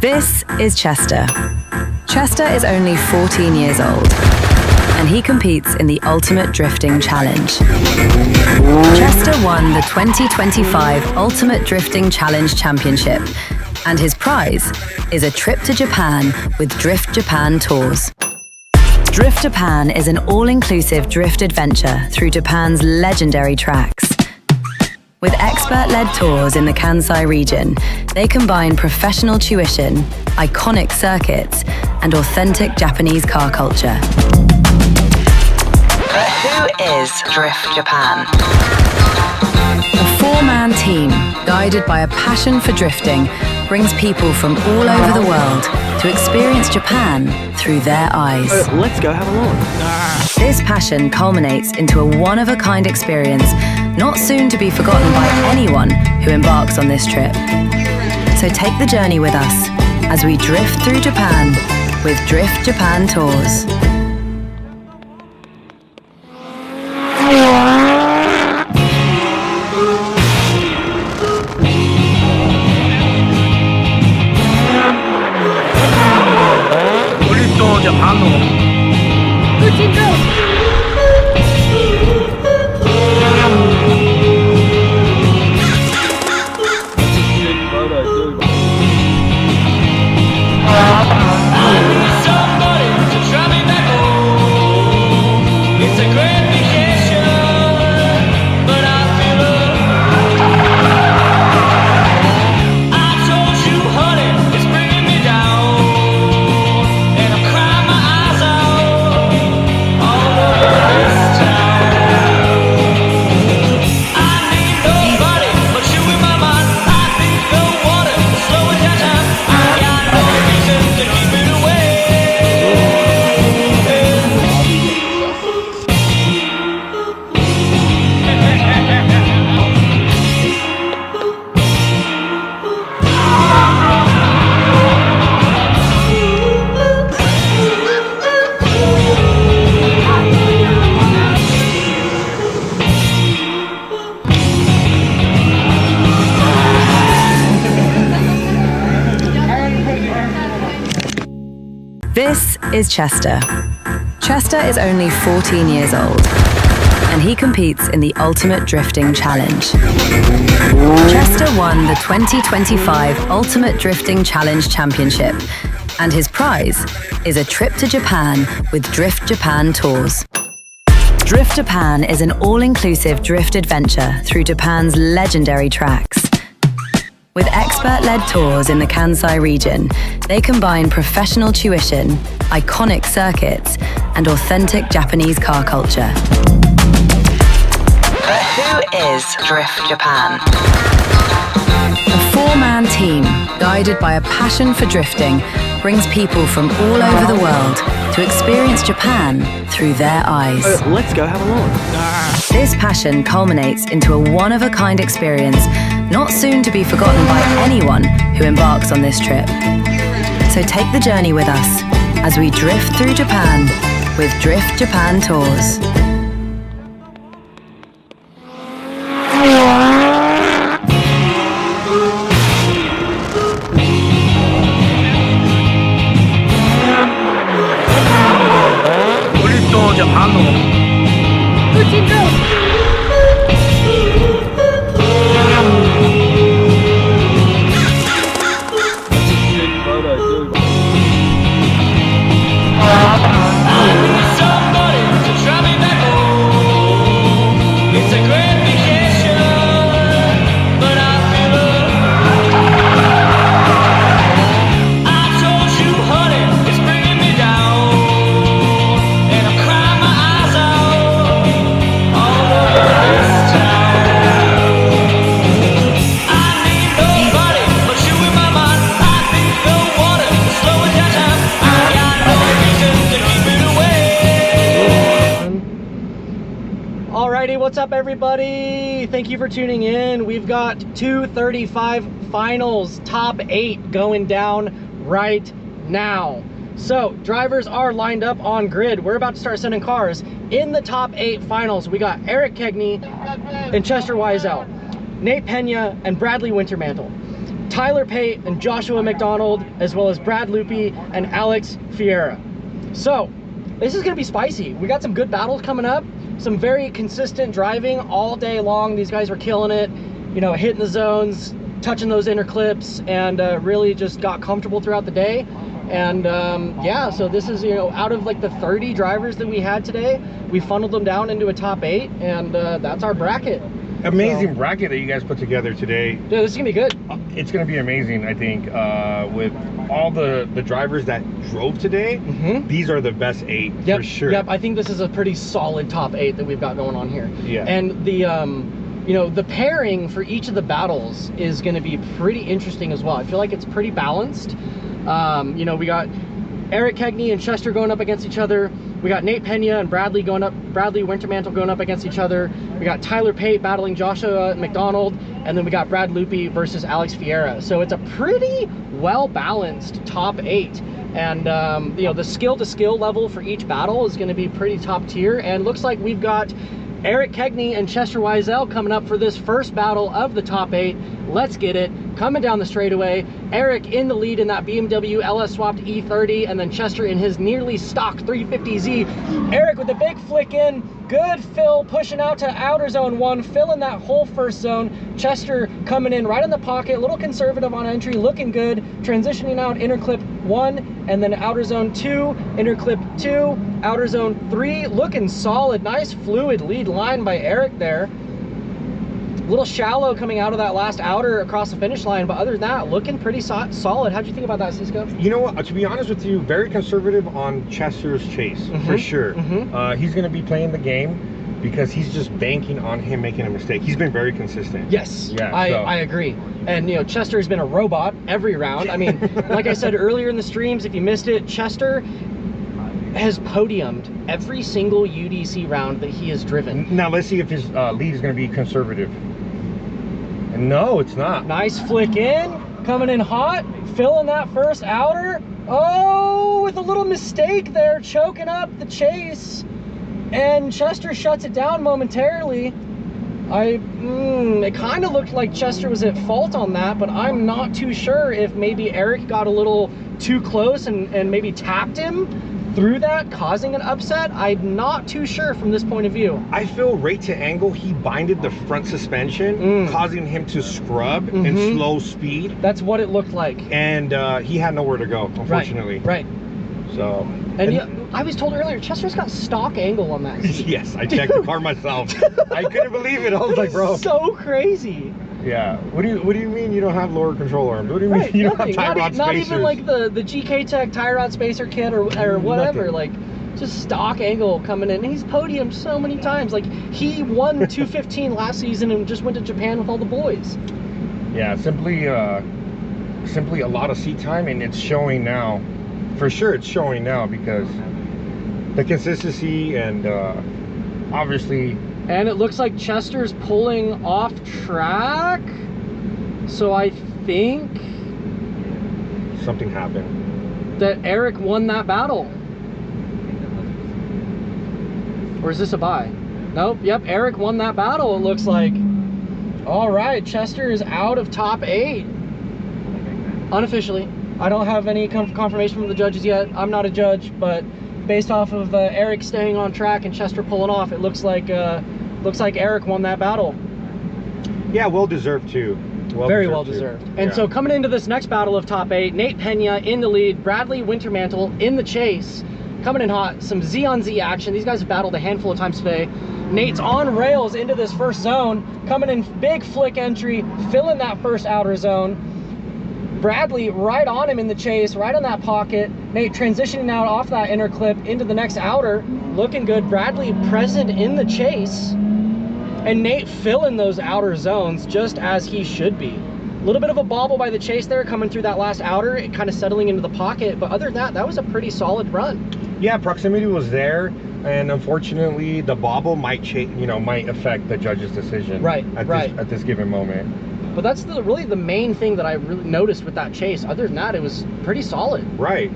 This is Chester. Chester is only 14 years old, and he competes in the Ultimate Drifting Challenge. Chester won the 2025 Ultimate Drifting Challenge Championship, and his prize is a trip to Japan with Drift Japan Tours. Drift Japan is an all-inclusive drift adventure through Japan's legendary tracks. With expert-led tours in the Kansai region, they combine professional tuition, iconic circuits, and authentic Japanese car culture. But who is Drift Japan? A four-man team, guided by a passion for drifting, brings people from all over the world to experience Japan through their eyes. Let's go have a look. This passion culminates into a one-of-a-kind experience not soon to be forgotten by anyone who embarks on this trip. So take the journey with us as we drift through Japan with Drift Japan Tours. This is Chester. Chester is only 14 years old, and he competes in the Ultimate Drifting Challenge. Chester won the 2025 Ultimate Drifting Challenge Championship, and his prize is a trip to Japan with Drift Japan Tours. Drift Japan is an all-inclusive drift adventure through Japan's legendary tracks. With expert-led tours in the Kansai region, they combine professional tuition, iconic circuits, and authentic Japanese car culture. But who is Drift Japan? A four-man team, guided by a passion for drifting, brings people from all over the world to experience Japan through their eyes. Let's go have a look. This passion culminates into a one-of-a-kind experience not soon to be forgotten by anyone who embarks on this trip. So take the journey with us as we drift through Japan with Drift Japan Tours. What's up, everybody? Thank you for tuning in. We've got 235 finals, top 8 going down right now. So drivers are lined up on grid. We're about to start sending cars. In the top 8 finals, we got Eric Kegney and Chester Wiesel, Nate Pena and Bradley Wintermantle. Tyler Pate and Joshua McDonald, as well as Brad Loopy and Alex Fiera. So this is gonna be spicy. We got some good battles coming up, some very consistent driving all day long. These guys were killing it, you know, hitting the zones, touching those inner clips, and really just got comfortable throughout the day. And yeah, so this is, you know, out of like the 30 drivers that we had today, we funneled them down into a top 8, and that's our bracket. Amazing bracket that you guys put together today. Dude, this is gonna be good. It's gonna be amazing, I think. With all the drivers that drove today, these are the best 8 for sure. Yep, I think this is a pretty solid top 8 that we've got going on here. Yeah. And the you know, the pairing for each of the battles is going to be pretty interesting as well. I feel like it's pretty balanced. You know, we got Eric Kegney and Chester going up against each other. We got Nate Pena and Bradley Wintermantle going up against each other. We got Tyler Pate battling Joshua McDonald, and then we got Brad Loopy versus Alex Fiera. So it's a pretty well-balanced top 8. And you know, the skill to skill level for each battle is going to be pretty top tier. And looks like we've got Eric Kegney and Chester Wiesel coming up for this first battle of the top 8. Let's get it. Coming down the straightaway, Eric in the lead in that BMW LS swapped E30, and then Chester in his nearly stock 350Z. Eric with a big flick in, good fill, pushing out to outer zone 1, filling that whole first zone. Chester coming in right in the pocket, a little conservative on entry, looking good, transitioning out inner clip 1, and then outer zone 2, inner clip 2, outer zone 3, looking solid. Nice fluid lead line by Eric there. A little shallow coming out of that last outer across the finish line, but other than that, looking pretty solid. How'd you think about that, Cisco? You know what, to be honest with you, very conservative on Chester's chase, for sure. He's going to be playing the game because he's just banking on him making a mistake. He's been very consistent. Yes, yeah, I agree. And, you know, Chester's been a robot every round. I mean, like I said earlier in the streams, if you missed it, Chester has podiumed every single UDC round that he has driven. Now let's see if his lead is going to be conservative. No, it's not. Nice flick in, coming in hot, filling that first outer. Oh, with a little mistake there, choking up the chase. And Chester shuts it down momentarily. It kind of looked like Chester was at fault on that, but I'm not too sure if maybe Eric got a little too close and maybe tapped him through that, causing an upset. I'm not too sure from this point of view. I feel right to angle, he binded the front suspension, causing him to scrub in slow speed. That's what it looked like. And he had nowhere to go, unfortunately. Right. So. And yeah, I was told earlier, Chester's got stock angle on that seat. Yes, I checked the car myself. I couldn't believe it. I was like, bro. So crazy. Yeah. What do you mean you don't have lower control arms? What do you mean you don't have tie rod spacers? Not even like the GK Tech tie rod spacer kit or whatever. Like, just stock angle coming in. He's podiumed so many times. Like, he won 215 last season and just went to Japan with all the boys. Yeah, simply a lot of seat time, and it's showing now. For sure, it's showing now because the consistency and obviously. And it looks like Chester's pulling off track. So I think something happened. That Eric won that battle. Or is this a bye? Nope, yep, Eric won that battle, it looks like. All right, Chester is out of top 8. Unofficially. I don't have any confirmation from the judges yet. I'm not a judge, but based off of Eric staying on track and Chester pulling off, it looks like Eric won that battle. Yeah, well deserved too. Very well deserved. And so coming into this next battle of top 8, Nate Pena in the lead, Bradley Wintermantle in the chase, coming in hot. Some Z on Z action. These guys have battled a handful of times today. Nate's on rails into this first zone, coming in big flick entry, filling that first outer zone. Bradley right on him in the chase, right on that pocket. Nate transitioning out off that inner clip into the next outer, looking good. Bradley present in the chase, and Nate filling those outer zones just as he should be. A little bit of a bobble by the chase there, coming through that last outer, it kind of settling into the pocket, but other than that, that was a pretty solid run. Yeah, proximity was there, and unfortunately, the bobble might might affect the judge's decision. At this given moment. But that's really the main thing that I really noticed with that chase. Other than that, it was pretty solid. Right.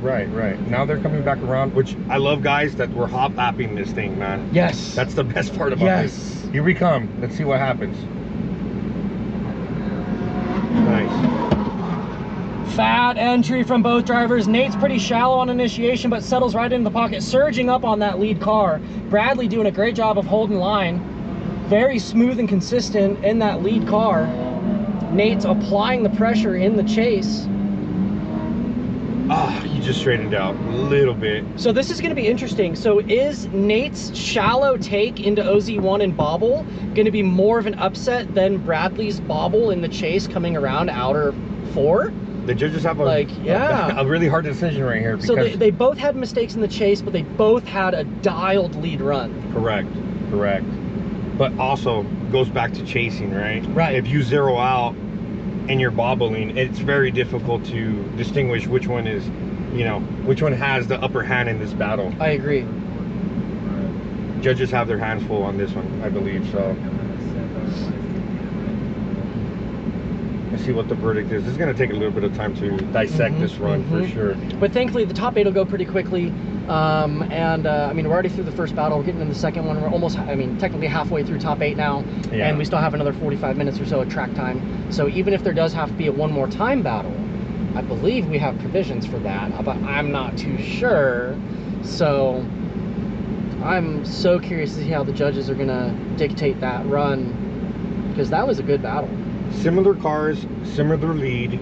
Now they're coming back around, which I love, guys, that we're hop-lapping this thing, man. Yes. That's the best part about this. Here we come. Let's see what happens. Nice. Fat entry from both drivers. Nate's pretty shallow on initiation, but settles right into the pocket, surging up on that lead car. Bradley doing a great job of holding line. Very smooth and consistent in that lead car. Nate's applying the pressure in the chase. Ah, he just straightened out a little bit. So this is going to be interesting. So is Nate's shallow take into OZ1 and bobble going to be more of an upset than Bradley's bobble in the chase coming around outer 4? The judges have a a really hard decision right here. Because so they both had mistakes in the chase, but they both had a dialed lead run. Correct. But also goes back to chasing, right? Right. If you zero out and you're bobbling, it's very difficult to distinguish which one is, which one has the upper hand in this battle. I agree. Judges have their hands full on this one, I believe, so. Let's see what the verdict is. This is going to take a little bit of time to dissect this run for sure. But thankfully, the top 8 will go pretty quickly. I mean, we're already through the first battle. We're getting in the second one. We're almost, technically halfway through top 8 now. Yeah. And we still have another 45 minutes or so of track time. So even if there does have to be a one more time battle, I believe we have provisions for that, but I'm not too sure. So I'm so curious to see how the judges are going to dictate that run, because that was a good battle. Similar cars, similar lead.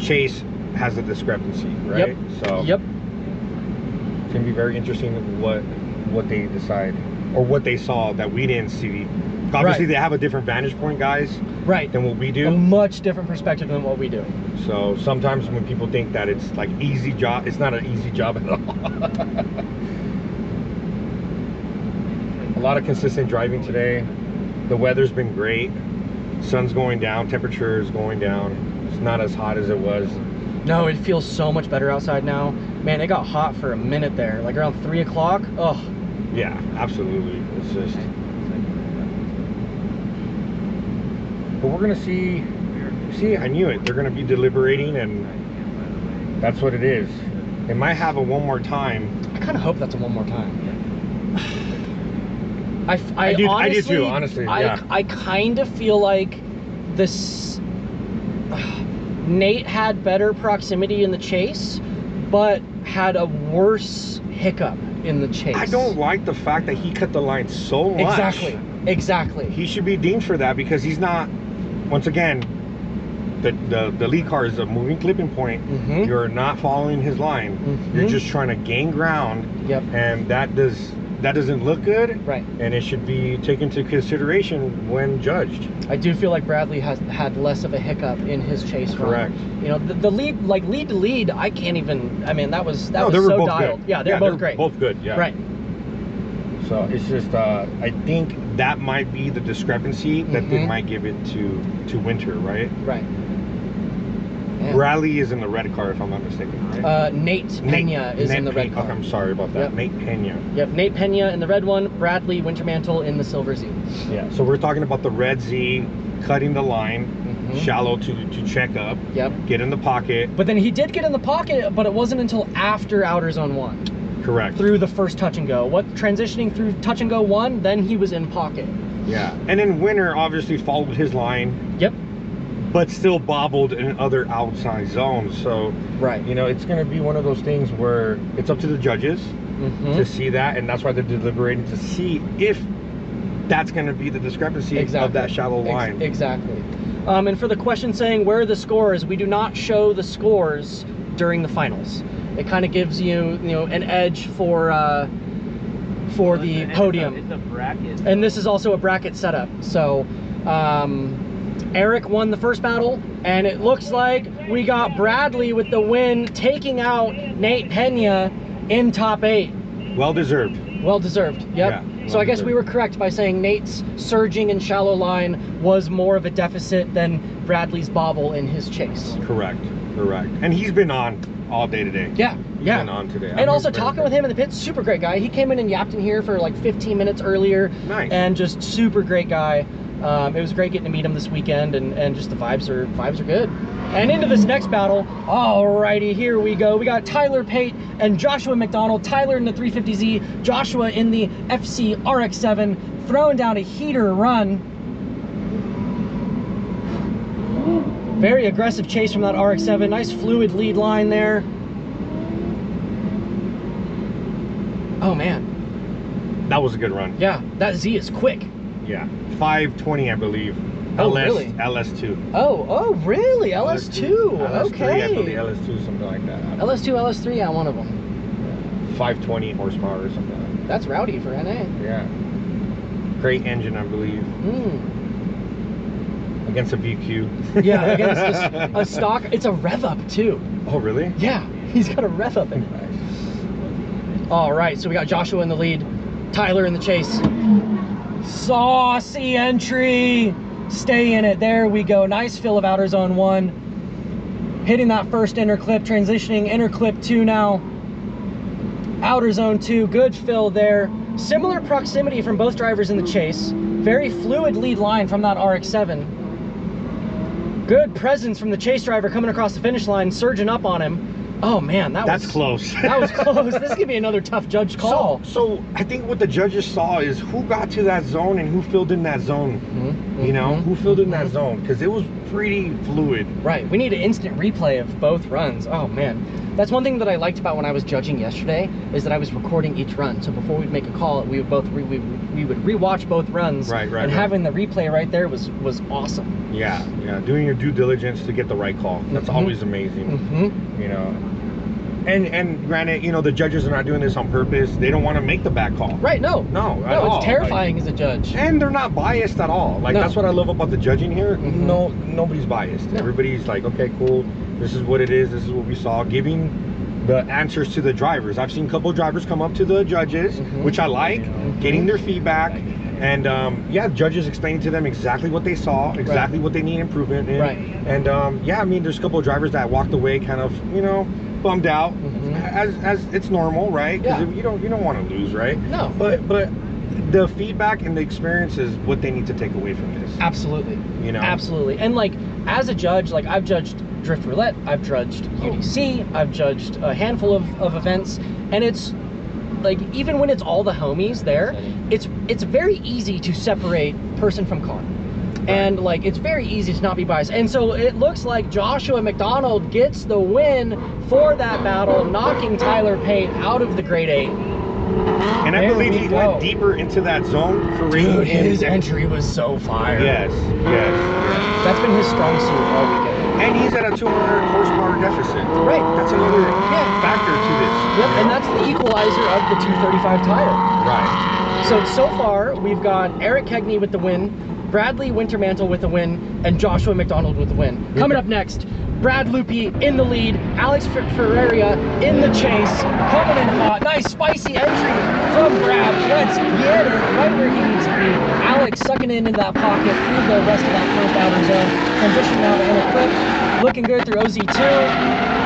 Chase has a discrepancy, right? Yep. So yep. It's gonna be very interesting what they decide, or what they saw that we didn't see. Obviously, they have a different vantage point, guys. Right. Than what we do. A much different perspective than what we do. So sometimes when people think that it's like easy job, it's not an easy job at all. A lot of consistent driving today. The weather's been great. Sun's going down, temperature is going down. It's not as hot as it was. No, it feels so much better outside now. Man, it got hot for a minute there, like around 3 o'clock. Oh. Yeah, absolutely. It's just. But we're gonna see. See, I knew it. They're gonna be deliberating, and that's what it is. They might have a one more time. I kind of hope that's a one more time. I do too, honestly. Yeah. I kind of feel like this. Nate had better proximity in the chase, but had a worse hiccup in the chase. I don't like the fact that he cut the line so much. Exactly. He should be deemed for that, because he's not. Once again, the lead car is a moving clipping point. You're not following his line. You're just trying to gain ground. Yep. And that doesn't look good. Right. And it should be taken into consideration when judged. I do feel like Bradley has had less of a hiccup in his chase run. Correct. You know, the lead, like lead to lead, I can't even. I mean, that was they were so both dialed. Good. Yeah, they're both great. Both good. Yeah. Right. So it's just, I think that might be the discrepancy that they might give it to Winter, right? Right. Yeah. Bradley is in the red car, if I'm not mistaken, right? Nate Pena is in the red car. Okay, I'm sorry about that. Yep. Nate Pena. Yep, Nate Pena in the red one, Bradley Wintermantle in the silver Z. Yeah, so we're talking about the red Z, cutting the line, shallow to check up, get in the pocket. But then he did get in the pocket, but it wasn't until after outer zone 1. Correct. Through the first touch and go. Transitioning through touch and go 1, then he was in pocket. Yeah, and then Winter obviously followed his line. Yep. But still bobbled in other outside zones. So, you know, it's going to be one of those things where it's up to the judges to see that, and that's why they're deliberating to see if that's going to be the discrepancy of that shallow line. Exactly. And for the question saying where are the scores, we do not show the scores during the finals. It kind of gives you, an edge for the podium. It's a bracket. And this is also a bracket setup. So, Eric won the first battle, and it looks like we got Bradley with the win, taking out Nate Pena in top 8. Well deserved. Well deserved. Yep. Yeah, So I guess we were correct by saying Nate's surging and shallow line was more of a deficit than Bradley's bobble in his chase. Correct. And he's been on all day today. Yeah. He's been on today. And also talking with him in the pits, super great guy. He came in and yapped in here for like 15 minutes earlier. Nice. And just super great guy. It was great getting to meet him this weekend, and just the vibes are good. And into this next battle, alrighty, here we go. We got Tyler Pate and Joshua McDonald. Tyler in the 350Z, Joshua in the FC RX-7, throwing down a heater run. Very aggressive chase from that RX-7. Nice fluid lead line there. Oh man. That was a good run. Yeah, that Z is quick. Yeah, 520, I believe. Oh, LS, really? LS2. Oh, really? LS2. LS3, Okay. I believe LS2, something like that. LS2, LS3, yeah, one of them. 520 horsepower or something like that. That's rowdy for NA. Yeah. Great engine, I believe. Against a VQ. Yeah, against a stock. It's a rev up too. Oh, really? Yeah, he's got a rev up in it. All right, so we got Joshua in the lead, Tyler in the chase. Saucy entry. Stay in it. There we go. Nice fill of outer zone 1. Hitting that first inner clip, transitioning inner clip 2 now. Outer zone 2, good fill there. Similar proximity from both drivers in the chase. Very fluid lead line from that RX-7. Good presence from the chase driver coming across the finish line, surging up on him. Oh man, that's close. That was close. This could be another tough judge call. So I think what the judges saw is who got to that zone and who filled in that zone. You know, who filled in that zone, because it was pretty fluid. Right. We need an instant replay of both runs. Oh man, that's one thing that I liked about when I was judging yesterday, is that I was recording each run. So before we'd make a call, we would both we would rewatch both runs. Right. And having the replay right there was awesome. Yeah. Doing your due diligence to get the right call. That's always amazing. You know. And granted, you know, the judges are not doing this on purpose. They don't want to make the bad call. Right, no, all. It's terrifying as a judge. And they're not biased at all. Like, that's what I love about the judging here. Nobody's biased. Everybody's like, okay, cool. This is what it is. This is what we saw. Giving the answers to the drivers. I've seen a couple of drivers come up to the judges, which I like, getting their feedback. And yeah, judges explaining to them exactly what they saw, exactly what they need improvement in. And yeah, I mean, there's a couple of drivers that walked away kind of, you know, bummed out, as it's normal, right? Because you don't want to lose, right? No. But the feedback and the experience is what they need to take away from this. Absolutely. You know. Absolutely. And like, as a judge, like, I've judged Drift Roulette, I've judged UDC, I've judged a handful of events, and it's like, even when it's all the homies there, it's very easy to separate person from car. And like, it's very easy to not be biased. And so it looks like Joshua McDonald gets the win for that battle, knocking Tyler Pate out of the grade 8. And I believe he went deeper into that zone for Dude, his entry was so fire. Yes. That's been his strong suit all weekend. And he's at a 200 horsepower deficit. Right. That's another factor to this. Yep, and that's the equalizer of the 235 tire. Right. So far, we've got Eric Kegney with the win, Bradley Wintermantle with the win, and Joshua McDonald with the win. Coming up next, Brad Lupi in the lead, Alex Ferreira in the chase, coming in hot. Nice spicy entry from Brad. Let's get it right where he needs to be. Alex sucking into that pocket through the rest of that first outer zone. Transition now to inner clip. Looking good through OZ2.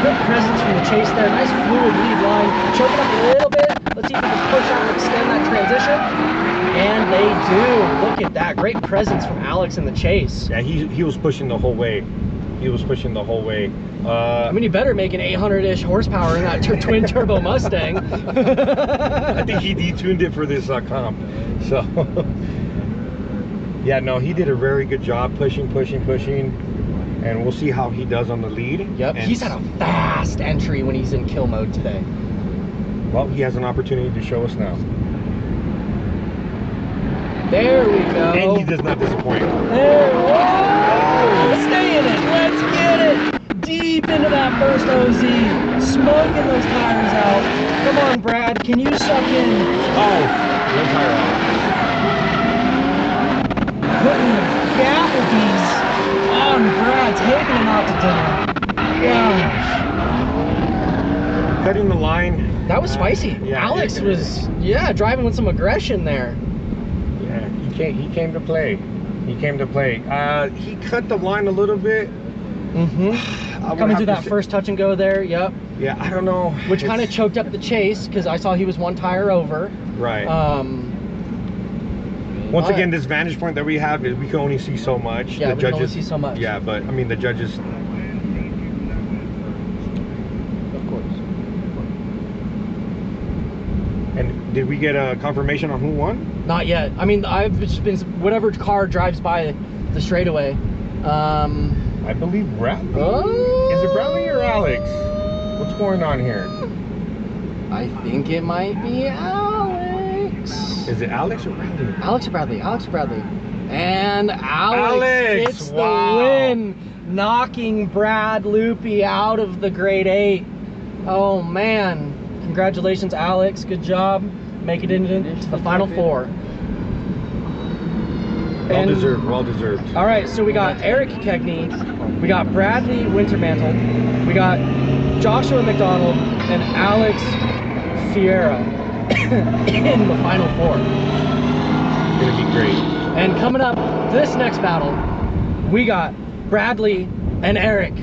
Good presence from the chase there. Nice fluid lead line. Choking up a little bit. Let's see if we can push out and extend that transition. And they do. Look at that. Great presence from Alex in the chase. Yeah, he was pushing the whole way. He was pushing the whole way. I mean, you better make an 800-ish horsepower in that twin turbo Mustang. I think he detuned it for this comp. So, yeah, no, he did a very good job pushing. And we'll see how he does on the lead. Yep, he's had a fast entry when he's in kill mode today. Well, he has an opportunity to show us now. There we go. And he does not disappoint. There, whoa! Stay in it. Let's get it. Deep into that first OZ. Smoking those tires out. Come on, Brad. Can you suck in? Oh, one tire off. Putting the Gapplebees on Brad. Taking him out to dinner. Gosh. Cutting the line. That was spicy. Yeah, Alex was, driving with some aggression there. Yeah, he came to play. He came to play. He cut the line a little bit. Coming through that first touch and go there, yep. Yeah, I don't know. Which kind of choked up the chase, because I saw he was one tire over. Right. Once again, this vantage point that we have is we can only see so much. Yeah, we can only see so much. Yeah, but I mean, the judges. Of course. And did we get a confirmation on who won? Not yet. I mean, I've just been, whatever car drives by the straightaway. I believe Bradley. Oh. Is it Bradley or Alex? What's going on here? I think it might be Alex. Is it Alex or Bradley? Alex or Bradley? Alex or Bradley? And Alex gets wow. the win, knocking Brad Loopy out of the grade 8. Oh man. Congratulations, Alex. Good job. Make it into the final 4. Well deserved, well deserved. All right, so we got Eric Kegney, we got Bradley Wintermantle, we got Joshua McDonald, and Alex Fiera in the final 4. It's gonna be great. And coming up, this next battle, we got Bradley and Eric.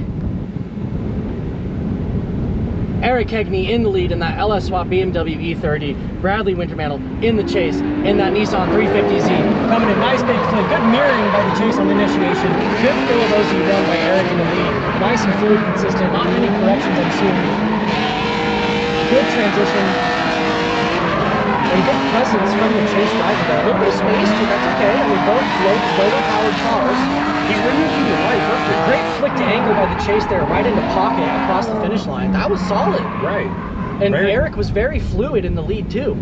Eric Kegney in the lead in that LS Swap BMW E30. Bradley Wintermantle in the chase in that Nissan 350Z. Coming in nice big flip. Good mirroring by the chase on initiation. Good fill of OZ run by Eric in the lead. Nice and fluid, consistent. Not many corrections, I'm assuming. Good transition. And good presence from the chase driver there. A little bit of space too, that's okay. I mean, both motor-powered cars. He's running to the right, perfect. Great flick to angle by the chase there, right into pocket across the finish line. That was solid. Right. And Eric was very fluid in the lead too.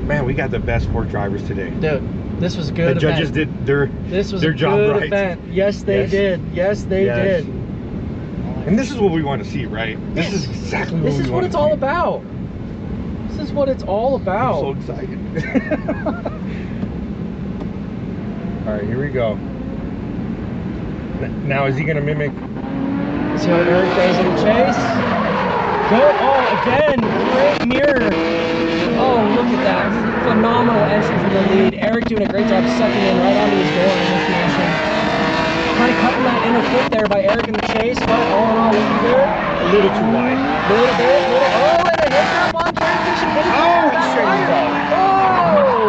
Man, we got the best 4 drivers today. Dude, this was a good. The judges did their job good right. Event. Yes, they did. Yes, they did. And this is what we want to see, right? This is exactly what we want to see. This is what it's all about. This is what it's all about. I'm so excited. All right, here we go. Now, is he going to mimic? See how Eric does in the chase? Good. Oh, again, great mirror. Oh, look at that. Phenomenal entry from the lead. Eric doing a great job sucking in right onto his door in initiation. Kind of cutting that inner foot there by Eric in the chase, but all in all, looking good. A little too wide. Little bit. Oh, and a hit up on transition. Oh, he changed off. Oh!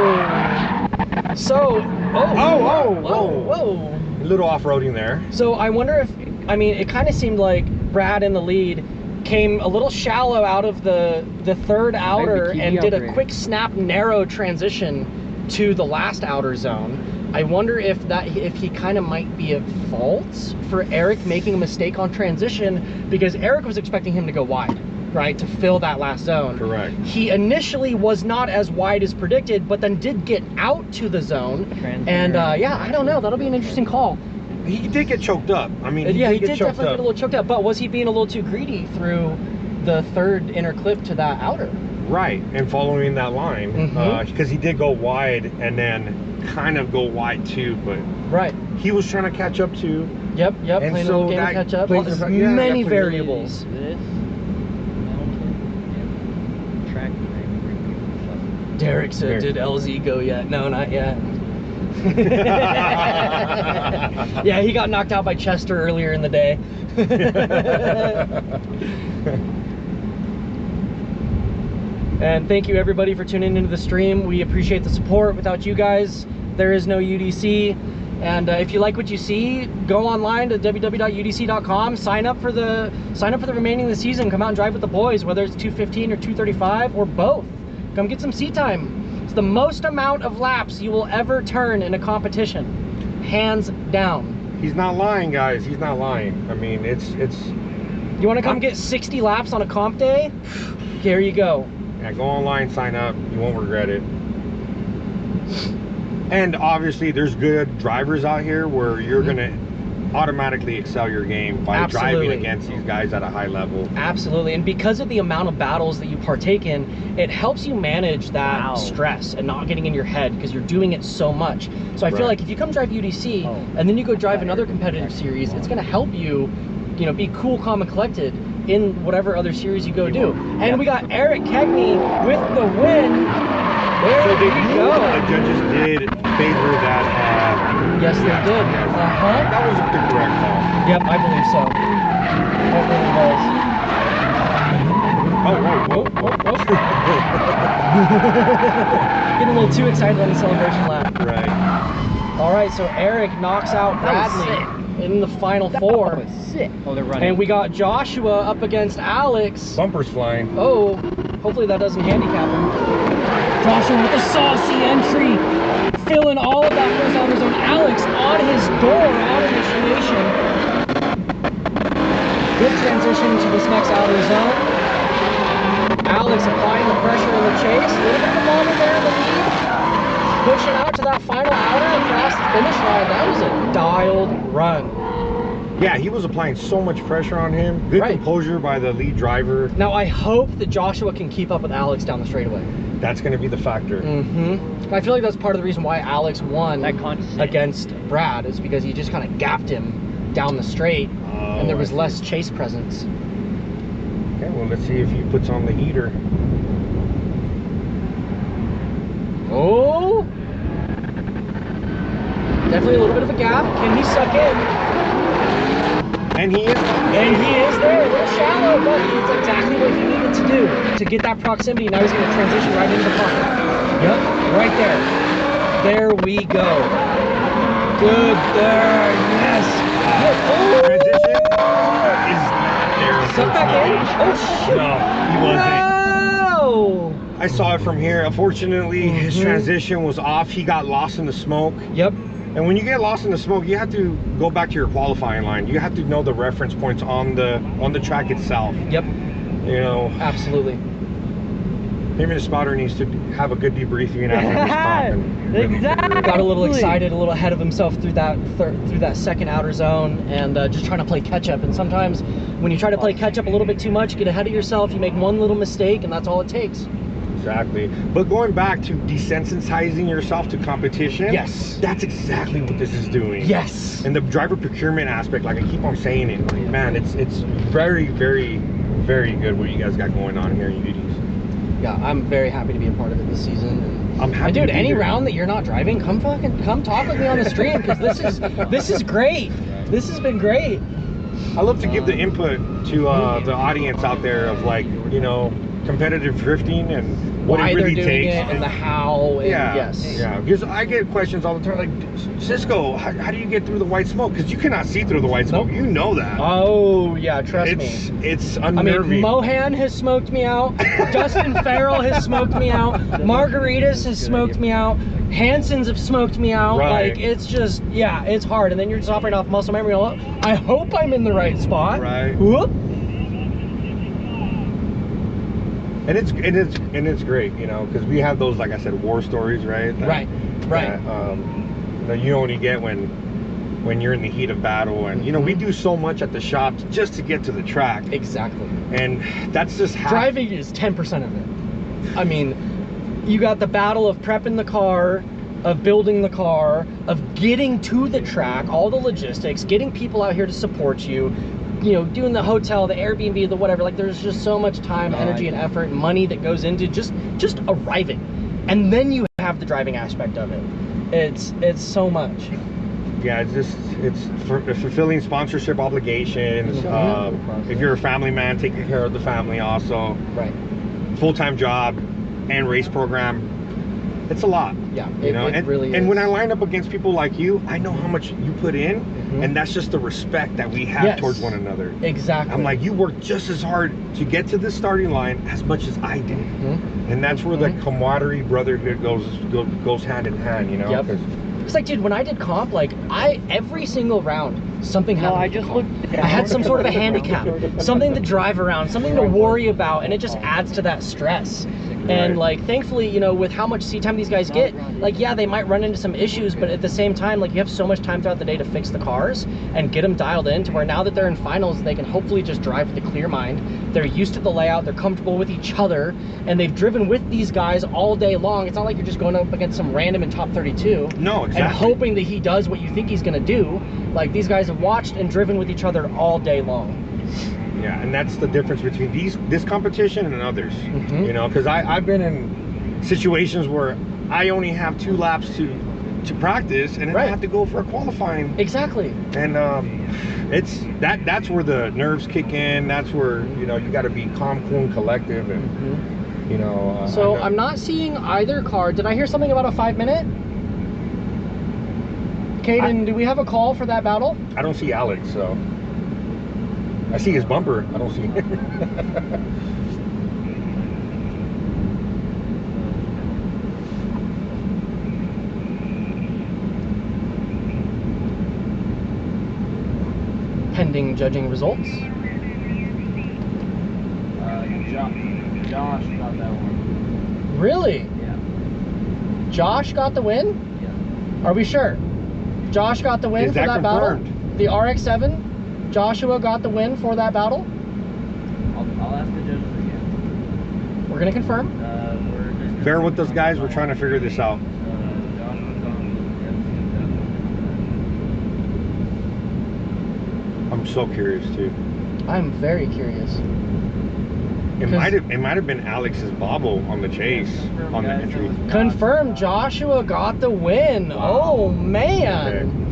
So, whoa. A little off-roading there. So I wonder if, I mean, it kind of seemed like Brad in the lead came a little shallow out of the third outer and did a quick snap narrow transition to the last outer zone. I wonder if he kind of might be at fault for Eric making a mistake on transition, because Eric was expecting him to go wide, right, to fill that last zone. Correct. He initially was not as wide as predicted, but then did get out to the zone. And yeah, I don't know. That'll be an interesting call. He did get choked up. I mean, he did definitely get a little choked up. But was he being a little too greedy through the third inner clip to that outer? Right, and following that line, because he did go wide and then kind of go wide too, but he was trying to catch up too. Yep, and playing a so little game to catch up. There's many variables. Derek said, did LZ go yet? No, not yet. Yeah, he got knocked out by Chester earlier in the day. And thank you everybody for tuning into the stream. We appreciate the support. Without you guys, there is no UDC. And if you like what you see, go online to www.udc.com, sign up for the remaining of the season. Come out and drive with the boys, whether it's 215 or 235 or both. Come get some seat time. It's the most amount of laps you will ever turn in a competition, hands down. He's not lying, guys. He's not lying. I mean, it's. You want to come get 60 laps on a comp day? Here you go. Yeah, go online, sign up. You won't regret it. And obviously, there's good drivers out here where you're gonna automatically excel your game by driving against these guys at a high level. Absolutely. And because of the amount of battles that you partake in, it helps you manage that stress and not getting in your head, because you're doing it so much. So I feel like if you come drive UDC and then you go drive another competitive series, it's going to help you, you know, be cool, calm, and collected in whatever other series you go do. And we got Eric Kegney with the win. There we go. The judges did favor that. Yes, they did. That was the correct call. Yep, I believe so. It really was. Getting a little too excited on the celebration lap. Right. All right, so Eric knocks out Bradley in the final 4. Oh, they're running. And we got Joshua up against Alex. Bumpers flying. Oh, hopefully that doesn't handicap him. Joshua with a saucy entry. feeling all of that force on his own. Alex on his door, on initiation. Good transition to this next outer zone. Alex applying the pressure in the chase. A little bit of a moment there in the lead. Pushing out to that final outer across the finish line. That was a dialed run. Yeah, he was applying so much pressure on him. Good composure by the lead driver. Now I hope that Joshua can keep up with Alex down the straightaway. That's going to be the factor. I feel like that's part of the reason why Alex won against Brad, is because he just kind of gapped him down the straight, and there was less chase presence. Okay, well, let's see if he puts on the heater. Oh! Definitely a little bit of a gap. Can he suck in? And he is. And he is there. A little shallow, but it's exactly what he needed to do to get that proximity. Now he's going to transition right into the pocket. Yep, right there. There we go. Good there. Yes. Oh. Transition is not there. Suck back in. Oh, shoot. No, he wasn't. No. I saw it from here. Unfortunately, his transition was off. He got lost in the smoke. Yep. And when you get lost in the smoke, you have to go back to your qualifying line. You have to know the reference points on the track itself. Yep. You know. Absolutely. Him and his spotter needs to have a good debriefing after this comp. Exactly. Got a little excited, a little ahead of himself through that second outer zone, and just trying to play catch up. And sometimes when you try to play catch up a little bit too much, you get ahead of yourself, you make one little mistake, and that's all it takes. Exactly. But going back to desensitizing yourself to competition, yes, that's exactly what this is doing. Yes. And the driver procurement aspect, like I keep on saying it, like, man, it's very, very, very good what you guys got going on here in UDs. Yeah, I'm very happy to be a part of it this season. And I'm happy. Dude, any round that you're not driving, come talk with me on the stream, because this is great. This has been great. I love to give the input to the audience out there of, like, you know, competitive drifting and what why it really they're doing takes it and the how. And yes. Yeah, because I get questions all the time like, Cisco, how do you get through the white smoke? Because you cannot see through the white smoke. You know that. Oh yeah, trust me. It's unnerving. I mean, Mohan has smoked me out. Dustin Farrell has smoked me out. Margaritas has smoked me out. Hansons have smoked me out. Right. Like, it's just, yeah, it's hard. And then you're just operating off muscle memory. I hope I'm in the right spot. Right. Whoop. And it's great, you know, because we have those, like I said, war stories, right? Right. That you only get when you're in the heat of battle, and you know, we do so much at the shops just to get to the track. Exactly. And that's just half. Driving is 10% of it. I mean, you got the battle of prepping the car, of building the car, of getting to the track, all the logistics, getting people out here to support you, you know, doing the hotel, the Airbnb, the whatever. Like, there's just so much time, energy, and effort and money that goes into just arriving. And then you have the driving aspect of it. It's so much. Yeah, it's fulfilling sponsorship obligations. If you're a family man, taking care of the family also. Right. Full-time job and race program. It's a lot. Yeah, you know, it really is. And when I line up against people like you, I know how much you put in, and that's just the respect that we have towards one another. Exactly. I'm like, you work just as hard to get to this starting line as much as I did, and that's where the camaraderie, brotherhood goes hand in hand. You know. Yep. It's like, dude, when I did comp, like, every single round, something happened. I had some sort of a handicap, something to drive around, something to worry about, and it just adds to that stress. And like, thankfully, you know, with how much seat time these guys get, like, yeah, they might run into some issues, but at the same time, like, you have so much time throughout the day to fix the cars and get them dialed in to where now that they're in finals, they can hopefully just drive with a clear mind. They're used to the layout, they're comfortable with each other, and they've driven with these guys all day long. It's not like you're just going up against some random in top 32. No, exactly. And hoping that he does what you think he's gonna do. Like, these guys have watched and driven with each other all day long. Yeah, and that's the difference between this competition and others. You know, because I've been in situations where I only have 2 laps to practice, and then I have to go for a qualifying. Exactly. And it's that's where the nerves kick in. That's where, you know, you got to be calm, cool, and collective, and you know. So I'm not seeing either car. Did I hear something about a 5-minute? Caden, do we have a call for that battle? I don't see Alex, so. I see his bumper. I don't see it. pending judging results. Josh got that one. Really? Yeah. Josh got the win? Yeah. Are we sure? Josh got the win Is for that that battle? confirmed? The RX-7? Joshua got the win for that battle? I'll ask the judges again. We're gonna confirm. We're just Bear with us, guys. We're trying to figure this out. Josh was on I'm so curious too. I'm very curious. It might have been Alex's bobble on the chase on the entry. Confirmed, Joshua got the win. Oh man.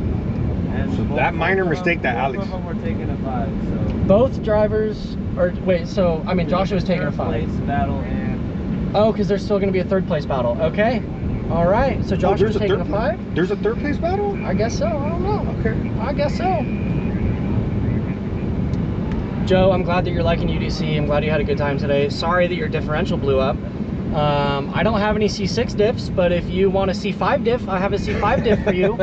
And So that minor mistake that both Alex. of them were taking a 5. So Both drivers, or wait, so I mean Joshua's taking a third 5. place battle and Oh, because there's still gonna be a third place battle. Okay. All right. So Joshua's taking a 5. There's a third place battle? I guess so. I don't know. Okay. I guess so. Joe, I'm glad that you're liking UDC. I'm glad you had a good time today. Sorry that your differential blew up. I don't have any C6 diffs, but if you want a C5 diff, I have a C5 diff for you.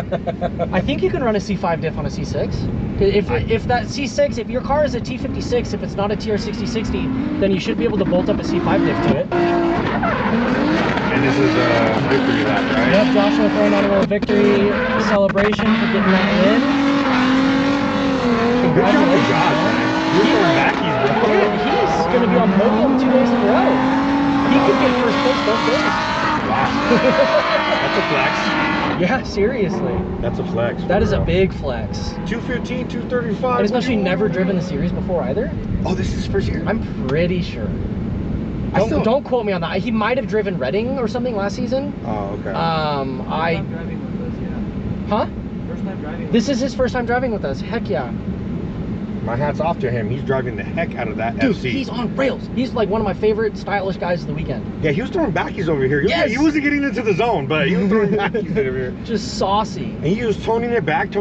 I think you can run a C5 diff on a C6. If that C6, if your car is a T56, if it's not a TR6060, then you should be able to bolt up a C5 diff to it. And this is a victory lap, right? Yep, Joshua throwing on a little victory celebration for getting that win. Good job to Congratulations. Josh, man. You're throwing backies, bro. Dude, he's going to be on podium 2 days in a row. He could get first place both days. That's a flex. Yeah, seriously. That's a flex. That is a bro. big flex. 215, 235. And especially never driven the series before either. Oh, this is his first year? I'm pretty sure. Don't quote me on that. He might have driven Reading or something last season. Oh, okay. first time driving with us, yeah. Huh? First time driving. This is his first time driving with us. Heck yeah. My hat's off to him. He's driving the heck out of that Dude, FC. he's on rails. He's like one of my favorite stylish guys of the weekend. Yeah, he was throwing backies over here. Yes! He wasn't getting into the zone, but he was throwing backies over here. Just saucy. And he was toning it back,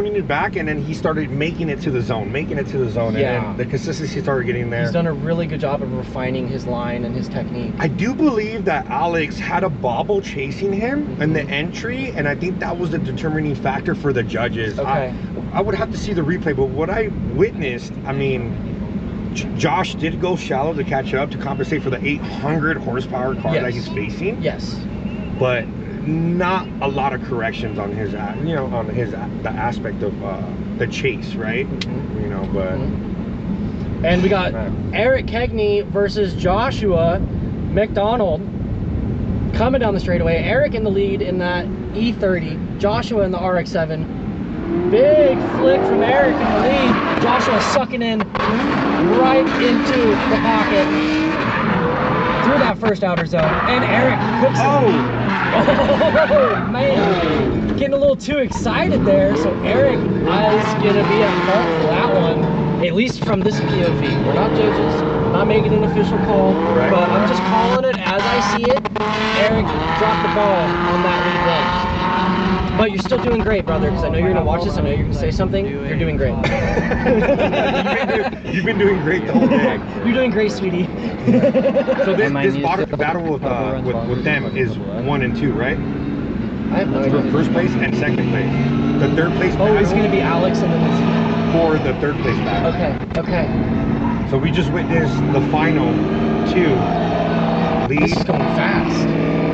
and then he started making it to the zone, Yeah. and then the consistency started getting there. He's done a really good job of refining his line and his technique. I do believe that Alex had a bobble chasing him in the entry, and I think that was the determining factor for the judges. Okay. I would have to see the replay, but what I witnessed, I mean, Josh did go shallow to catch up to compensate for the 800 horsepower car that he's facing. Yes. But not a lot of corrections on his, the aspect of the chase, right? You know, but. And we got Eric Kegney versus Joshua McDonald coming down the straightaway. Eric in the lead in that E30, Joshua in the RX-7. Big flick from Eric in the lead. Joshua sucking in right into the pocket through that first outer zone. And Eric cooks it. Oh, man. Getting a little too excited there. So Eric is going to be at fault for that one. At least from this POV. We're not judges. I'm not making an official call. Right. But I'm just calling it as I see it. Eric dropped the ball on that lead run. But you're still doing great, brother, because I know you're going to watch this. I know you're going to say something. You're doing great. You've been doing great the whole day. You're doing great, sweetie. So this battle with them is 1 and 2, right? I have no idea. First place and second place. The third place battle. Oh, it's going to be Alex and then it's... For the third place battle. Okay. So we just witnessed the final 2 lead. This is going fast.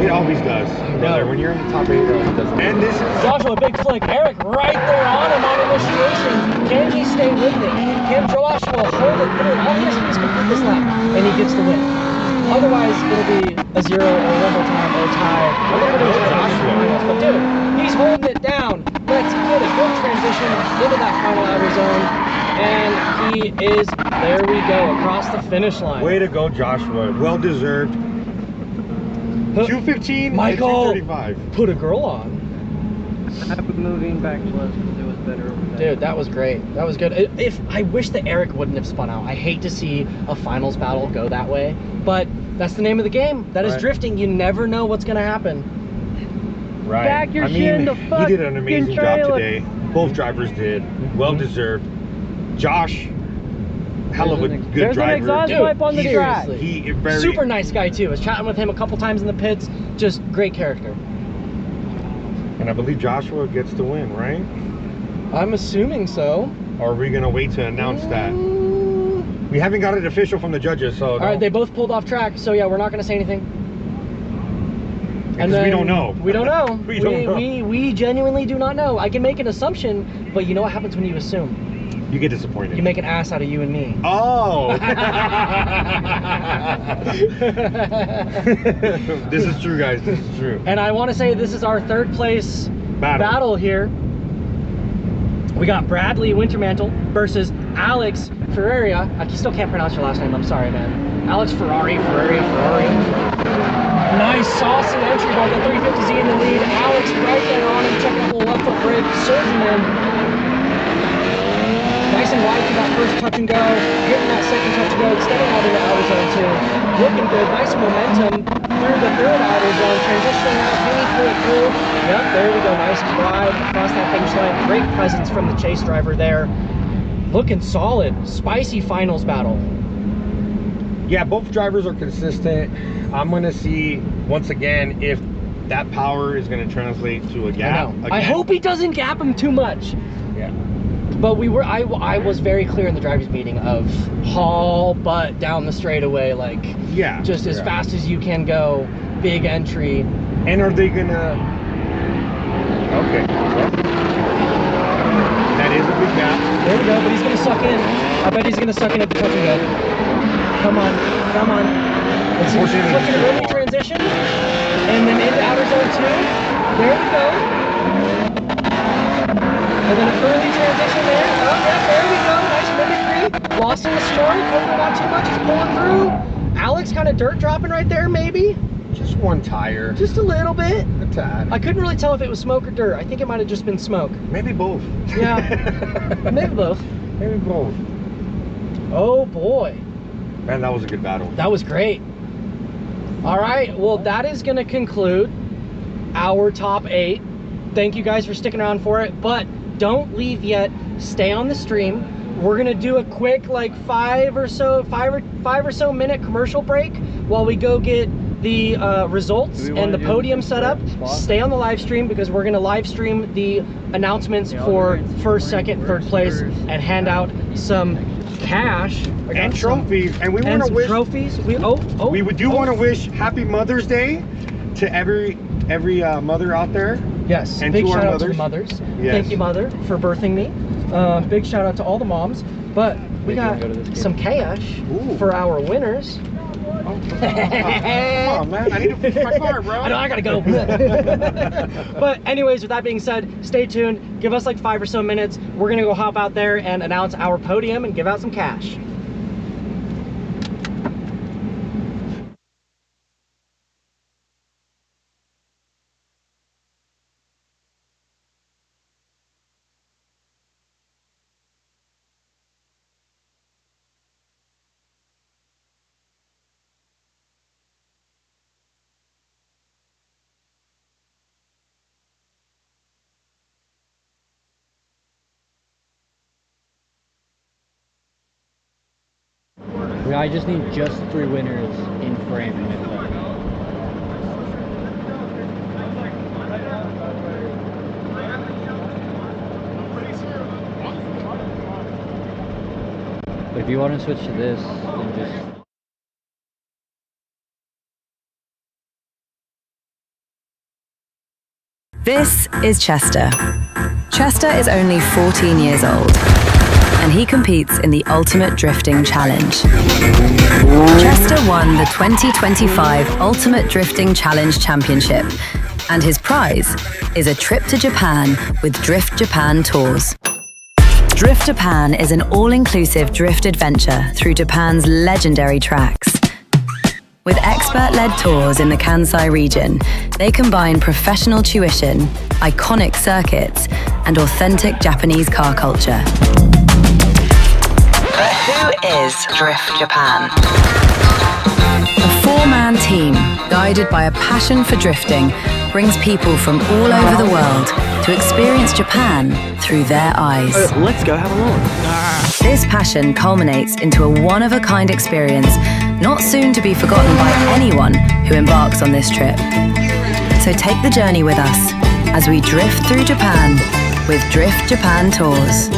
It always does, brother. When you're in the top 8, it always does. And this is Joshua, big flick. Eric right there on him on initiation. Can he stay with it? Can Joshua hold it through? All he has to do is complete this lap, and he gets the win. Otherwise, it'll be a 0 or one more time or a tie. But dude, he's holding it down. Let's get a good transition into that final outer zone. And he is, there we go, across the finish line. way to go, Joshua. Well deserved. 215 Michael, and 235. put a girl on. I'm moving back to us because it was better over there. Dude, that was great. That was good. If I wish that Eric wouldn't have spun out. I hate to see a finals battle go that way, but that's the name of the game. That is drifting. You never know what's gonna happen. Right. Back your shit in the he did an amazing fucking job trailer. today. Both drivers did. Well deserved. Josh, hell of a good There's driver. an exhaust pipe on the track. seriously. He very Super nice guy too. I was chatting with him a couple times in the pits. Just great character. And I believe Joshua gets the win, right? I'm assuming so. Or are we gonna wait to announce that? We haven't got it official from the judges, so. All right, they both pulled off track, so yeah, we're not gonna say anything. Because we don't know. We don't know. We don't know. We genuinely do not know. I can make an assumption, but you know what happens when you assume? You get disappointed. You make an ass out of you and me. Oh! This is true, guys. This is true. And I want to say this is our third place battle here. We got Bradley Wintermantle versus Alex Ferreira. I still can't pronounce your last name. I'm sorry, man. Alex Ferrari. Nice saucy entry by the 350Z in the lead. Alex right there on him, checking out the left foot brake, surging in. Nice and wide for that first touch and go. Getting that second touch and go, extending out into outer zone two. Looking good, nice momentum through the third outer zone. Transitioning out, hanging through it through. Yep, there we go, nice drive across that finish line. Great presence from the chase driver there. Looking solid, spicy finals battle. Yeah, both drivers are consistent. I'm gonna see once again if that power is gonna translate to a gap. I hope he doesn't gap him too much. Yeah. But I was very clear in the drivers meeting of haul butt down the straightaway, like just as fast as you can go, big entry. And are they gonna? Okay. That is a big gap. There we go, but he's gonna suck in. I bet he's gonna suck in at the touch and go. Come on. Let's see, flick an early transition, and then into outer zone two. There we go. And then an early transition there. Oh yeah, there we go. Nice mimicry. Lost in the stroke. Hopefully not too much. He's pulling through. Alex kind of dirt dropping right there, maybe. Just one tire. Just a little bit. A tad. I couldn't really tell if it was smoke or dirt. I think it might have just been smoke. Maybe both. Yeah. Maybe both. Maybe both. Oh boy. Man, that was a good battle. That was great. All right, well, that is going to conclude our top 8. Thank you guys for sticking around for it, but don't leave yet. Stay on the stream. We're going to do a quick, like, 5 or so minute commercial break while we go get the results and the podium set up. Stay on the live stream because we're going to live stream the announcements for first, second, third place and hand out some cash and trophies, and we want to wish trophies. We do want to wish Happy Mother's Day to every mother out there. Yes, and big to shout our out to mothers. the mothers. Yes. Thank you, mother, for birthing me. Big shout out to all the moms. But we got some cash for our winners. Come on, man. I need to fix my car, bro. I know, I gotta go. But anyways, with that being said, stay tuned. Give us like 5 or so minutes. We're gonna go hop out there and announce our podium and give out some cash. I just need just 3 winners in frame. But if you want to switch to this, then just... This is Chester. Chester is only 14 years old, and he competes in the Ultimate Drifting Challenge. Chester won the 2025 Ultimate Drifting Challenge Championship, and his prize is a trip to Japan with Drift Japan Tours. Drift Japan is an all-inclusive drift adventure through Japan's legendary tracks. With expert-led tours in the Kansai region, they combine professional tuition, iconic circuits, and authentic Japanese car culture. But who is Drift Japan? A 4-man team, guided by a passion for drifting, brings people from all over the world to experience Japan through their eyes. Let's go have a look. This passion culminates into a one-of-a-kind experience, not soon to be forgotten by anyone who embarks on this trip. So take the journey with us as we drift through Japan with Drift Japan Tours.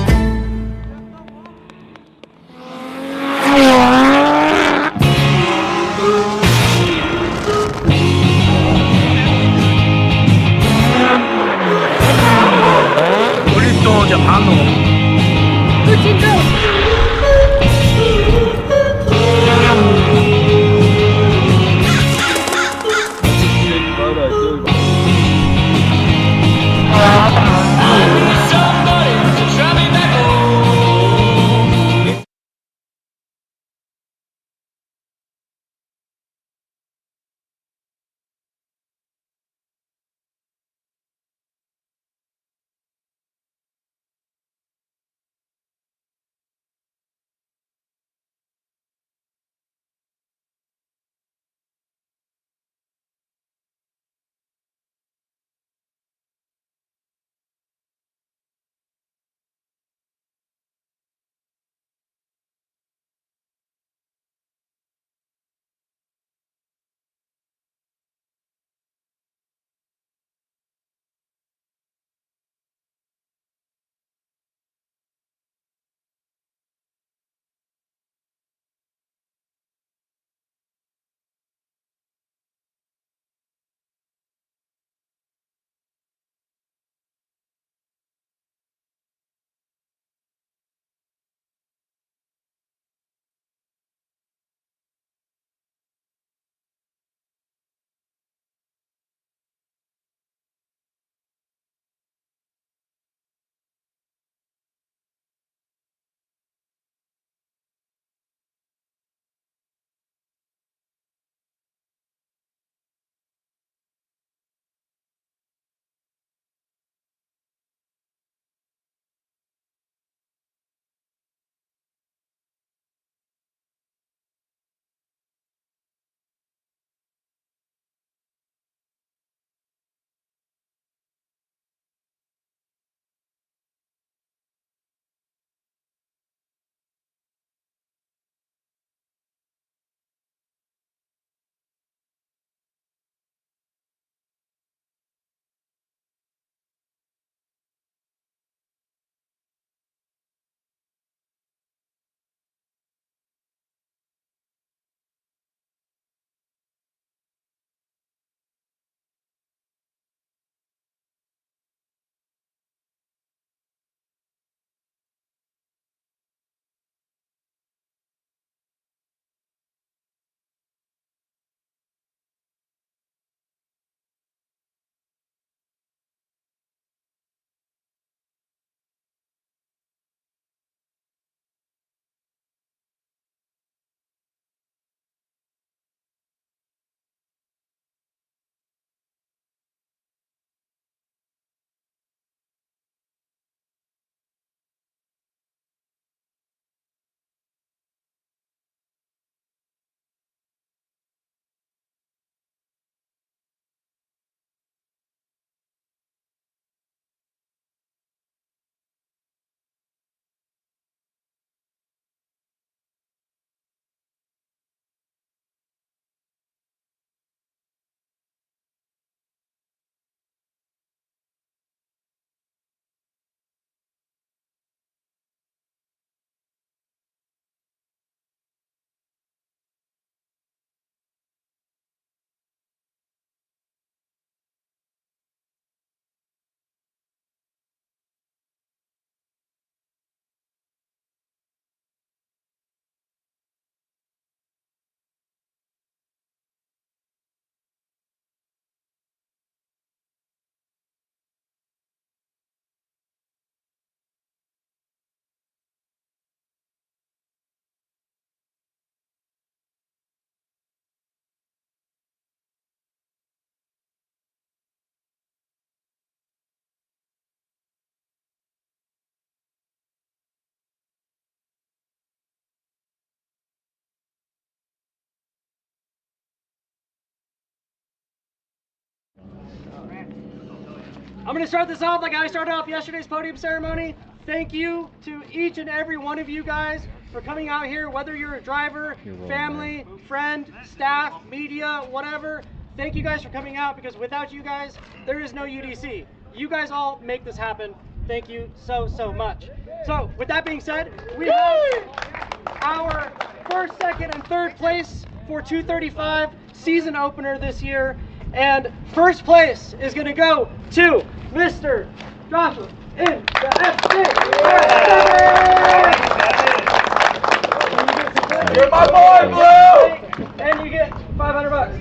I'm going to start this off like I started off yesterday's podium ceremony. Thank you to each and every one of you guys for coming out here, whether you're a driver, family, friend, staff, media, whatever. Thank you guys for coming out, because without you guys, there is no UDC. You guys all make this happen. Thank you so, so much. So with that being said, we have our first, second, and third place for 235 season opener this year. And first place is going to go to Mr. Joshua in the FC. You're my boy, Blue! And you get $500.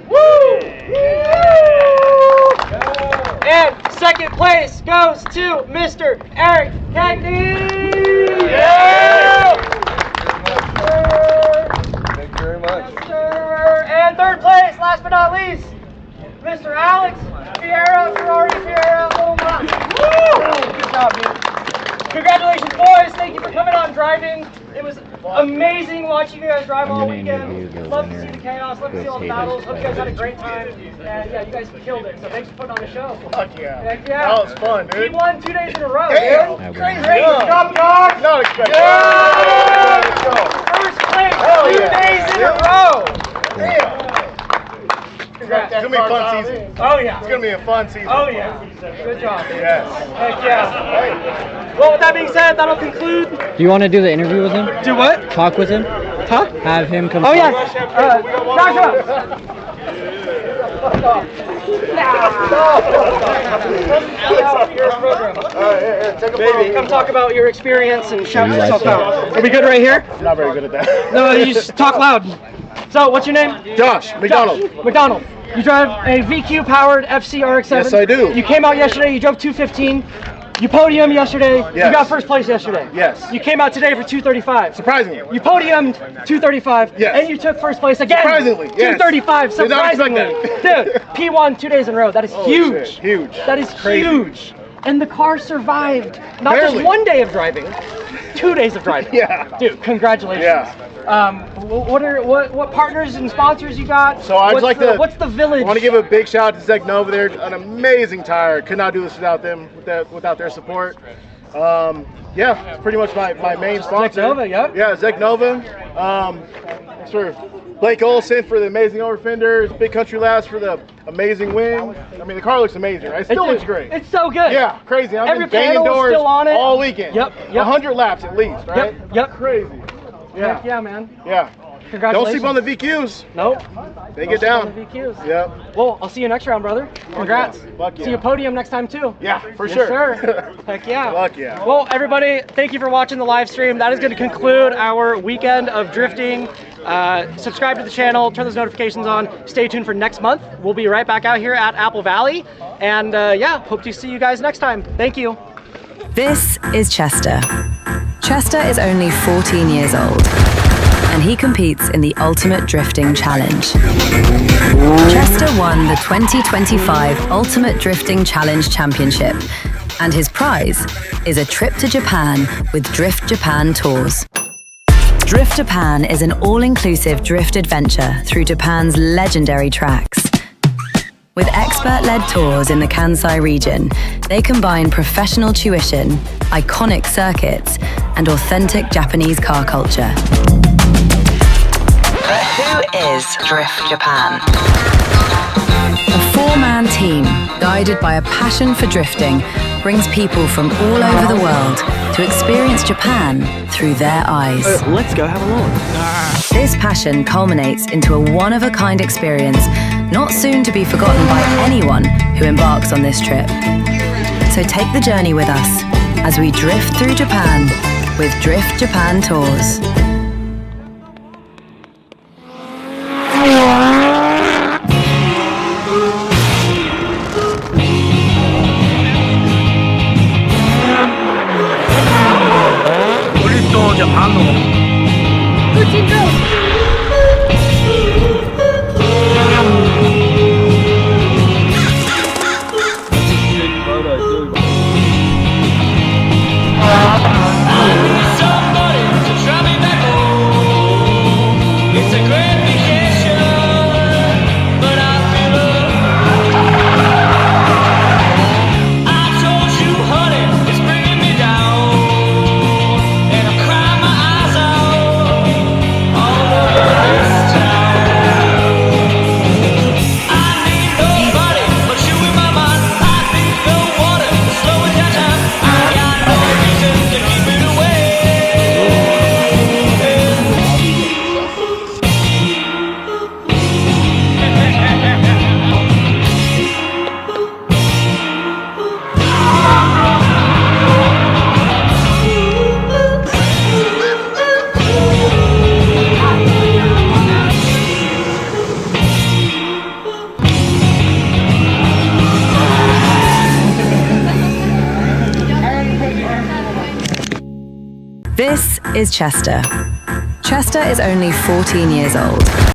Woo! And second place goes to Mr. Eric Cagney. Yeah! Thank you very much. Yes, sir. And third place, last but not least, Mr. Alex Fiera, Ferrari Fiera. Woo! Good job, dude. Congratulations, boys. Thank you for coming out and driving. It was amazing watching you guys drive all weekend. Love to see the chaos. Love to see all the battles. Hope you guys had a great time. And yeah, you guys killed it. So thanks for putting on the show. Fuck yeah. Heck yeah. That was fun, dude. He won 2 days in a row. Damn. Dude. Crazy. Crazy. Top notch. Not expected. Yeah. Let's go. First place, Hell 2 yeah. days in a row. Damn. Congrats. It's gonna be a fun season. Oh yeah. It's gonna be a fun season. Oh yeah. Good job. Yes. Heck yeah. Well, with that being said, that'll conclude. Do you want to do the interview with him? Do what? Talk with him? Talk? Have him come. Oh yeah. Joshua. Come talk about your experience and shout yourself out. Are we good right here? I'm not very good at that. No, you just talk loud. So, what's your name? Josh McDonald. Josh McDonald. You drive a VQ powered FC RX-7. Yes, I do. You came out yesterday. You drove 215. You podiumed yesterday. Yes. You got first place yesterday. Yes. You came out today for 235. Surprisingly. You podiumed 235. Yes. And you took first place again. Surprisingly, yes. 235. Did not expect Surprisingly. that. Dude, P1 2 days in a row. That is Holy huge. shit, huge. That is Crazy. huge. And the car survived. Not Barely. just 1 day of driving, 2 days of driving. Yeah. Dude, congratulations. Yeah. What partners and sponsors you got? So I'd like to. What's the village? I want to give a big shout out to Zeg Nova. They're an amazing tire. Could not do this without them. Without their support. Yeah, it's pretty much my main sponsor. Zeg Nova, yep. Yeah, Zeg Nova. For Blake Olson for the amazing overfenders. Big Country Labs for the amazing wing. I mean, the car looks amazing, right? It still looks great. It's so good. Yeah, crazy. I've Every been banging panel is doors still on it. all weekend. Yep. 100 laps at least, right? Yep. Crazy. Yeah. Heck yeah, man. Yeah. Congratulations. Don't sleep on the VQs. Nope. They get down. On the VQs. Yep. Well, I'll see you next round, brother. Congrats. Fuck yeah. See you podium next time too. Yeah, for Yes, sure. sir. Heck yeah. Fuck yeah. Well, everybody, thank you for watching the live stream. That is going to conclude our weekend of drifting. Subscribe to the channel, turn those notifications on. Stay tuned for next month. We'll be right back out here at Apple Valley. And yeah, hope to see you guys next time. Thank you. This is Chester. Chester is only 14 years old, and he competes in the Ultimate Drifting Challenge. Chester won the 2025 Ultimate Drifting Challenge Championship, and his prize is a trip to Japan with Drift Japan Tours. Drift Japan is an all-inclusive drift adventure through Japan's legendary tracks. With expert-led tours in the Kansai region, they combine professional tuition, iconic circuits, and authentic Japanese car culture. But who is Drift Japan? A four-man team, guided by a passion for drifting, brings people from all over the world to experience Japan through their eyes. Let's go have a look. This passion culminates into a one-of-a-kind experience, not soon to be forgotten by anyone who embarks on this trip. So take the journey with us as we drift through Japan with Drift Japan Tours. Somebody to try me back. is Chester. Chester is only 14 years old,